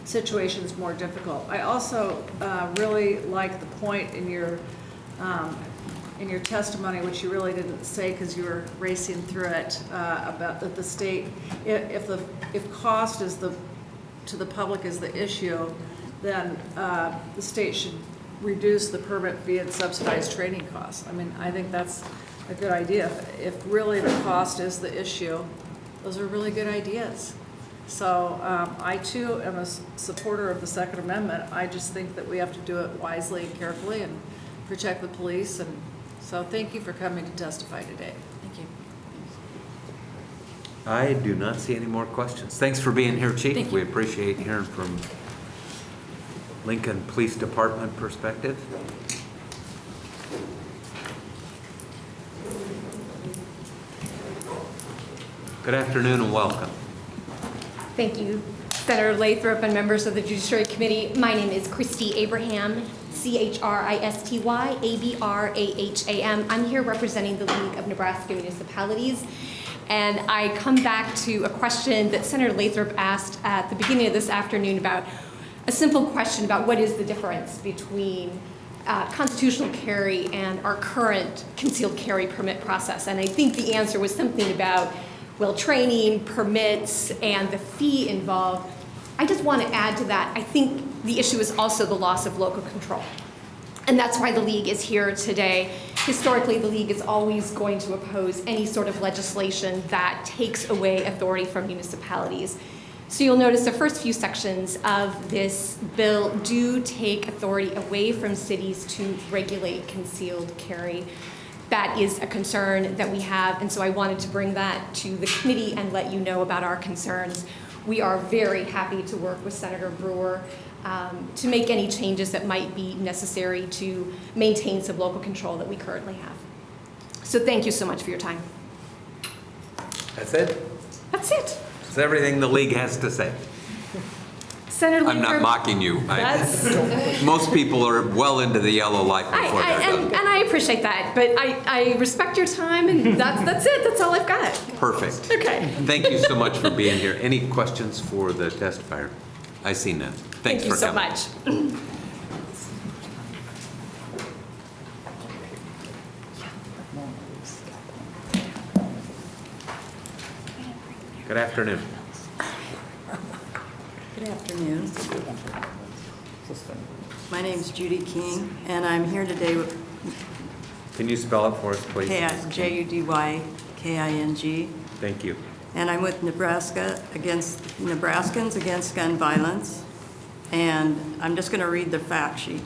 situations more difficult. I also really like the point in your testimony, which you really didn't say because you were racing through it, about that the state, if cost is to the public is the issue, then the state should reduce the permit fee and subsidize training costs. I mean, I think that's a good idea. If really the cost is the issue, those are really good ideas. So I too am a supporter of the Second Amendment. I just think that we have to do it wisely and carefully and protect the police. And so thank you for coming to testify today. Thank you. I do not see any more questions. Thanks for being here, Chief. Thank you. We appreciate hearing from Lincoln Police Department perspective. Good afternoon and welcome. Thank you, Senator Lathrop and members of the Judiciary Committee. My name is Christy Abraham, Christy Abraham. I'm here representing the League of Nebraska Municipalities. And I come back to a question that Senator Lathrop asked at the beginning of this afternoon about a simple question about what is the difference between constitutional carry and our current concealed carry permit process. And I think the answer was something about, well, training, permits, and the fee involved. I just want to add to that, I think the issue is also the loss of local control. And that's why the League is here today. Historically, the League is always going to oppose any sort of legislation that takes away authority from municipalities. So you'll notice the first few sections of this bill do take authority away from cities to regulate concealed carry. That is a concern that we have, and so I wanted to bring that to the committee and let you know about our concerns. We are very happy to work with Senator Brewer to make any changes that might be necessary to maintain some local control that we currently have. So thank you so much for your time. That's it? That's it. That's everything the League has to say. Senator I'm not Lathrop, mocking you. Most people are well into the yellow light before they're done. and I appreciate that, but I respect your time, and that's it. That's all I've got. Perfect. Okay. Thank you so much for being here. Any questions for the testifier? I see none. Thanks Thank you for so coming. much. Good afternoon. Good afternoon. My name is Judy King, and I'm here today with Can you spell it for us, please? Judyking. Thank you. And I'm with Nebraskans Against Gun Violence. And I'm just going to read the fact sheet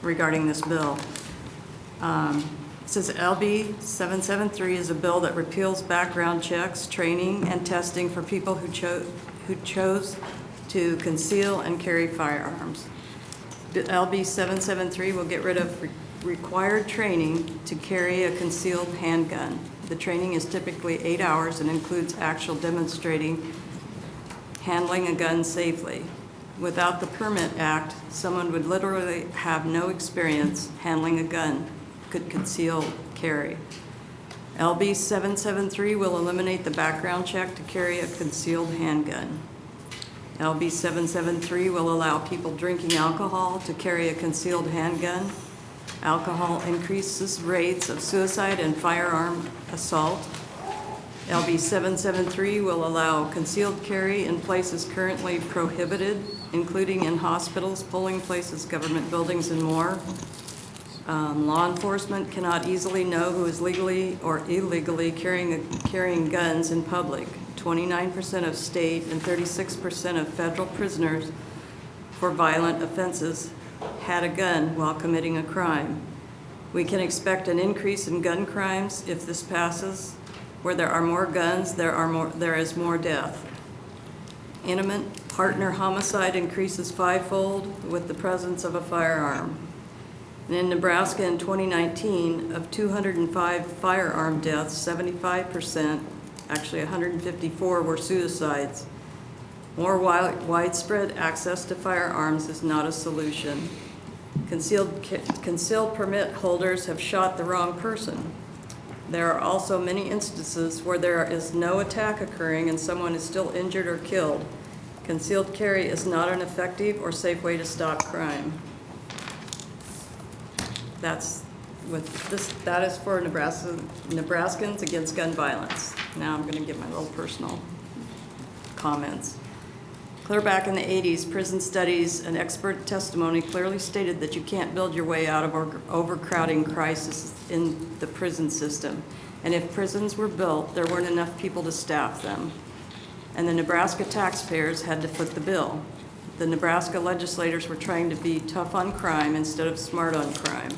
regarding this bill. It says LB773 is a bill that repeals background checks, training, and testing for people who chose to conceal and carry firearms. The LB773 will get rid of required training to carry a concealed handgun. The training is typically 8 hours and includes actual demonstrating handling a gun safely. Without the Permit Act, someone would literally have no experience handling a gun, could conceal carry. LB 773 will eliminate the background check to carry a concealed handgun. LB 773 will allow people drinking alcohol to carry a concealed handgun. Alcohol increases rates of suicide and firearm assault. LB 773 will allow concealed carry in places currently prohibited, including in hospitals, polling places, government buildings, and more. Law enforcement cannot easily know who is legally or illegally carrying guns in public. 29% of state and 36% of federal prisoners for violent offenses had a gun while committing a crime. We can expect an increase in gun crimes if this passes. Where there are more guns, there is more death. Intimate partner homicide increases fivefold with the presence of a firearm. And in Nebraska in 2019, of 205 firearm deaths, 75%, actually 154, were suicides. More widespread access to firearms is not a solution. Concealed permit holders have shot the wrong person. There are also many instances where there is no attack occurring and someone is still injured or killed. Concealed carry is not an effective or safe way to stop crime. That is for Nebraskans against gun violence. Now I'm going to give my little personal comments. Clear back in the 80s, prison studies and expert testimony clearly stated that you can't build your way out of overcrowding crisis in the prison system. And if prisons were built, there weren't enough people to staff them. And the Nebraska taxpayers had to foot the bill. The Nebraska legislators were trying to be tough on crime instead of smart on crime.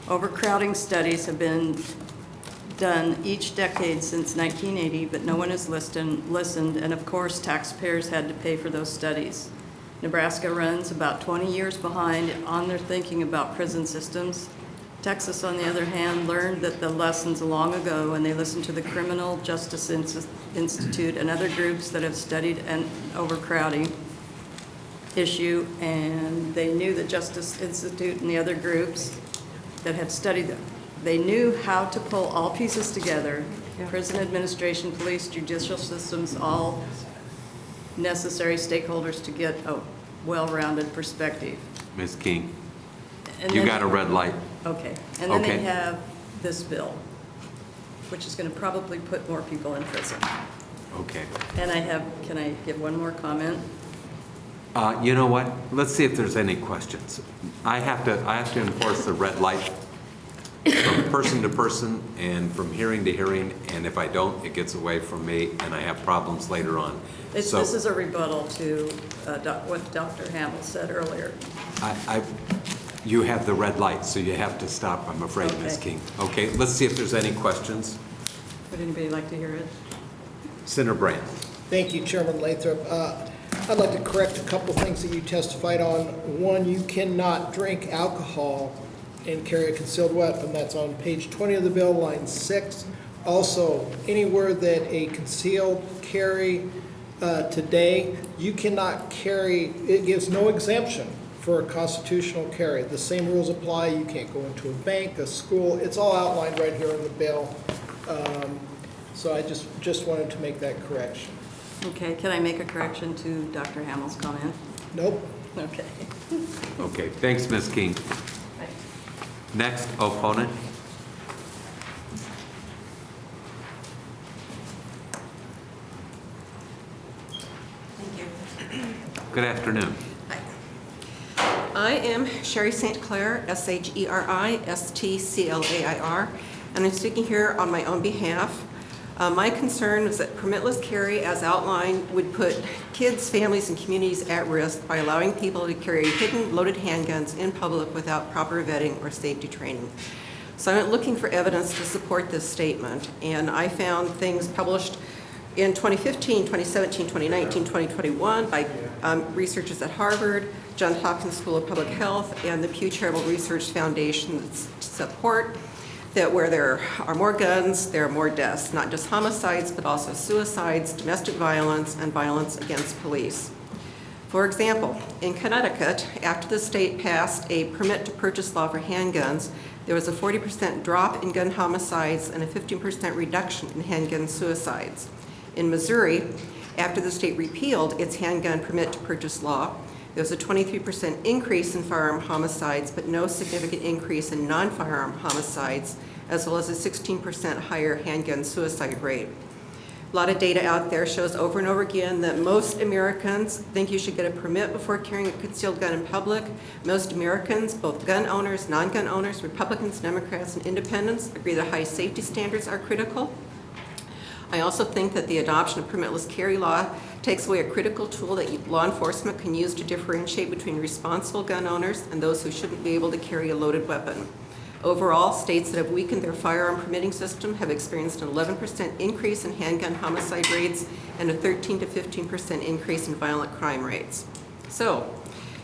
Overcrowding studies have been done each decade since 1980, but no one has listened, and of course, taxpayers had to pay for those studies. Nebraska runs about 20 years behind on their thinking about prison systems. Texas, on the other hand, learned that the lessons long ago, and they listened to the Criminal Justice Institute and other groups that have studied an overcrowding issue, and they knew the Justice Institute and the other groups that have studied them. They knew how to pull all pieces together, prison administration, police, judicial systems, all necessary stakeholders to get a well-rounded perspective. Ms. King, And you then- got a red light. Okay, and then Okay. they have this bill, which is going to probably put more people in prison. Okay. And can I give one more comment? You know what? Let's see if there's any questions. I have to enforce the red light from person to person and from hearing to hearing, and if I don't, it gets away from me and I have problems later on. This is a rebuttal to what Dr. Hamill said earlier. You have the red light, so you have to stop, I'm afraid, Ms. Okay. King. Okay, let's see if there's any questions. Would anybody like to hear it? Senator Brand. Thank you, Chairman Lathrop. I'd like to correct a couple things that you testified on. One, you cannot drink alcohol and carry a concealed weapon. That's on page 20 of the bill, line 6. Also, anywhere that a concealed carry today, you cannot carry, it gives no exemption for a constitutional carry. The same rules apply. You can't go into a bank, a school. It's all outlined right here in the bill. So I just wanted to make that correction. Okay, can I make a correction to Dr. Hamill's comment? Nope. Okay. Okay, thanks, Ms. King. Next opponent. Thank you. Good afternoon. I am Sherry St. Clair, SHERI STCLAIR, and I'm speaking here on my own behalf. My concern is that permitless carry, as outlined, would put kids, families, and communities at risk by allowing people to carry hidden loaded handguns in public without proper vetting or safety training. So I went looking for evidence to support this statement, and I found things published in 2015, 2017, 2019, 2021 by researchers at Harvard, Johns Hopkins School of Public Health, and the Pew Charitable Research Foundation that support that where there are more guns, there are more deaths, not just homicides, but also suicides, domestic violence, and violence against police. For example, in Connecticut, after the state passed a permit to purchase law for handguns, there was a 40% drop in gun homicides and a 15% reduction in handgun suicides. In Missouri, after the state repealed its handgun permit to purchase law, there was a 23% increase in firearm homicides, but no significant increase in non-firearm homicides, as well as a 16% higher handgun suicide rate. A lot of data out there shows over and over again that most Americans think you should get a permit before carrying a concealed gun in public. Most Americans, both gun owners, non-gun owners, Republicans, Democrats, and independents, agree that high safety standards are critical. I also think that the adoption of permitless carry law takes away a critical tool that law enforcement can use to differentiate between responsible gun owners and those who shouldn't be able to carry a loaded weapon. Overall, states that have weakened their firearm permitting system have experienced an 11% increase in handgun homicide rates and a 13 to 15% increase in violent crime rates. So,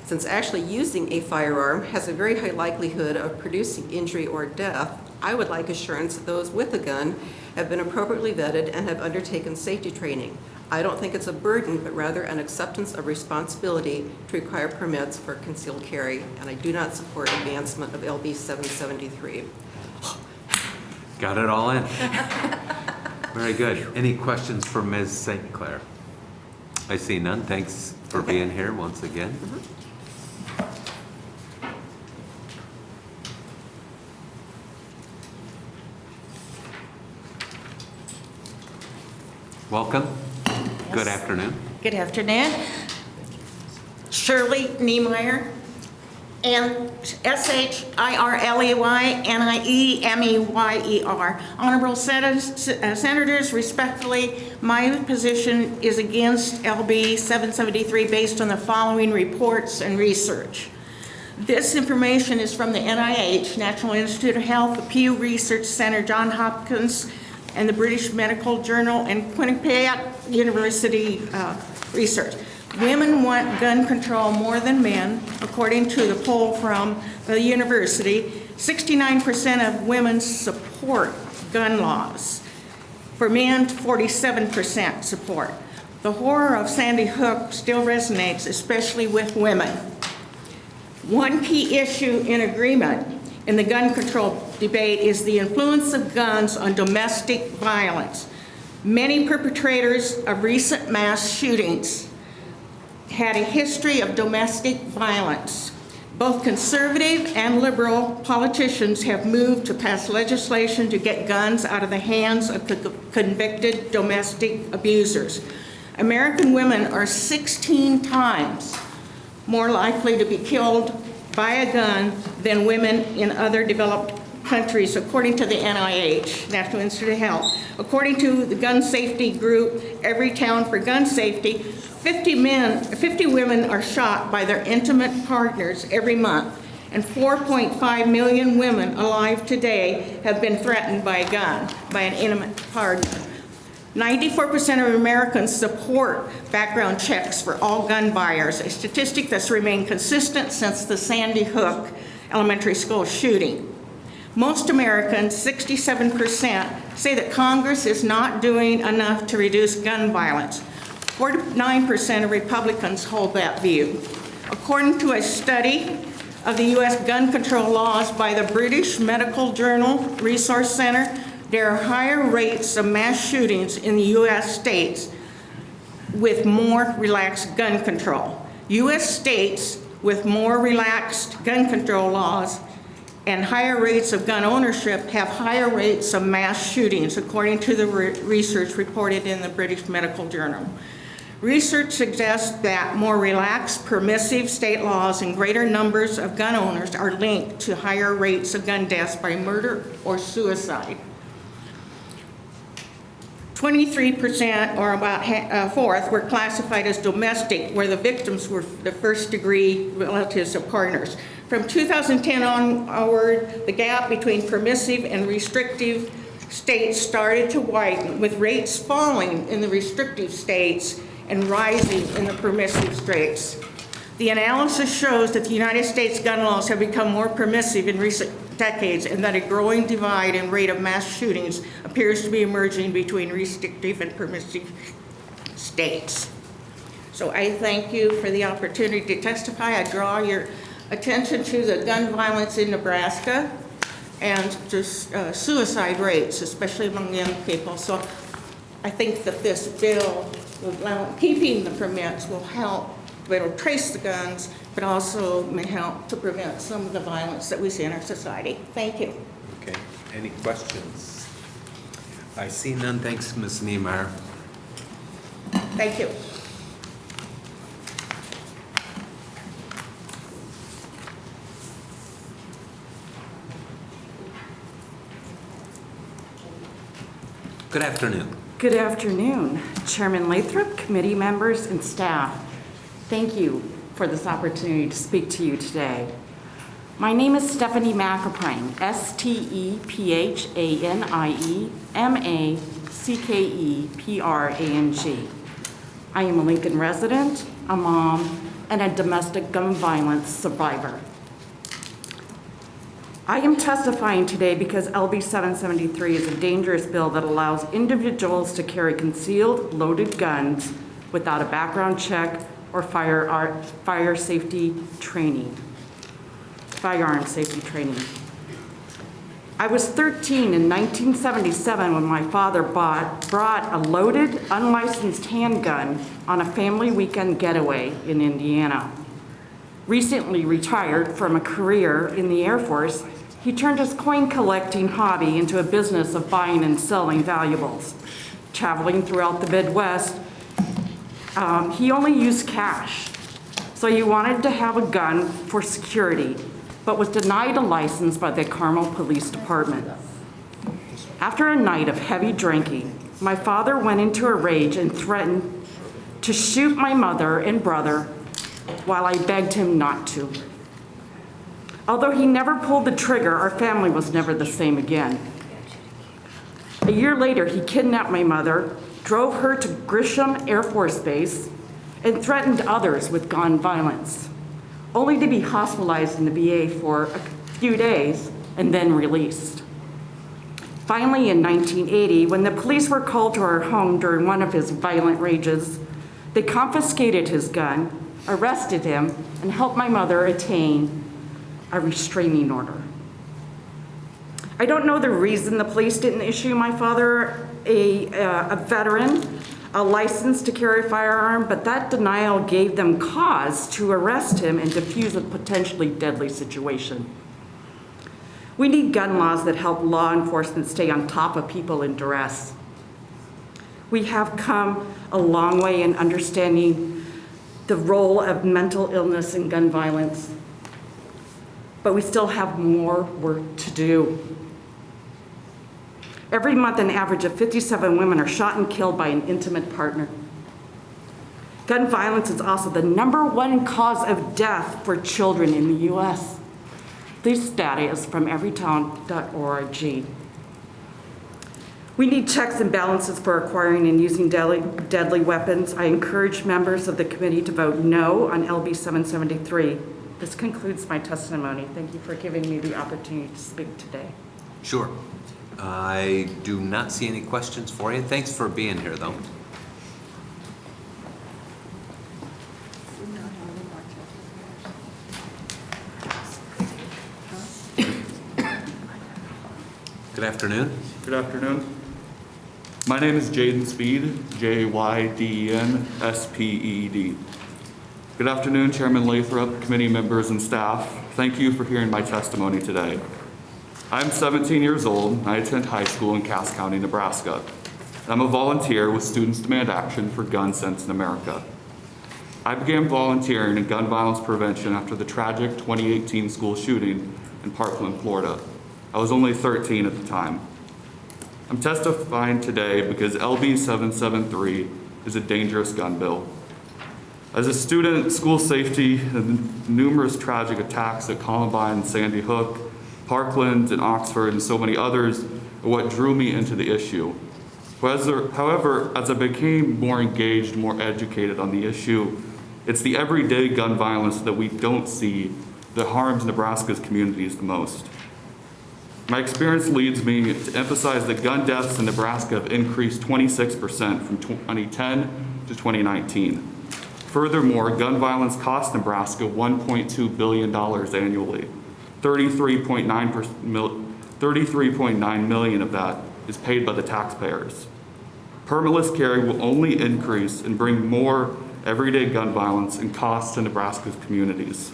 since actually using a firearm has a very high likelihood of producing injury or death, I would like assurance that those with a gun have been appropriately vetted and have undertaken safety training. I don't think it's a burden, but rather an acceptance of responsibility to require permits for concealed carry, and I do not support advancement of LB773. Got it all in. Very good. Any questions for Ms. St. Clair? I see none. Thanks for being here once again. Welcome. Good afternoon. Good afternoon. Shirley Niemeyer, and SHIRLEYNIEMEYER. Honorable Senators, respectfully, my position is against LB 773 based on the following reports and research. This information is from the NIH, National Institute of Health, the Pew Research Center, Johns Hopkins, and the British Medical Journal, and Quinnipiac University research. Women want gun control more than men, according to the poll from the university. 69% of women support gun laws. For men, 47% support. The horror of Sandy Hook still resonates, especially with women. One key issue in agreement in the gun control debate is the influence of guns on domestic violence. Many perpetrators of recent mass shootings had a history of domestic violence. Both conservative and liberal politicians have moved to pass legislation to get guns out of the hands of convicted domestic abusers. American women are 16 times more likely to be killed by a gun than women in other developed countries, according to the NIH, National Institute of Health. According to the gun safety group, Every Town for Gun Safety, 50 women are shot by their intimate partners every month, and 4.5 million women alive today have been threatened by a gun, by an intimate partner. 94% of Americans support background checks for all gun buyers, a statistic that's remained consistent since the Sandy Hook elementary school shooting. Most Americans, 67%, say that Congress is not doing enough to reduce gun violence. 49% of Republicans hold that view. According to a study of the U.S. gun control laws by the British Medical Journal Resource Center, there are higher rates of mass shootings in the U.S. states with more relaxed gun control. U.S. states with more relaxed gun control laws and higher rates of gun ownership have higher rates of mass shootings, according to the research reported in the British Medical Journal. Research suggests that more relaxed, permissive state laws and greater numbers of gun owners are linked to higher rates of gun deaths by murder or suicide. 23%, or about a fourth, were classified as domestic, where the victims were the first-degree relatives of partners. From 2010 onward, the gap between permissive and restrictive states started to widen, with rates falling in the restrictive states and rising in the permissive states. The analysis shows that the United States gun laws have become more permissive in recent decades, and that a growing divide in rate of mass shootings appears to be emerging between restrictive and permissive states. So I thank you for the opportunity to testify. I draw your attention to the gun violence in Nebraska and just suicide rates, especially among young people. So I think that this bill, keeping the permits, will help. It'll trace the guns, but also may help to prevent some of the violence that we see in our society. Thank you. Okay. Any questions? I see none. Thanks, Ms. Niemeyer. Thank you. Good afternoon. Good afternoon, Chairman Lathrop, committee members, and staff. Thank you for this opportunity to speak to you today. My name is Stephanie McEprang, Stephanie I am a Lincoln resident, a mom, and a domestic gun violence survivor. I am testifying today because LB773 is a dangerous bill that allows individuals to carry concealed, loaded guns without a background check or firearm safety training. I was 13 in 1977 when my father brought a loaded, unlicensed handgun on a family weekend getaway in Indiana. Recently retired from a career in the Air Force, he turned his coin collecting hobby into a business of buying and selling valuables. Traveling throughout the Midwest, he only used cash. So he wanted to have a gun for security, but was denied a license by the Carmel Police Department. After a night of heavy drinking, my father went into a rage and threatened to shoot my mother and brother while I begged him not to. Although he never pulled the trigger, our family was never the same again. A year later, he kidnapped my mother, drove her to Grisham Air Force Base, and threatened others with gun violence, only to be hospitalized in the VA for a few days and then released. Finally, in 1980, when the police were called to our home during one of his violent rages, they confiscated his gun, arrested him, and helped my mother attain a restraining order. I don't know the reason the police didn't issue my father, a veteran, a license to carry a firearm, but that denial gave them cause to arrest him and defuse a potentially deadly situation. We need gun laws that help law enforcement stay on top of people in duress. We have come a long way in understanding the role of mental illness and gun violence, but we still have more work to do. Every month, an average of 57 women are shot and killed by an intimate partner. Gun violence is also the #1 cause of death for children in the U.S. This data is from everytown.org. We need checks and balances for acquiring and using deadly weapons. I encourage members of the committee to vote no on LB 773. This concludes my testimony. Thank you for giving me the opportunity to speak today. Sure. I do not see any questions for you. Thanks for being here, though. Good afternoon. Good afternoon. My name is Jaden Speed, J-Y-D-E-N-S-P-E-E-D. Good afternoon, Chairman Lathrop, committee members, and staff. Thank you for hearing my testimony today. I'm 17 years old. I attend high school in Cass County, Nebraska. I'm a volunteer with Students Demand Action for Gun Sense in America. I began volunteering in gun violence prevention after the tragic 2018 school shooting in Parkland, Florida. I was only 13 at the time. I'm testifying today because LB 773 is a dangerous gun bill. As a student, school safety and numerous tragic attacks at Columbine, Sandy Hook, Parkland, and Oxford, and so many others are what drew me into the issue. However, as I became more engaged, more educated on the issue, it's the everyday gun violence that we don't see that harms Nebraska's communities the most. My experience leads me to emphasize that gun deaths in Nebraska have increased 26% from 2010 to 2019. Furthermore, gun violence costs Nebraska $1.2 billion annually. 33.9 million of that is paid by the taxpayers. Permitless carry will only increase and bring more everyday gun violence and costs to Nebraska's communities.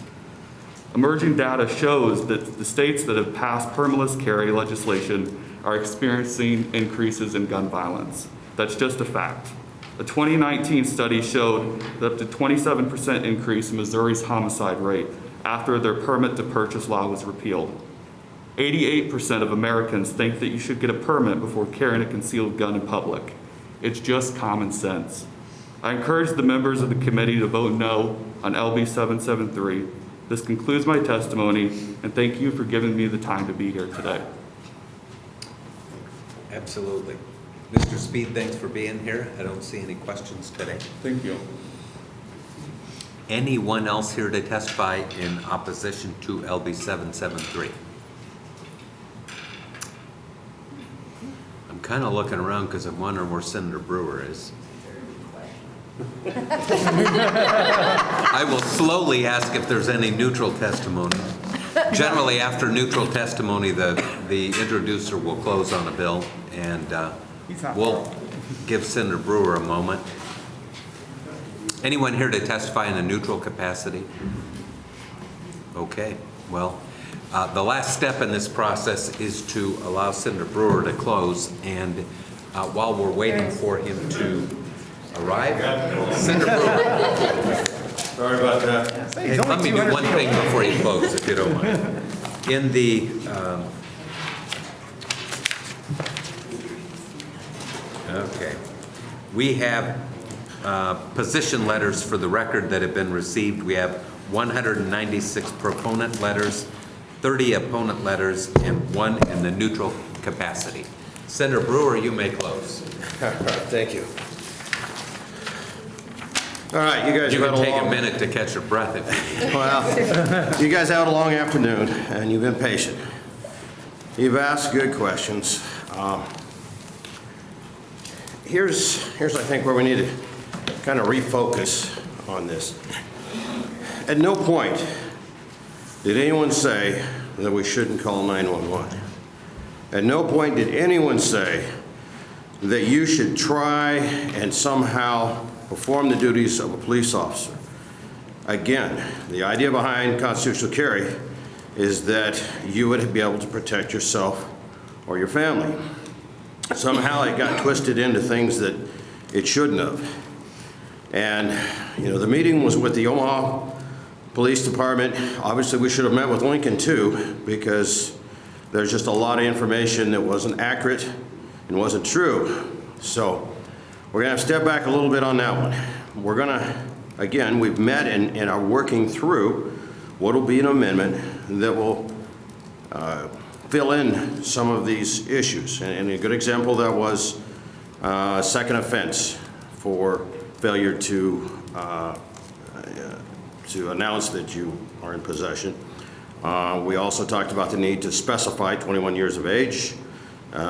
Emerging data shows that the states that have passed permitless carry legislation are experiencing increases in gun violence. That's just a fact. A 2019 study showed that up to 27% increase in Missouri's homicide rate after their permit to purchase law was repealed. 88% of Americans think that you should get a permit before carrying a concealed gun in public. It's just common sense. I encourage the members of the committee to vote no on LB 773 This concludes my testimony, and thank you for giving me the time to be here today. Absolutely. Mr. Speed, thanks for being here. I don't see any questions today. Thank you. Anyone else here to testify in opposition to LB773? I'm kind of looking around because I'm wondering where Senator Brewer is. I will slowly ask if there's any neutral testimony. Generally, after neutral testimony, the introducer will close on a bill, and we'll give Senator Brewer a moment. Anyone here to testify in a neutral capacity? Okay, well, the last step in this process is to allow Senator Brewer to close, and while we're waiting for him to arrive, Senator Brewer. Sorry about that. Hey, let me do one thing before you close, if you don't mind. In the okay, we have position letters for the record that have been received. We have 196 proponent letters, 30 opponent letters, and 1 in the neutral capacity. Senator Brewer, you may close. Thank you. All right, you guys You have can had take a long... a minute to catch your breath if you Well, you guys had a long afternoon, and you've been patient. You've asked good questions. Here's I think, where we need to kind of refocus on this. At no point did anyone say that we shouldn't call 911. At no point did anyone say that you should try and somehow perform the duties of a police officer. Again, the idea behind constitutional carry is that you would be able to protect yourself or your family. Somehow it got twisted into things that it shouldn't have. And, you know, the meeting was with the Omaha Police Department. Obviously, we should have met with Lincoln too, because there's just a lot of information that wasn't accurate and wasn't true. So we're gonna have to step back a little bit on that one. We're gonna, again, we've met and are working through what will be an amendment that will fill in some of these issues. And a good example that was second offense for failure to announce that you are in possession. We also talked about the need to specify 21 years of age,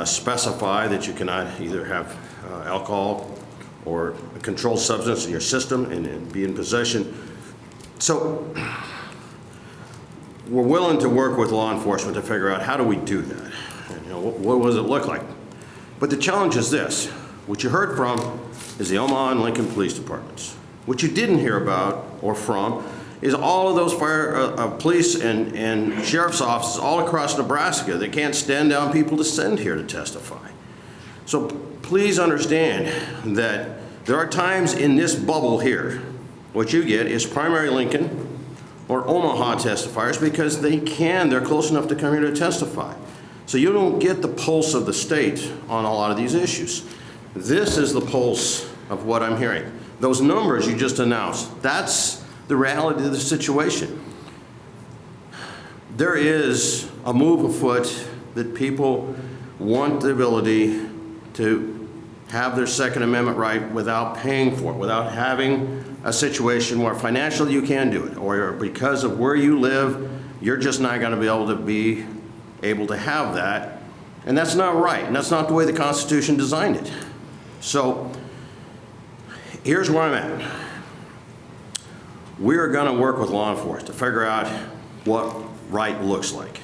specify that you cannot either have alcohol or a controlled substance in your system and be in possession. So we're willing to work with law enforcement to figure out how do we do that. And, you know, what does it look like? But the challenge is this. What you heard from is the Omaha and Lincoln Police Departments. What you didn't hear about or from is all of those police and sheriff's offices all across Nebraska that can't stand down people to send here to testify. So please understand that there are times in this bubble here, what you get is primary Lincoln or Omaha testifiers because they're close enough to come here to testify. So you don't get the pulse of the state on a lot of these issues. This is the pulse of what I'm hearing. Those numbers you just announced, that's the reality of the situation. There is a move afoot that people want the ability to have their Second Amendment right without paying for it, without having a situation where financially you can do it, or because of where you live, you're just not going to be able to have that. And that's not right, and that's not the way the Constitution designed it. So here's where I'm at. We're going to work with law enforcement to figure out what right looks like.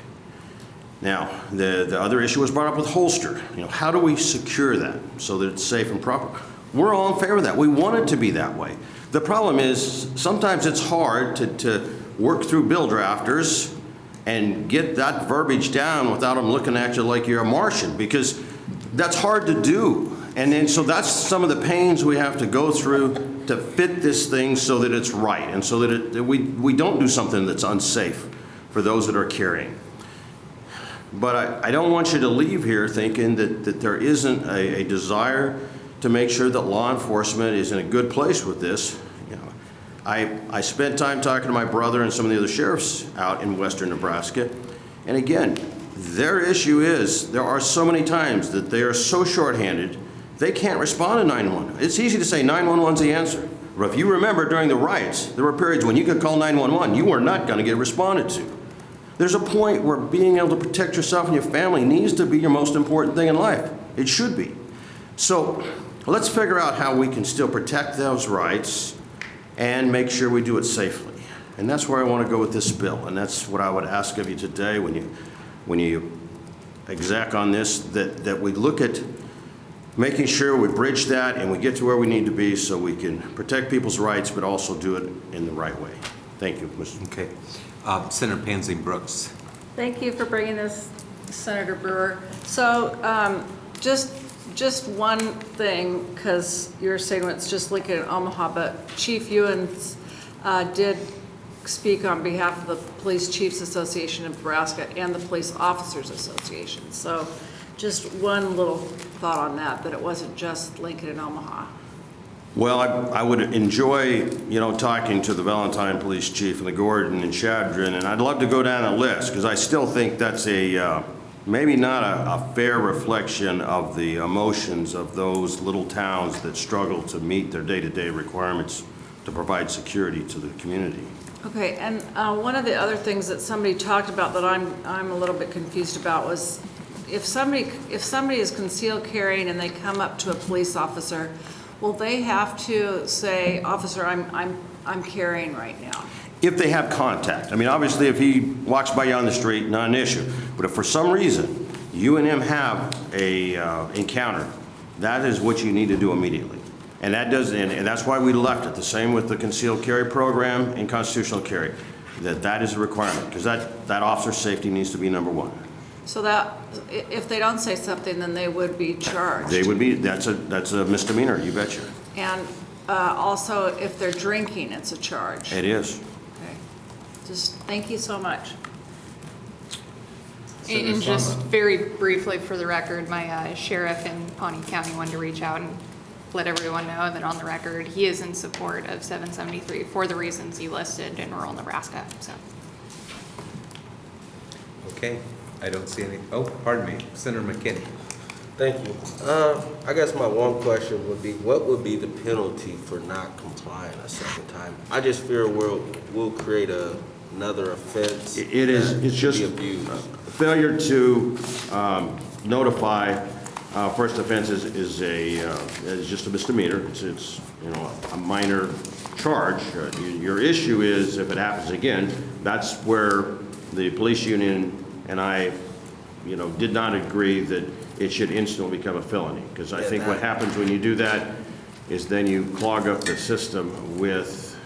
Now, the other issue was brought up with holster. You know, how do we secure that so that it's safe and proper? We're all in favor of that. We want it to be that way. The problem is sometimes it's hard to work through bill drafters and get that verbiage down without them looking at you like you're a Martian, because that's hard to do. And then so that's some of the pains we have to go through to fit this thing so that it's right and so that we don't do something that's unsafe for those that are carrying. But I don't want you to leave here thinking that there isn't a desire to make sure that law enforcement is in a good place with this. You know, I spent time talking to my brother and some of the other sheriffs out in western Nebraska, and again, their issue is there are so many times that they are so shorthanded, they can't respond to 911. It's easy to say 911's the answer. But if you remember during the riots, there were periods when you could call 911, you were not going to get responded to. There's a point where being able to protect yourself and your family needs to be your most important thing in life. It should be. So let's figure out how we can still protect those rights and make sure we do it safely. And that's where I want to go with this bill. And that's what I would ask of you today when you exec on this, that we look at making sure we bridge that and we get to where we need to be so we can protect people's rights, but also do it in the right way. Thank you, Mr. Okay. Senator Pansy Brooks. Thank you for bringing this, Senator Brewer. So just one thing, because you're saying it's just Lincoln and Omaha, but Chief Ewens did speak on behalf of the Police Chiefs Association of Nebraska and the Police Officers Association. So just one little thought on that it wasn't just Lincoln and Omaha. Well, I would enjoy, talking to the Valentine Police Chief and the Gordon and Chadron, and I'd love to go down a list, because I still think that's maybe not a fair reflection of the emotions of those little towns that struggle to meet their day-to-day requirements to provide security to the community. Okay, and one of the other things that somebody talked about that I'm a little bit confused about was if somebody is concealed carrying and they come up to a police officer, will they have to say, "Officer, I'm carrying right now"? If they have contact. I mean, obviously, if he walks by you on the street, not an issue. But if for some reason you and him have a encounter, that is what you need to do immediately. And that's why we left it the same with the concealed carry program and constitutional carry. That is a requirement, because that officer's safety needs to be number one. So that if they don't say something, then they would be charged. They would be. That's a misdemeanor. You betcha. And also, if they're drinking, it's a charge. It is. Okay. Just thank you so much. And just very briefly for the record, my sheriff in Pawnee County wanted to reach out and let everyone know that on the record, he is in support of 773 for the reasons you listed in rural Nebraska. So. Okay. I don't see any. Oh, pardon me. Senator McKinney. Thank you. I guess my one question would be, what would be the penalty for not complying a second time? I just fear we'll create another offense. It's just failure to notify. First offense is just a misdemeanor. It's a minor charge. Your issue is if it happens again. That's where the police union and I, did not agree that it should instantly become a felony. Because I think what happens when you do that is then you clog up the system with,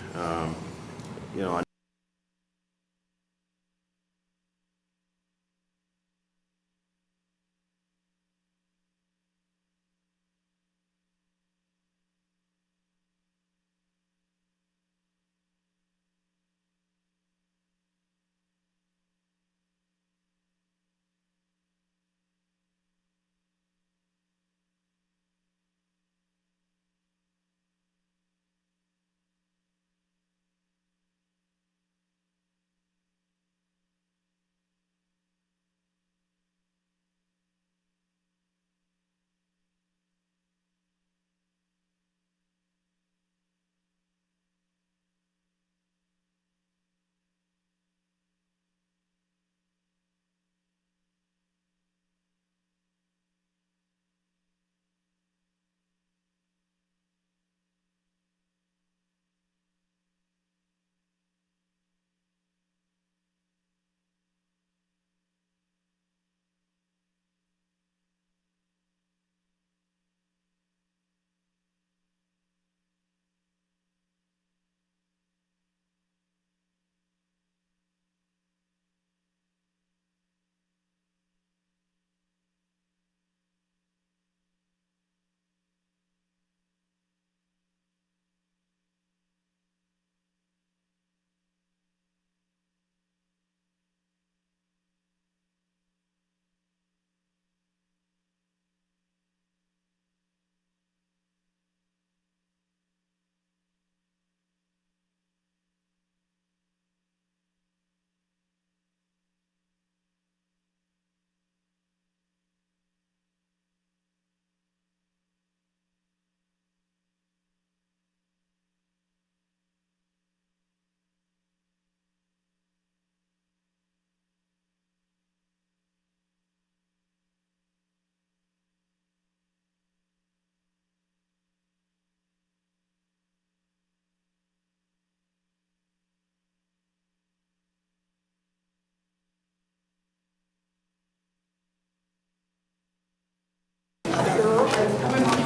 Coming home.